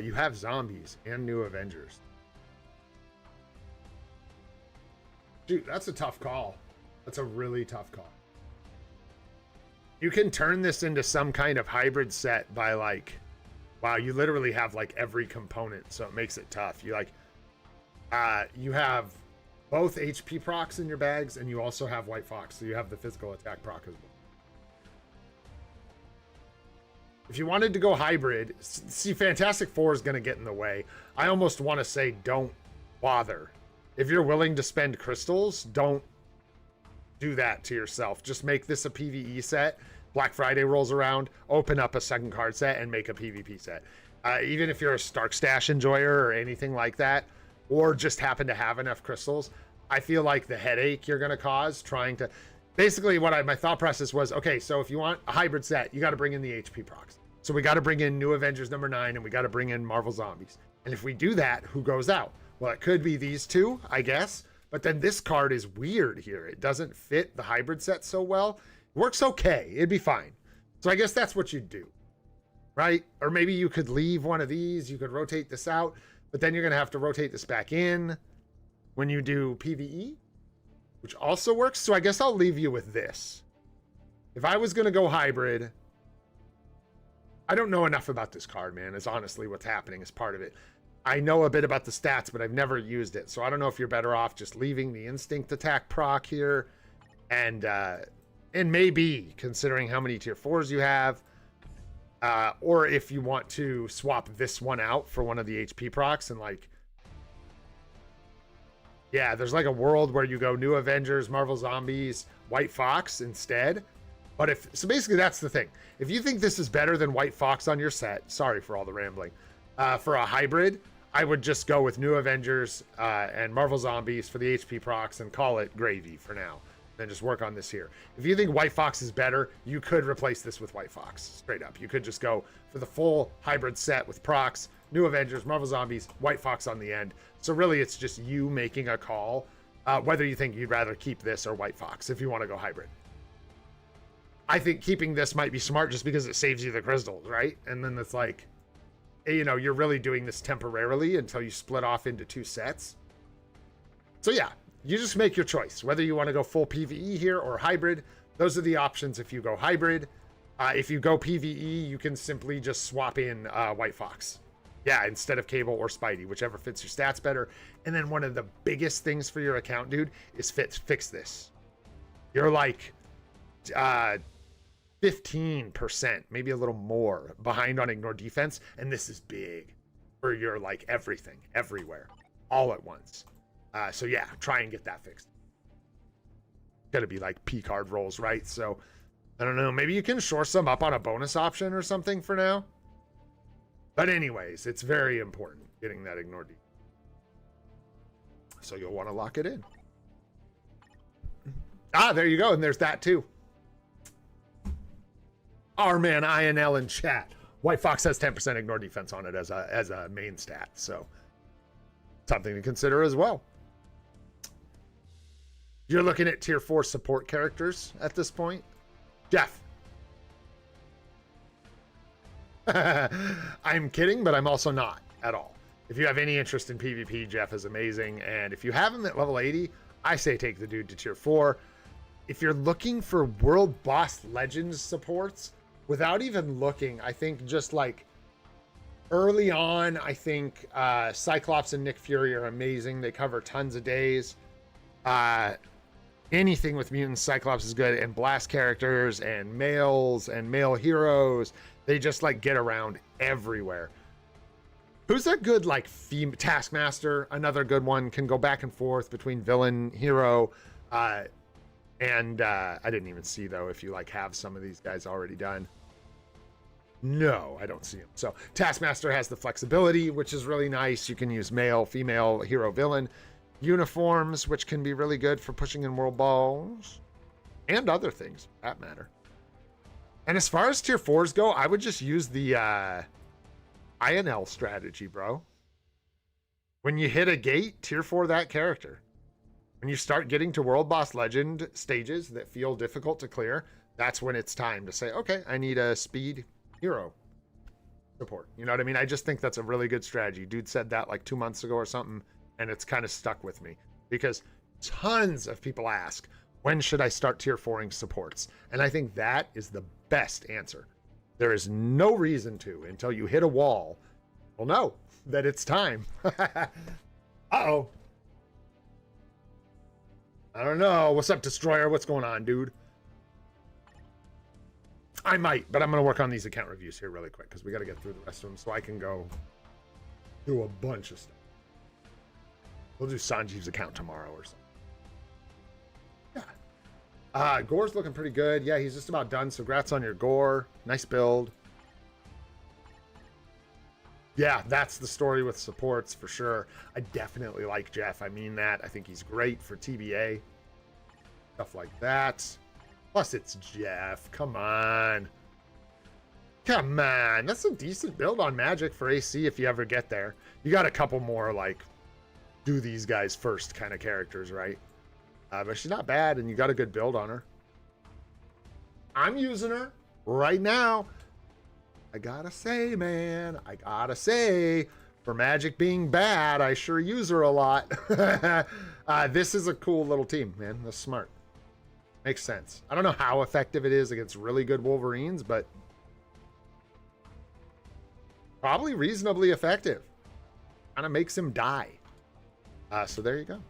You have zombies and New Avengers. Dude, that's a tough call. That's a really tough call. You can turn this into some kind of hybrid set by like, wow, you literally have like every component, so it makes it tough. You like, you have both HP procs in your bags, and you also have White Fox, so you have the physical attack proc as well. If you wanted to go hybrid, see, Fantastic Four is going to get in the way. I almost want to say don't bother. If you're willing to spend crystals, don't do that to yourself. Just make this a PvE set. Black Friday rolls around, open up a second card set and make a PvP set. Even if you're a Stark Stash enjoyer or anything like that, or just happen to have enough crystals, I feel like the headache you're going to cause trying to... Basically, my thought process was, okay, so if you want a hybrid set, you got to bring in the HP procs. So we got to bring in New Avengers #9, and we got to bring in Marvel Zombies. And if we do that, who goes out? Well, it could be these two, I guess. But then this card is weird here. It doesn't fit the hybrid set so well. It works okay. It'd be fine. So I guess that's what you'd do, right? Or maybe you could leave one of these. You could rotate this out. But then you're going to have to rotate this back in when you do PvE, which also works. So I guess I'll leave you with this. If I was going to go hybrid, I don't know enough about this card, man, is honestly what's happening as part of it. I know a bit about the stats, but I've never used it. So I don't know if you're better off just leaving the instinct attack proc here. And maybe considering how many tier 4s you have, or if you want to swap this one out for one of the HP procs and like, yeah, there's like a world where you go New Avengers, Marvel Zombies, White Fox instead. But so basically that's the thing. If you think this is better than White Fox on your set, sorry for all the rambling, for a hybrid, I would just go with New Avengers and Marvel Zombies for the HP procs and call it gravy for now. Then just work on this here. If you think White Fox is better, you could replace this with White Fox, straight up. You could just go for the full hybrid set with procs, New Avengers, Marvel Zombies, White Fox on the end. So really it's just you making a call, whether you think you'd rather keep this or White Fox if you want to go hybrid. I think keeping this might be smart just because it saves you the crystals, right? And then it's like, you know, you're really doing this temporarily until you split off into two sets. So yeah, you just make your choice, whether you want to go full PvE here or hybrid. Those are the options if you go hybrid. If you go PvE, you can simply just swap in White Fox. Yeah, instead of Cable or Spidey, whichever fits your stats better. And then one of the biggest things for your account, dude, is fix this. You're like 15%, maybe a little more behind on ignore defense. And this is big for your like everything, everywhere, all at once. So yeah, try and get that fixed. Gotta be like P card rolls, right? So I don't know, maybe you can shore some up on a bonus option or something for now. But anyways, it's very important getting that ignore defense. So you'll want to lock it in. Ah, there you go. And there's that too. Our man INL in chat. White Fox has 10% ignore defense on it as a main stat. So something to consider as well. You're looking at tier 4 support characters at this point. Jeff. I'm kidding, but I'm also not at all. If you have any interest in PvP, Jeff is amazing. And if you have him at level 80, I say take the dude to tier 4. If you're looking for World Boss Legends supports, without even looking, I think just like early on, I think Cyclops and Nick Fury are amazing. They cover tons of days. Anything with mutants, Cyclops is good. And blast characters and males and male heroes, they just like get around everywhere. Who's a good like Taskmaster? Another good one, can go back and forth between villain, hero, and I didn't even see though if you like have some of these guys already done. No, I don't see them. So Taskmaster has the flexibility, which is really nice. You can use male, female, hero, villain. Uniforms, which can be really good for pushing in world balls and other things for that matter. And as far as tier 4s go, I would just use the INL strategy, bro. When you hit a gate, tier 4 that character. When you start getting to World Boss Legend stages that feel difficult to clear, that's when it's time to say, okay, I need a speed hero support. You know what I mean? I just think that's a really good strategy. Dude said that like 2 months ago or something, and it's kind of stuck with me because tons of people ask, when should I start tier 4ing supports? And I think that is the best answer. There is no reason to until you hit a wall. Well, know that it's time. Uh-oh. I don't know. What's up, Destroyer? What's going on, dude? I might, but I'm going to work on these account reviews here really quick because we got to get through the rest of them so I can go do a bunch of stuff. We'll do Sanjeev's account tomorrow or something. Yeah. Gore's looking pretty good. Yeah, he's just about done. So congrats on your Gore. Nice build. Yeah, that's the story with supports for sure. I definitely like Jeff. I mean that. I think he's great for TBA. Stuff like that. Plus, it's Jeff. Come on. Come on. That's a decent build on Magic for AC if you ever get there. You got a couple more, like, do these guys first kind of characters, right? But she's not bad, and you got a good build on her. I'm using her right now. I gotta say, man, I gotta say, for Magic being bad, I sure use her a lot. This is a cool little team, man. That's smart. Makes sense. I don't know how effective it is against really good Wolverines, but probably reasonably effective. Kind of makes him die. So there you go.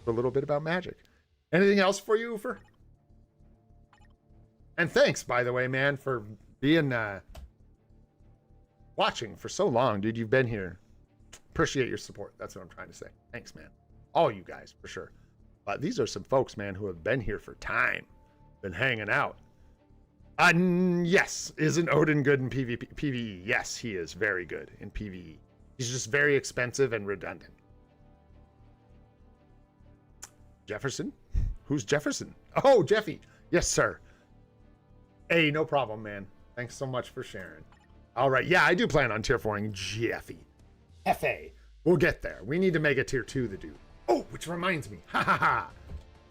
A little bit about Magic. Anything else for you, Ufer? And thanks, by the way, man, for being watching for so long, dude. You've been here. Appreciate your support. That's what I'm trying to say. Thanks, man. All you guys, for sure. But these are some folks, man, who have been here for time. Been hanging out. Yes. Isn't Odin good in PvE? Yes, he is very good in PvE. He's just very expensive and redundant. Jefferson? Who's Jefferson? Oh, Jeffy. Yes, sir. Hey, no problem, man. Thanks so much for sharing. All right. Yeah, I do plan on tier 4ing Jeffy. FA. We'll get there. We need to make a tier 2 the dude. Oh, which reminds me. Ha ha ha.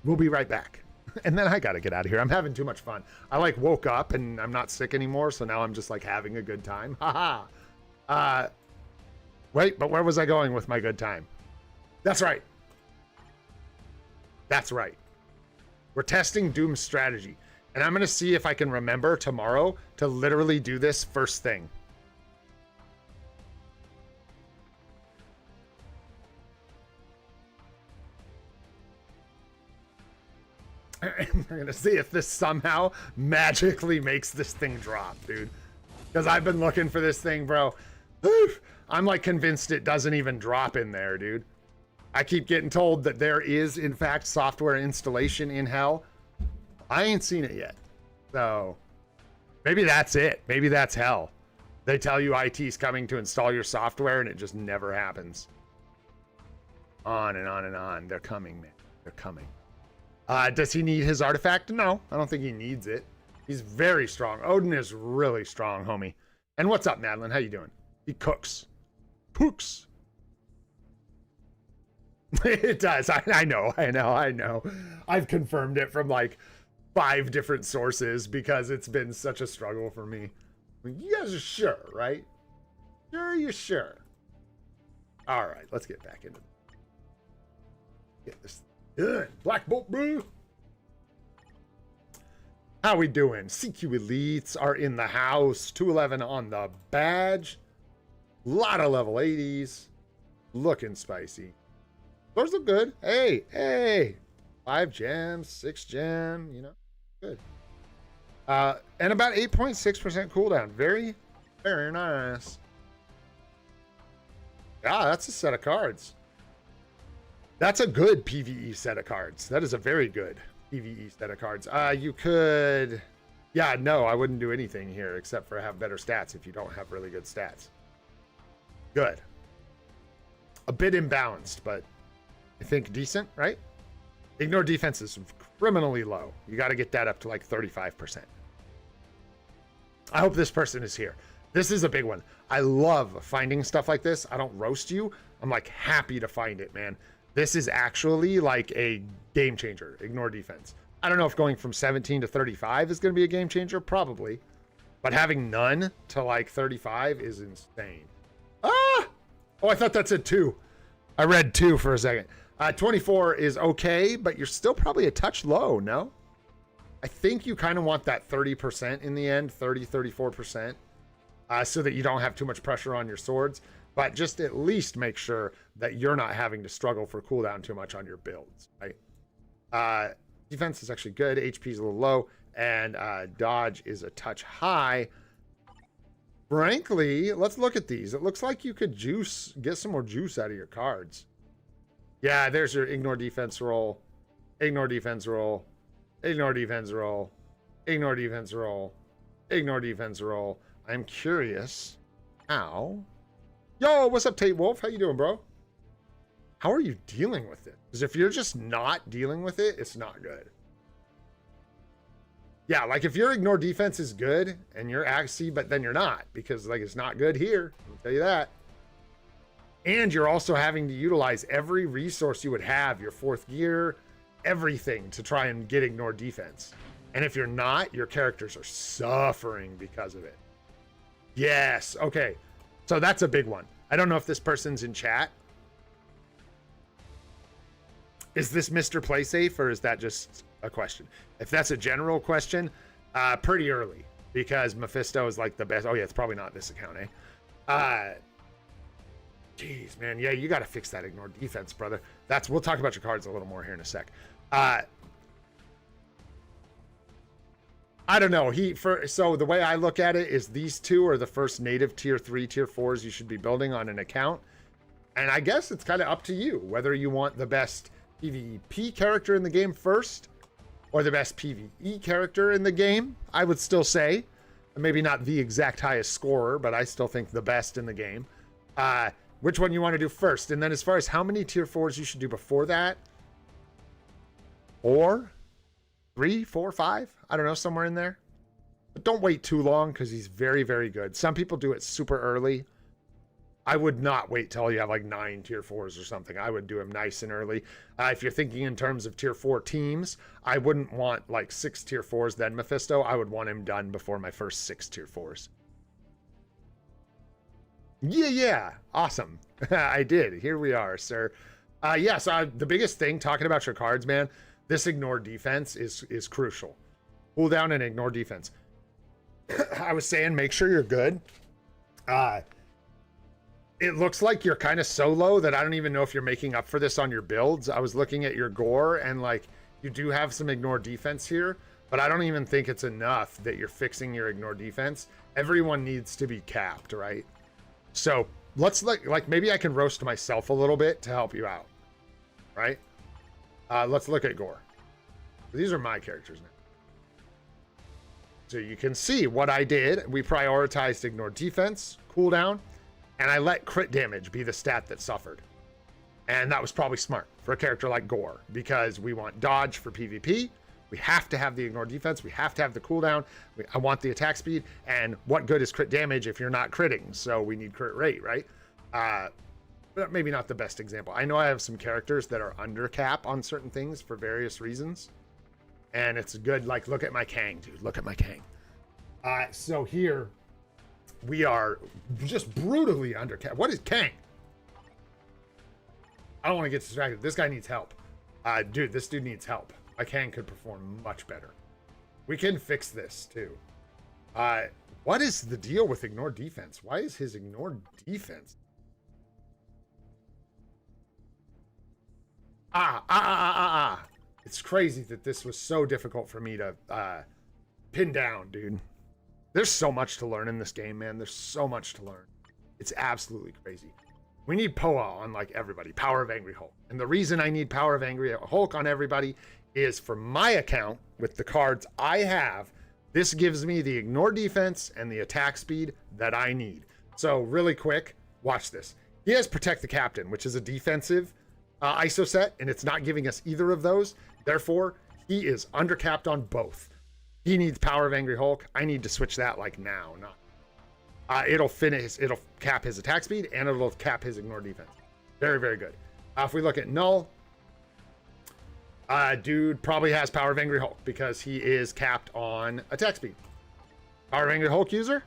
We'll be right back. And then I got to get out of here. I'm having too much fun. I like woke up and I'm not sick anymore. So now I'm just like having a good time. Ha ha. Wait, but where was I going with my good time? That's right. That's right. We're testing Doom's strategy. And I'm going to see if I can remember tomorrow to literally do this first thing. We're going to see if this somehow magically makes this thing drop, dude. Because I've been looking for this thing, bro. I'm like convinced it doesn't even drop in there, dude. I keep getting told that there is, in fact, software installation in hell. I ain't seen it yet. So maybe that's it. Maybe that's hell. They tell you IT's coming to install your software and it just never happens. On and on and on. They're coming, man. They're coming. Does he need his artifact? No, I don't think he needs it. He's very strong. Odin is really strong, homie. And what's up, Madeline? How you doing? He cooks. Cooks. It does. I know. I've confirmed it from like 5 different sources because it's been such a struggle for me. I mean, you guys are sure, right? Sure, you're sure. All right, let's get back into it. Get this done. Black Bolt, bro. How we doing? CQ Elites are in the house. 211 on the badge. Lot of level 80s. Looking spicy. Those look good. Hey. 5 gems, 6 gem, you know, good. And about 8.6% cooldown. Very, very nice. Yeah, that's a set of cards. That's a good PvE set of cards. That is a very good PvE set of cards. You could... Yeah, no, I wouldn't do anything here except for have better stats if you don't have really good stats. Good. A bit imbalanced, but I think decent, right? Ignore defense is criminally low. You got to get that up to like 35%. I hope this person is here. This is a big one. I love finding stuff like this. I don't roast you. I'm like happy to find it, man. This is actually like a game changer. Ignore defense. I don't know if going from 17 to 35 is going to be a game changer. Probably. But having none to like 35 is insane. Ah! Oh, I thought that said 2. I read 2 for a second. 24 is okay, but you're still probably a touch low, no? I think you kind of want that 30% in the end, 30, 34%, so that you don't have too much pressure on your swords. But just at least make sure that you're not having to struggle for cooldown too much on your builds, right? Defense is actually good. HP is a little low, and dodge is a touch high. Frankly, let's look at these. It looks like you could get some more juice out of your cards. Yeah, there's your ignore defense roll. Ignore defense roll. Ignore defense roll. Ignore defense roll. Ignore defense roll. I'm curious how. Yo, what's up, Tate Wolf? How you doing, bro? How are you dealing with it? Because if you're just not dealing with it, it's not good. Yeah, like if your ignore defense is good and you're actually, but then you're not, because like it's not good here. I'll tell you that. And you're also having to utilize every resource you would have, your fourth gear, everything to try and get ignore defense. And if you're not, your characters are suffering because of it. Yes. Okay. So that's a big one. I don't know if this person's in chat. Is this Mr. Playsafe or is that just a question? If that's a general question, pretty early because Mephisto is like the best. Oh yeah, it's probably not this account, eh? Jeez, man. Yeah, you got to fix that ignore defense, brother. We'll talk about your cards a little more here in a sec. I don't know. So the way I look at it is these two are the first native tier 3, tier 4s you should be building on an account. And I guess it's kind of up to you whether you want the best PvP character in the game first or the best PvE character in the game. I would still say, maybe not the exact highest scorer, but I still think the best in the game. Which one you want to do first. And then as far as how many tier 4s you should do before that, 4, 3, 4, 5, I don't know, somewhere in there. But don't wait too long because he's very, very good. Some people do it super early. I would not wait till you have like 9 tier 4s or something. I would do him nice and early. If you're thinking in terms of tier 4 teams, I wouldn't want like 6 tier 4s then Mephisto. I would want him done before my first 6 tier 4s. Yeah. Awesome. I did. Here we are, sir. So the biggest thing, talking about your cards, man, this ignore defense is crucial. Cool down and ignore defense. I was saying, make sure you're good. It looks like you're kind of so low that I don't even know if you're making up for this on your builds. I was looking at your gore and like you do have some ignore defense here, but I don't even think it's enough that you're fixing your ignore defense. Everyone needs to be capped, right? So let's like maybe I can roast myself a little bit to help you out, right? Let's look at gore. These are my characters now. So you can see what I did. We prioritized ignore defense, cooldown, and I let crit damage be the stat that suffered. And that was probably smart for a character like Gore because we want dodge for PvP. We have to have the ignore defense. We have to have the cooldown. I want the attack speed. And what good is crit damage if you're not critting? So we need crit rate, right? But maybe not the best example. I know I have some characters that are under cap on certain things for various reasons. And it's good. Like, look at my Kang, dude. Look at my Kang. So here we are just brutally under cap. What is Kang? I don't want to get distracted. This guy needs help. Dude, this dude needs help. My Kang could perform much better. We can fix this too. What is the deal with ignore defense? Why is his ignore defense? It's crazy that this was so difficult for me to pin down, dude. There's so much to learn in this game, man. There's so much to learn. It's absolutely crazy. We need POA on like everybody. Power of Angry Hulk. And the reason I need Power of Angry Hulk on everybody is for my account with the cards I have. This gives me the ignore defense and the attack speed that I need. So really quick, watch this. He has Protect the Captain, which is a defensive ISO set, and it's not giving us either of those. Therefore, he is undercapped on both. He needs Power of Angry Hulk. I need to switch that like now, not. It'll cap his attack speed and it'll cap his ignore defense. Very, very good. If we look at Null, dude probably has Power of Angry Hulk because he is capped on attack speed. Power of Angry Hulk user?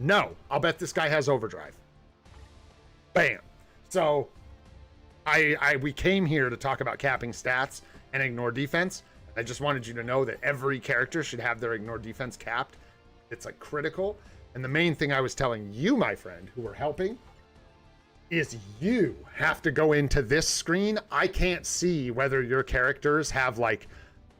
No. I'll bet this guy has Overdrive. Bam. So we came here to talk about capping stats and ignore defense. I just wanted you to know that every character should have their ignore defense capped. It's like critical. And the main thing I was telling you, my friend, who were helping, is you have to go into this screen. I can't see whether your characters have like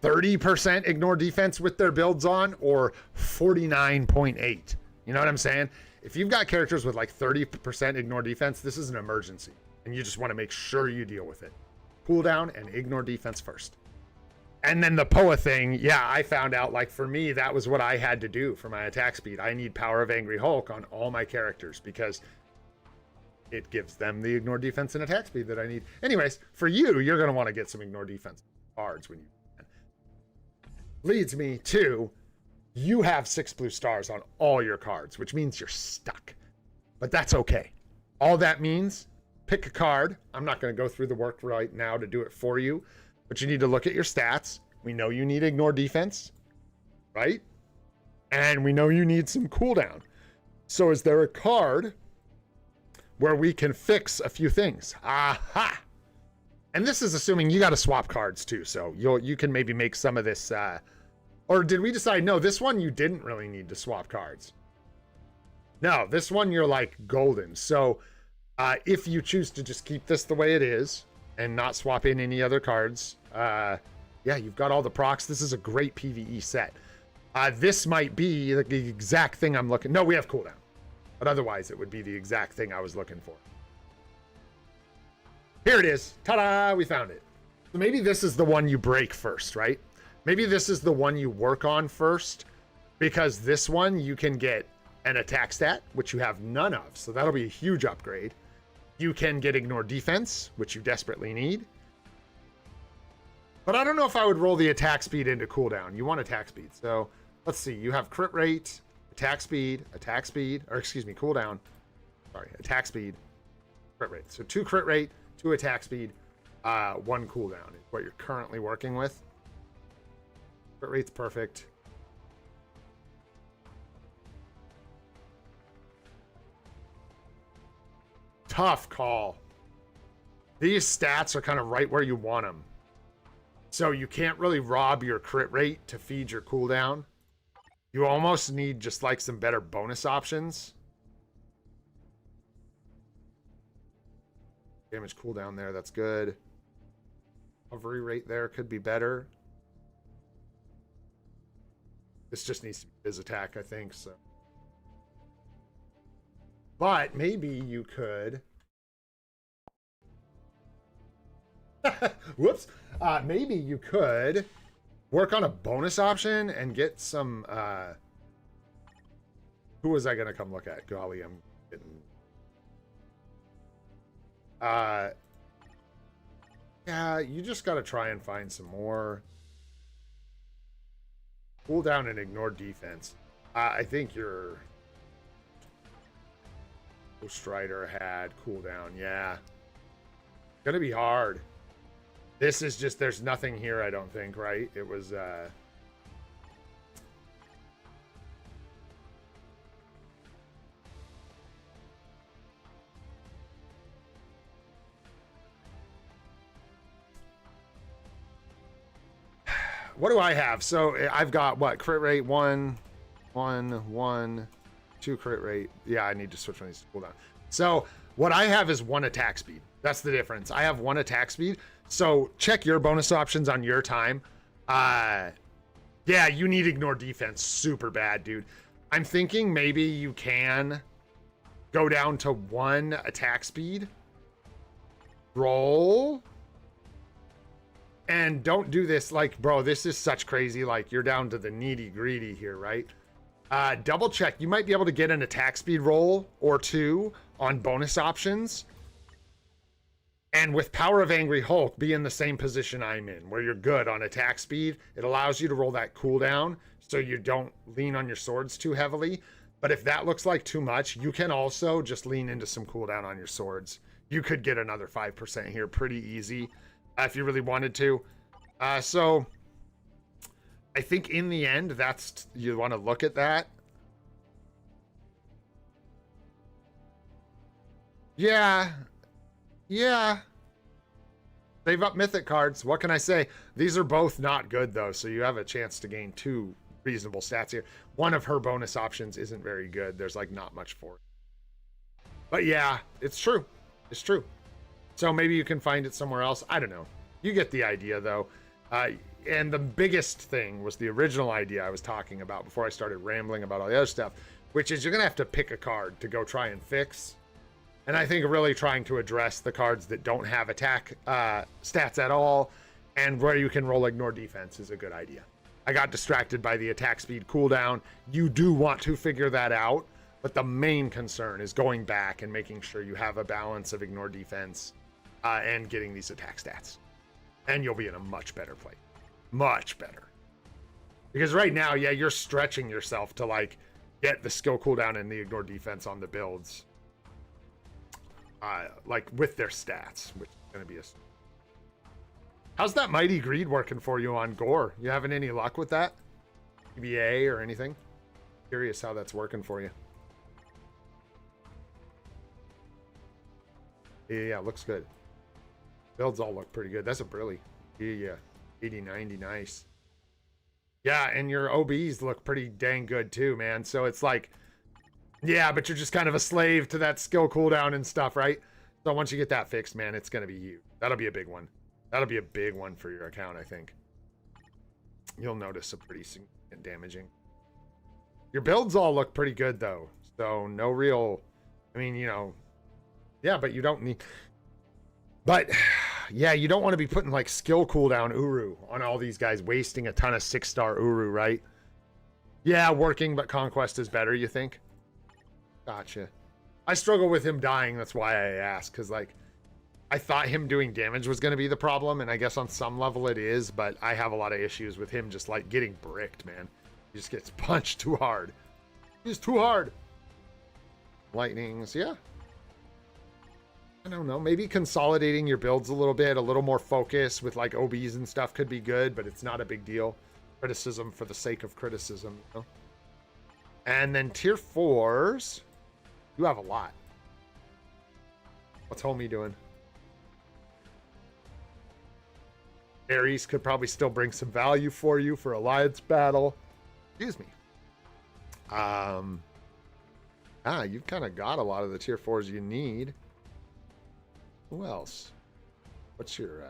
30% ignore defense with their builds on or 49.8. You know what I'm saying? If you've got characters with like 30% ignore defense, this is an emergency. And you just want to make sure you deal with it. Cooldown and ignore defense first. And then the Poa thing, yeah, I found out, like, for me, that was what I had to do for my attack speed. I need Power of Angry Hulk on all my characters because it gives them the ignore defense and attack speed that I need. Anyways, for you, you're going to want to get some ignore defense cards when you can. Leads me to, you have 6 blue stars on all your cards, which means you're stuck. But that's okay. All that means, pick a card. I'm not going to go through the work right now to do it for you. But you need to look at your stats. We know you need ignore defense, right? And we know you need some cooldown. So is there a card where we can fix a few things? Aha! And this is assuming you got to swap cards too. So you can maybe make some of this. Or did we decide, no, this one you didn't really need to swap cards? No, this one you're like golden. So if you choose to just keep this the way it is, and not swap in any other cards. Yeah, you've got all the procs. This is a great PvE set. This might be the exact thing I'm looking... No, we have cooldown. But otherwise, it would be the exact thing I was looking for. Here it is. Ta-da! We found it. So maybe this is the one you break first, right? Maybe this is the one you work on first, because this one you can get an attack stat, which you have none of. So that'll be a huge upgrade. You can get ignore defense, which you desperately need. But I don't know if I would roll the attack speed into cooldown. You want attack speed. So let's see. You have crit rate, attack speed, or excuse me, cooldown. Sorry, attack speed, crit rate. So 2 crit rate, 2 attack speed, 1 cooldown is what you're currently working with. Crit rate's perfect. Tough call. These stats are kind of right where you want them. So you can't really rob your crit rate to feed your cooldown. You almost need just like some better bonus options. Damage cooldown there, that's good. Recovery rate there could be better. This just needs to be his attack, I think, so. But maybe you could... Whoops. Maybe you could work on a bonus option and get some... Who was I going to come look at? Golly, I'm getting... Yeah, you just got to try and find some more... Cooldown and ignore defense. I think your... Strider had cooldown, yeah. Gonna be hard. This is just, there's nothing here, I don't think, right? It was, what do I have? So I've got what? Crit rate 1, 2 crit rate. Yeah, I need to switch one of these to cooldown. So what I have is 1 attack speed. That's the difference. I have 1 attack speed. So check your bonus options on your time. Yeah, you need ignore defense super bad, dude. I'm thinking maybe you can go down to 1 attack speed. Roll. And don't do this like, bro, this is such crazy. Like, you're down to the needy greedy here, right? Double check. You might be able to get an attack speed roll or 2 on bonus options. And with Power of Angry Hulk, be in the same position I'm in, where you're good on attack speed. It allows you to roll that cooldown so you don't lean on your swords too heavily. But if that looks like too much, you can also just lean into some cooldown on your swords. You could get another 5% here pretty easy if you really wanted to. So I think in the end, that's, you want to look at that. Yeah. Yeah. Save up mythic cards. What can I say? These are both not good, though, so you have a chance to gain 2 reasonable stats here. One of her bonus options isn't very good. There's, like, not much for it. But, yeah, it's true. It's true. So maybe you can find it somewhere else. I don't know. You get the idea, though. And the biggest thing was the original idea I was talking about before I started rambling about all the other stuff, which is you're going to have to pick a card to go try and fix. And I think really trying to address the cards that don't have attack stats at all and where you can roll ignore defense is a good idea. I got distracted by the attack speed cooldown. You do want to figure that out, but the main concern is going back and making sure you have a balance of ignore defense and getting these attack stats. And you'll be in a much better place. Much better. Because right now, yeah, you're stretching yourself to like get the skill cooldown and the ignore defense on the builds. Like with their stats, which is going to be a... How's that Mighty Greed working for you on Gore? You having any luck with that? PBA or anything? Curious how that's working for you. Yeah, looks good. Builds all look pretty good. That's a brilly. Yeah, 80, 90, nice. Yeah, and your OBs look pretty dang good too, man. So it's like, yeah, but you're just kind of a slave to that skill cooldown and stuff, right? So once you get that fixed, man, it's going to be huge. That'll be a big one. That'll be a big one for your account, I think. You'll notice a pretty significant damaging. Your builds all look pretty good, though. So no real... I mean, you know... Yeah, but you don't need... But, yeah, you don't want to be putting, like, skill cooldown Uru on all these guys, wasting a ton of 6-star Uru, right? Yeah, working, but Conquest is better, you think? Gotcha. I struggle with him dying, that's why I asked, because, like... I thought him doing damage was going to be the problem, and I guess on some level it is, but I have a lot of issues with him just, like, getting bricked, man. He just gets punched too hard. He's too hard. Lightnings, yeah. I don't know. Maybe consolidating your builds a little bit, a little more focus with, like, OBs and stuff could be good, but it's not a big deal. Criticism for the sake of criticism, you know? And then tier 4s. You have a lot. What's Homie doing? Ares could probably still bring some value for you for Alliance battle. Excuse me. You've kind of got a lot of the tier 4s you need. Who else? What's your...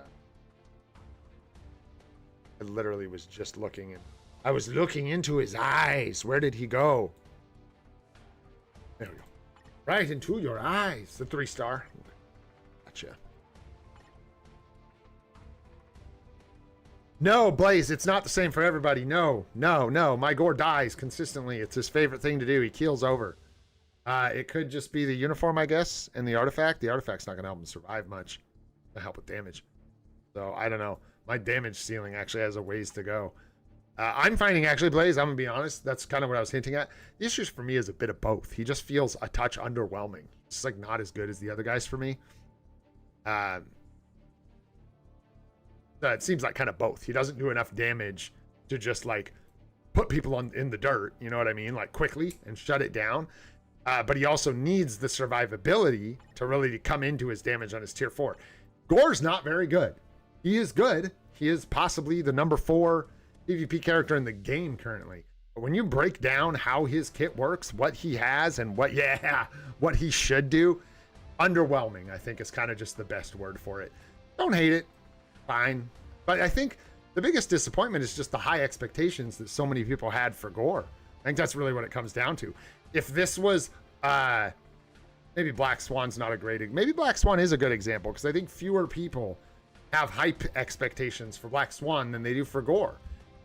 I literally was just looking in. I was looking into his eyes. Where did he go? There we go. Right into your eyes. The 3-star. Gotcha. No, Blaze, it's not the same for everybody. No. My Gore dies consistently. It's his favorite thing to do. He keels over. It could just be the uniform, I guess, and the artifact. The artifact's not going to help him survive much. To help with damage. So, I don't know. My damage ceiling actually has a ways to go. I'm finding, actually, Blaze, I'm going to be honest, that's kind of what I was hinting at. The issues for me is a bit of both. He just feels a touch underwhelming. It's like not as good as the other guys for me. It seems like kind of both. He doesn't do enough damage to just like put people in the dirt, you know what I mean? Like quickly and shut it down. But he also needs the survivability to really come into his damage on his tier 4. Gore's not very good. He is good. He is possibly the number 4 PvP character in the game currently. But when you break down how his kit works, what he has and what he should do, underwhelming, I think is kind of just the best word for it. Don't hate it. Fine. But I think the biggest disappointment is just the high expectations that so many people had for Gore. I think that's really what it comes down to. If this was, maybe Black Swan's not a great, maybe Black Swan is a good example, because I think fewer people have hype expectations for Black Swan than they do for Gore.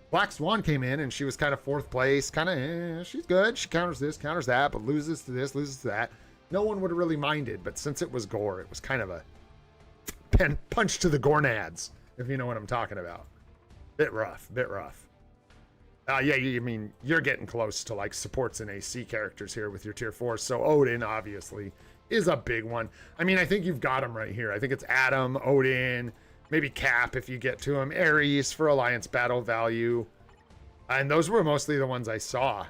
Black Swan came in and she was kind of 4th place, kind of, she's good. She counters this, counters that, but loses to this, loses to that. No one would have really minded, but since it was Gore, it was kind of a punch to the gonads, if you know what I'm talking about. Bit rough. Yeah, you mean you're getting close to like supports and AC characters here with your tier 4. So Odin obviously is a big one. I mean, I think you've got him right here. I think it's Adam, Odin, maybe Cap if you get to him, Ares for Alliance battle value. And those were mostly the ones I saw.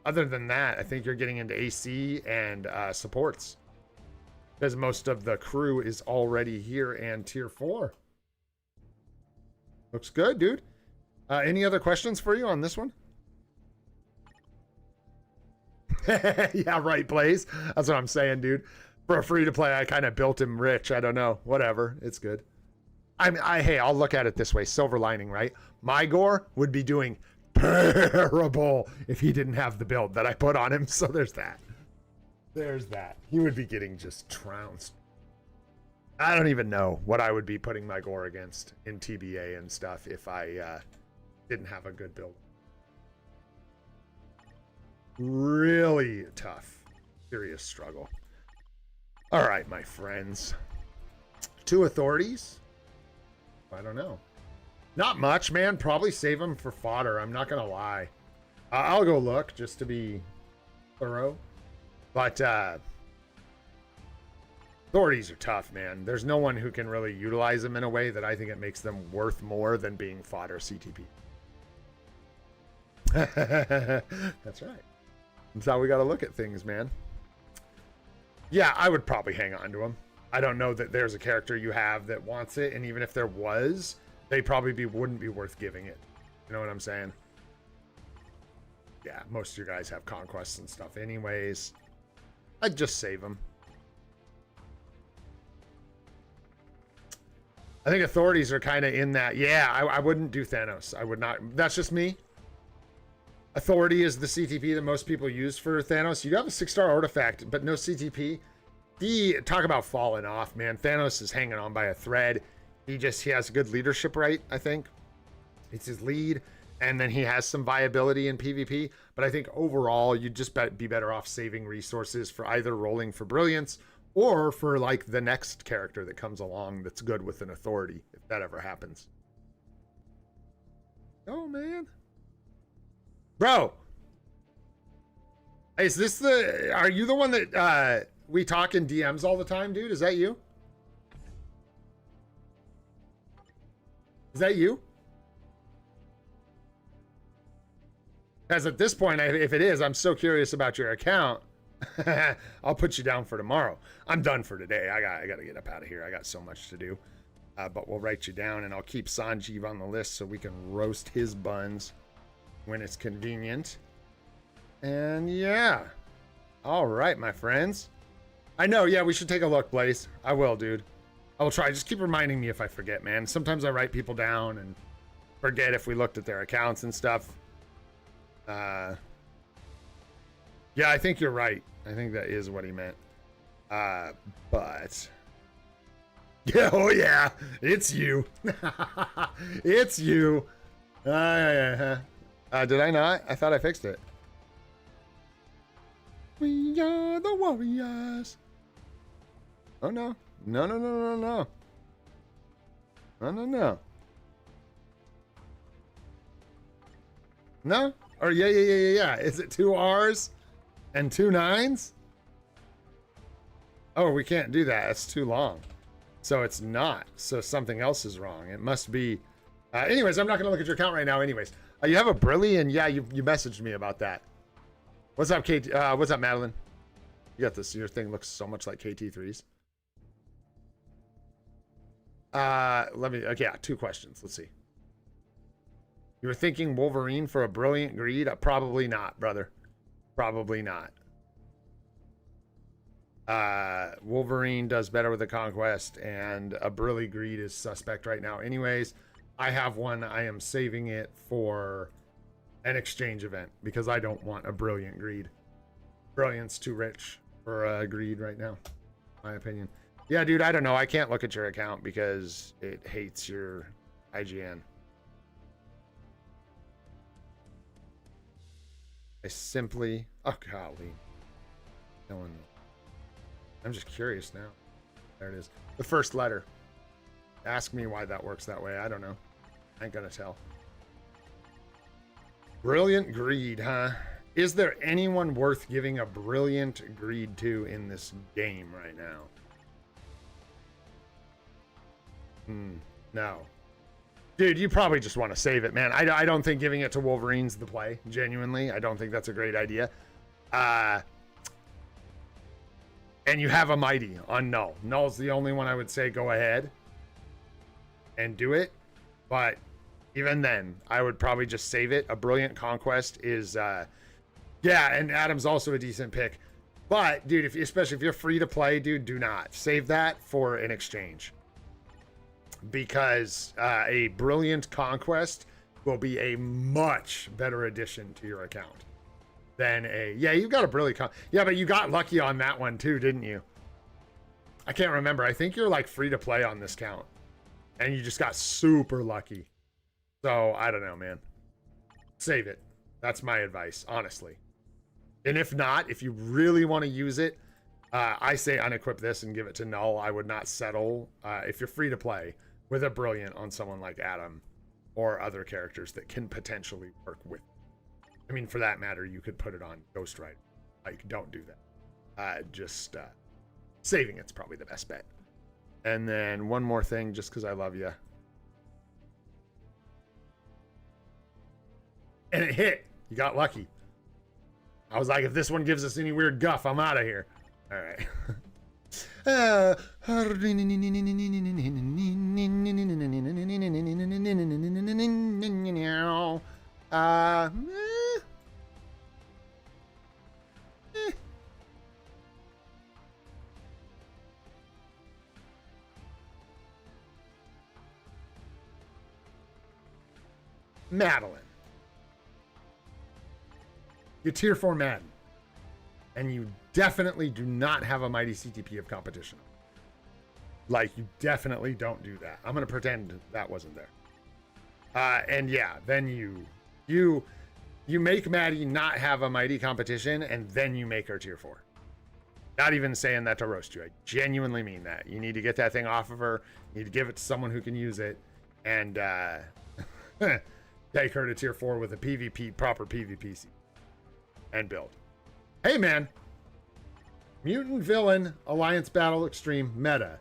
Other than that, I think you're getting into AC and supports. Because most of the crew is already here and tier 4. Looks good, dude. Any other questions for you on this one? Yeah, right, Blaze. That's what I'm saying, dude. For a free-to-play, I kind of built him rich. I don't know. Whatever. It's good. Hey, I'll look at it this way. Silver lining, right? My Gore would be doing terrible if he didn't have the build that I put on him. So there's that. There's that. He would be getting just trounced. I don't even know what I would be putting my gore against in TBA and stuff if I didn't have a good build. Really tough. Serious struggle. All right, my friends. 2 authorities? I don't know. Not much, man. Probably save them for fodder. I'm not going to lie. I'll go look just to be thorough. But authorities are tough, man. There's no one who can really utilize them in a way that I think it makes them worth more than being fodder CTP. That's right. That's how we got to look at things, man. Yeah, I would probably hang on to them. I don't know that there's a character you have that wants it, and even if there was, they probably wouldn't be worth giving it. You know what I'm saying? Yeah, most of your guys have conquests and stuff anyways. I'd just save them. I think authorities are kind of in that. Yeah, I wouldn't do Thanos. I would not. That's just me. Authority is the CTP that most people use for Thanos. You have a 6-star artifact, but no CTP. Talk about falling off, man. Thanos is hanging on by a thread. He has good leadership, right? I think it's his lead, and then he has some viability in PvP. But I think overall, you'd just be better off saving resources for either rolling for brilliance or for like the next character that comes along that's good with an authority, if that ever happens. Oh man, bro. Hey, is this are you the one that we talk in DMs all the time, dude? Is that you? Is that you? As at this point, if it is, I'm so curious about your account. I'll put you down for tomorrow. I'm done for today. I got to get up out of here. I got so much to do. But we'll write you down, and I'll keep Sanjeev on the list so we can roast his buns when it's convenient. And yeah. All right, my friends. I know, yeah, we should take a look, Blaze. I will, dude. I will try. Just keep reminding me if I forget, man. Sometimes I write people down and forget if we looked at their accounts and stuff. Yeah, I think you're right. I think that is what he meant. But yeah, oh yeah, it's you. It's you. Did I not? I thought I fixed it. We are the warriors. Oh no. No. No. No? Or yeah. Is it 2 R's and 2 9s? Oh, we can't do that. It's too long. So it's not. So something else is wrong. It must be. Anyways, I'm not going to look at your account right now anyways. You have a brilliant. Yeah, you messaged me about that. What's up, KT? What's up, Madeline? You got this. Your thing looks so much like KT3's. Okay, yeah, 2 questions. Let's see. You were thinking Wolverine for a brilliant greed? Probably not, brother. Probably not. Wolverine does better with the conquest, and a brilliant greed is suspect right now. Anyways, I have one. I am saving it for an exchange event because I don't want a brilliant greed. Brilliant's too rich for a greed right now, my opinion. Yeah, dude, I don't know. I can't look at your account because it hates your IGN. I simply... Oh, golly. No one... I'm just curious now. There it is. The first letter. Ask me why that works that way. I don't know. I ain't gonna tell. Brilliant greed, huh? Is there anyone worth giving a brilliant greed to in this game right now? No. Dude, you probably just want to save it, man. I don't think giving it to Wolverine's the play. Genuinely, I don't think that's a great idea. And you have a Mighty on Null. Null's the only one I would say go ahead and do it. But even then, I would probably just save it. A Brilliant Conquest is... yeah, and Adam's also a decent pick. But, dude, especially if you're free to play, dude, do not. Save that for an exchange. Because a Brilliant Conquest will be a much better addition to your account than a... Yeah, you've got a Brilliant Yeah, but you got lucky on that one too, didn't you? I can't remember. I think you're like free to play on this count. And you just got super lucky. So, I don't know, man. Save it. That's my advice, honestly. And if not, if you really want to use it, I say unequip this and give it to null. I would not settle, if you're free to play, with a brilliant on someone like Adam or other characters that can potentially work with. I mean, for that matter, you could put it on Ghost Rider. Like, don't do that. Saving it's probably the best bet. And then one more thing, just because I love you. And it hit. You got lucky. I was like, if this one gives us any weird guff, I'm out of here. All right. Madeline. You're tier 4 Madden. And you definitely do not have a mighty CTP of competition. Like, you definitely don't do that. I'm going to pretend that wasn't there. And yeah, then you make Maddie not have a mighty competition, and then you make her tier 4. Not even saying that to roast you. I genuinely mean that. You need to get that thing off of her. You need to give it to someone who can use it. And take her to tier 4 with a PvP, proper PvP and build. Hey, man. Mutant Villain Alliance Battle Extreme meta.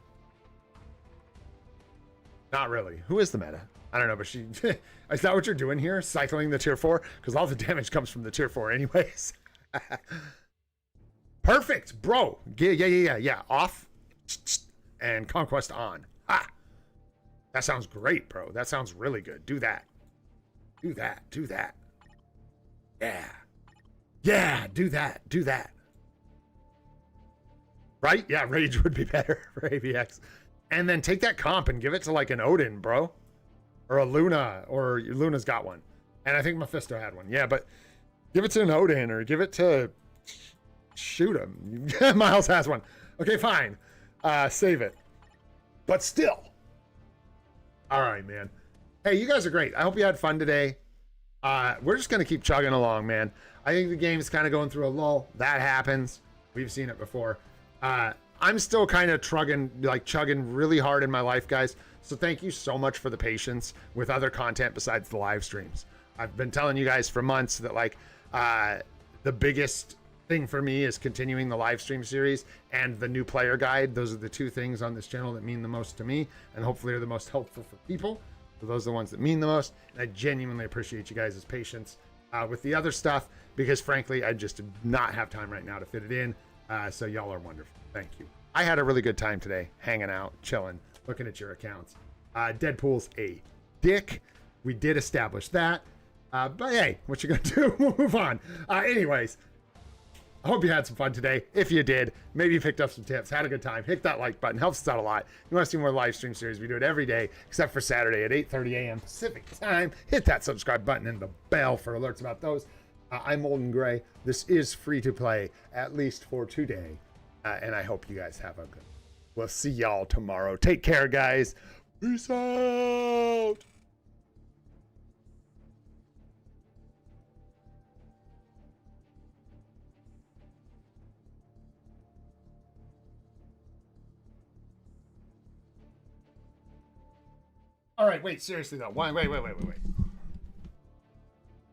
Not really. Who is the meta? I don't know, but she... Is that what you're doing here? Cycling the tier 4? Because all the damage comes from the tier 4 anyways. Perfect, bro. Yeah. Off. And Conquest on. Ha! That sounds great, bro. That sounds really good. Do that. Do that. Yeah, do that. Right? Yeah, Rage would be better for AVX. And then take that comp and give it to like an Odin, bro. Or a Luna. Or Luna's got one. And I think Mephisto had one. Yeah, but give it to an Odin or give it to... Shoot him. Miles has one. Okay, fine. Save it. But still. All right, man. Hey, you guys are great. I hope you had fun today. We're just going to keep chugging along, man. I think the game's kind of going through a lull. That happens. We've seen it before. I'm still kind of chugging really hard in my life, guys. So thank you so much for the patience with other content besides the live streams. I've been telling you guys for months that the biggest thing for me is continuing the live stream series and the new player guide. Those are the two things on this channel that mean the most to me and hopefully are the most helpful for people. So those are the ones that mean the most. And I genuinely appreciate you guys' patience with the other stuff because frankly, I just do not have time right now to fit it in. So y'all are wonderful. Thank you. I had a really good time today, hanging out, chilling, looking at your accounts. Deadpool's a dick. We did establish that. But hey, what you gonna do? We'll move on. Anyways, I hope you had some fun today. If you did, maybe you picked up some tips, had a good time, hit that like button, helps us out a lot. You want to see more live stream series, we do it every day, except for Saturday at 8:30 a.m. Pacific time. Hit that subscribe button and the bell for alerts about those. I'm Molden Gray. This is free to play, at least for today. And I hope you guys have a good one. We'll see y'all tomorrow. Take care, guys. Peace out. All right, wait, seriously though. Wait.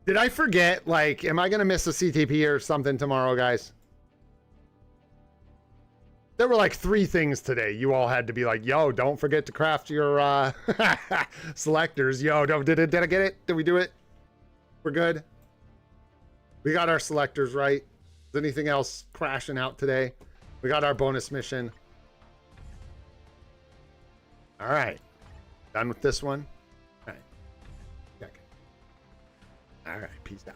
Did I forget, am I going to miss a CTP or something tomorrow, guys? There were 3 things today. You all had to be like, yo, don't forget to craft your selectors. Yo, did I get it? Did we do it? We're good? We got our selectors right. Is anything else crashing out today? We got our bonus mission. All right. Done with this one? All right. Okay. All right. Peace out.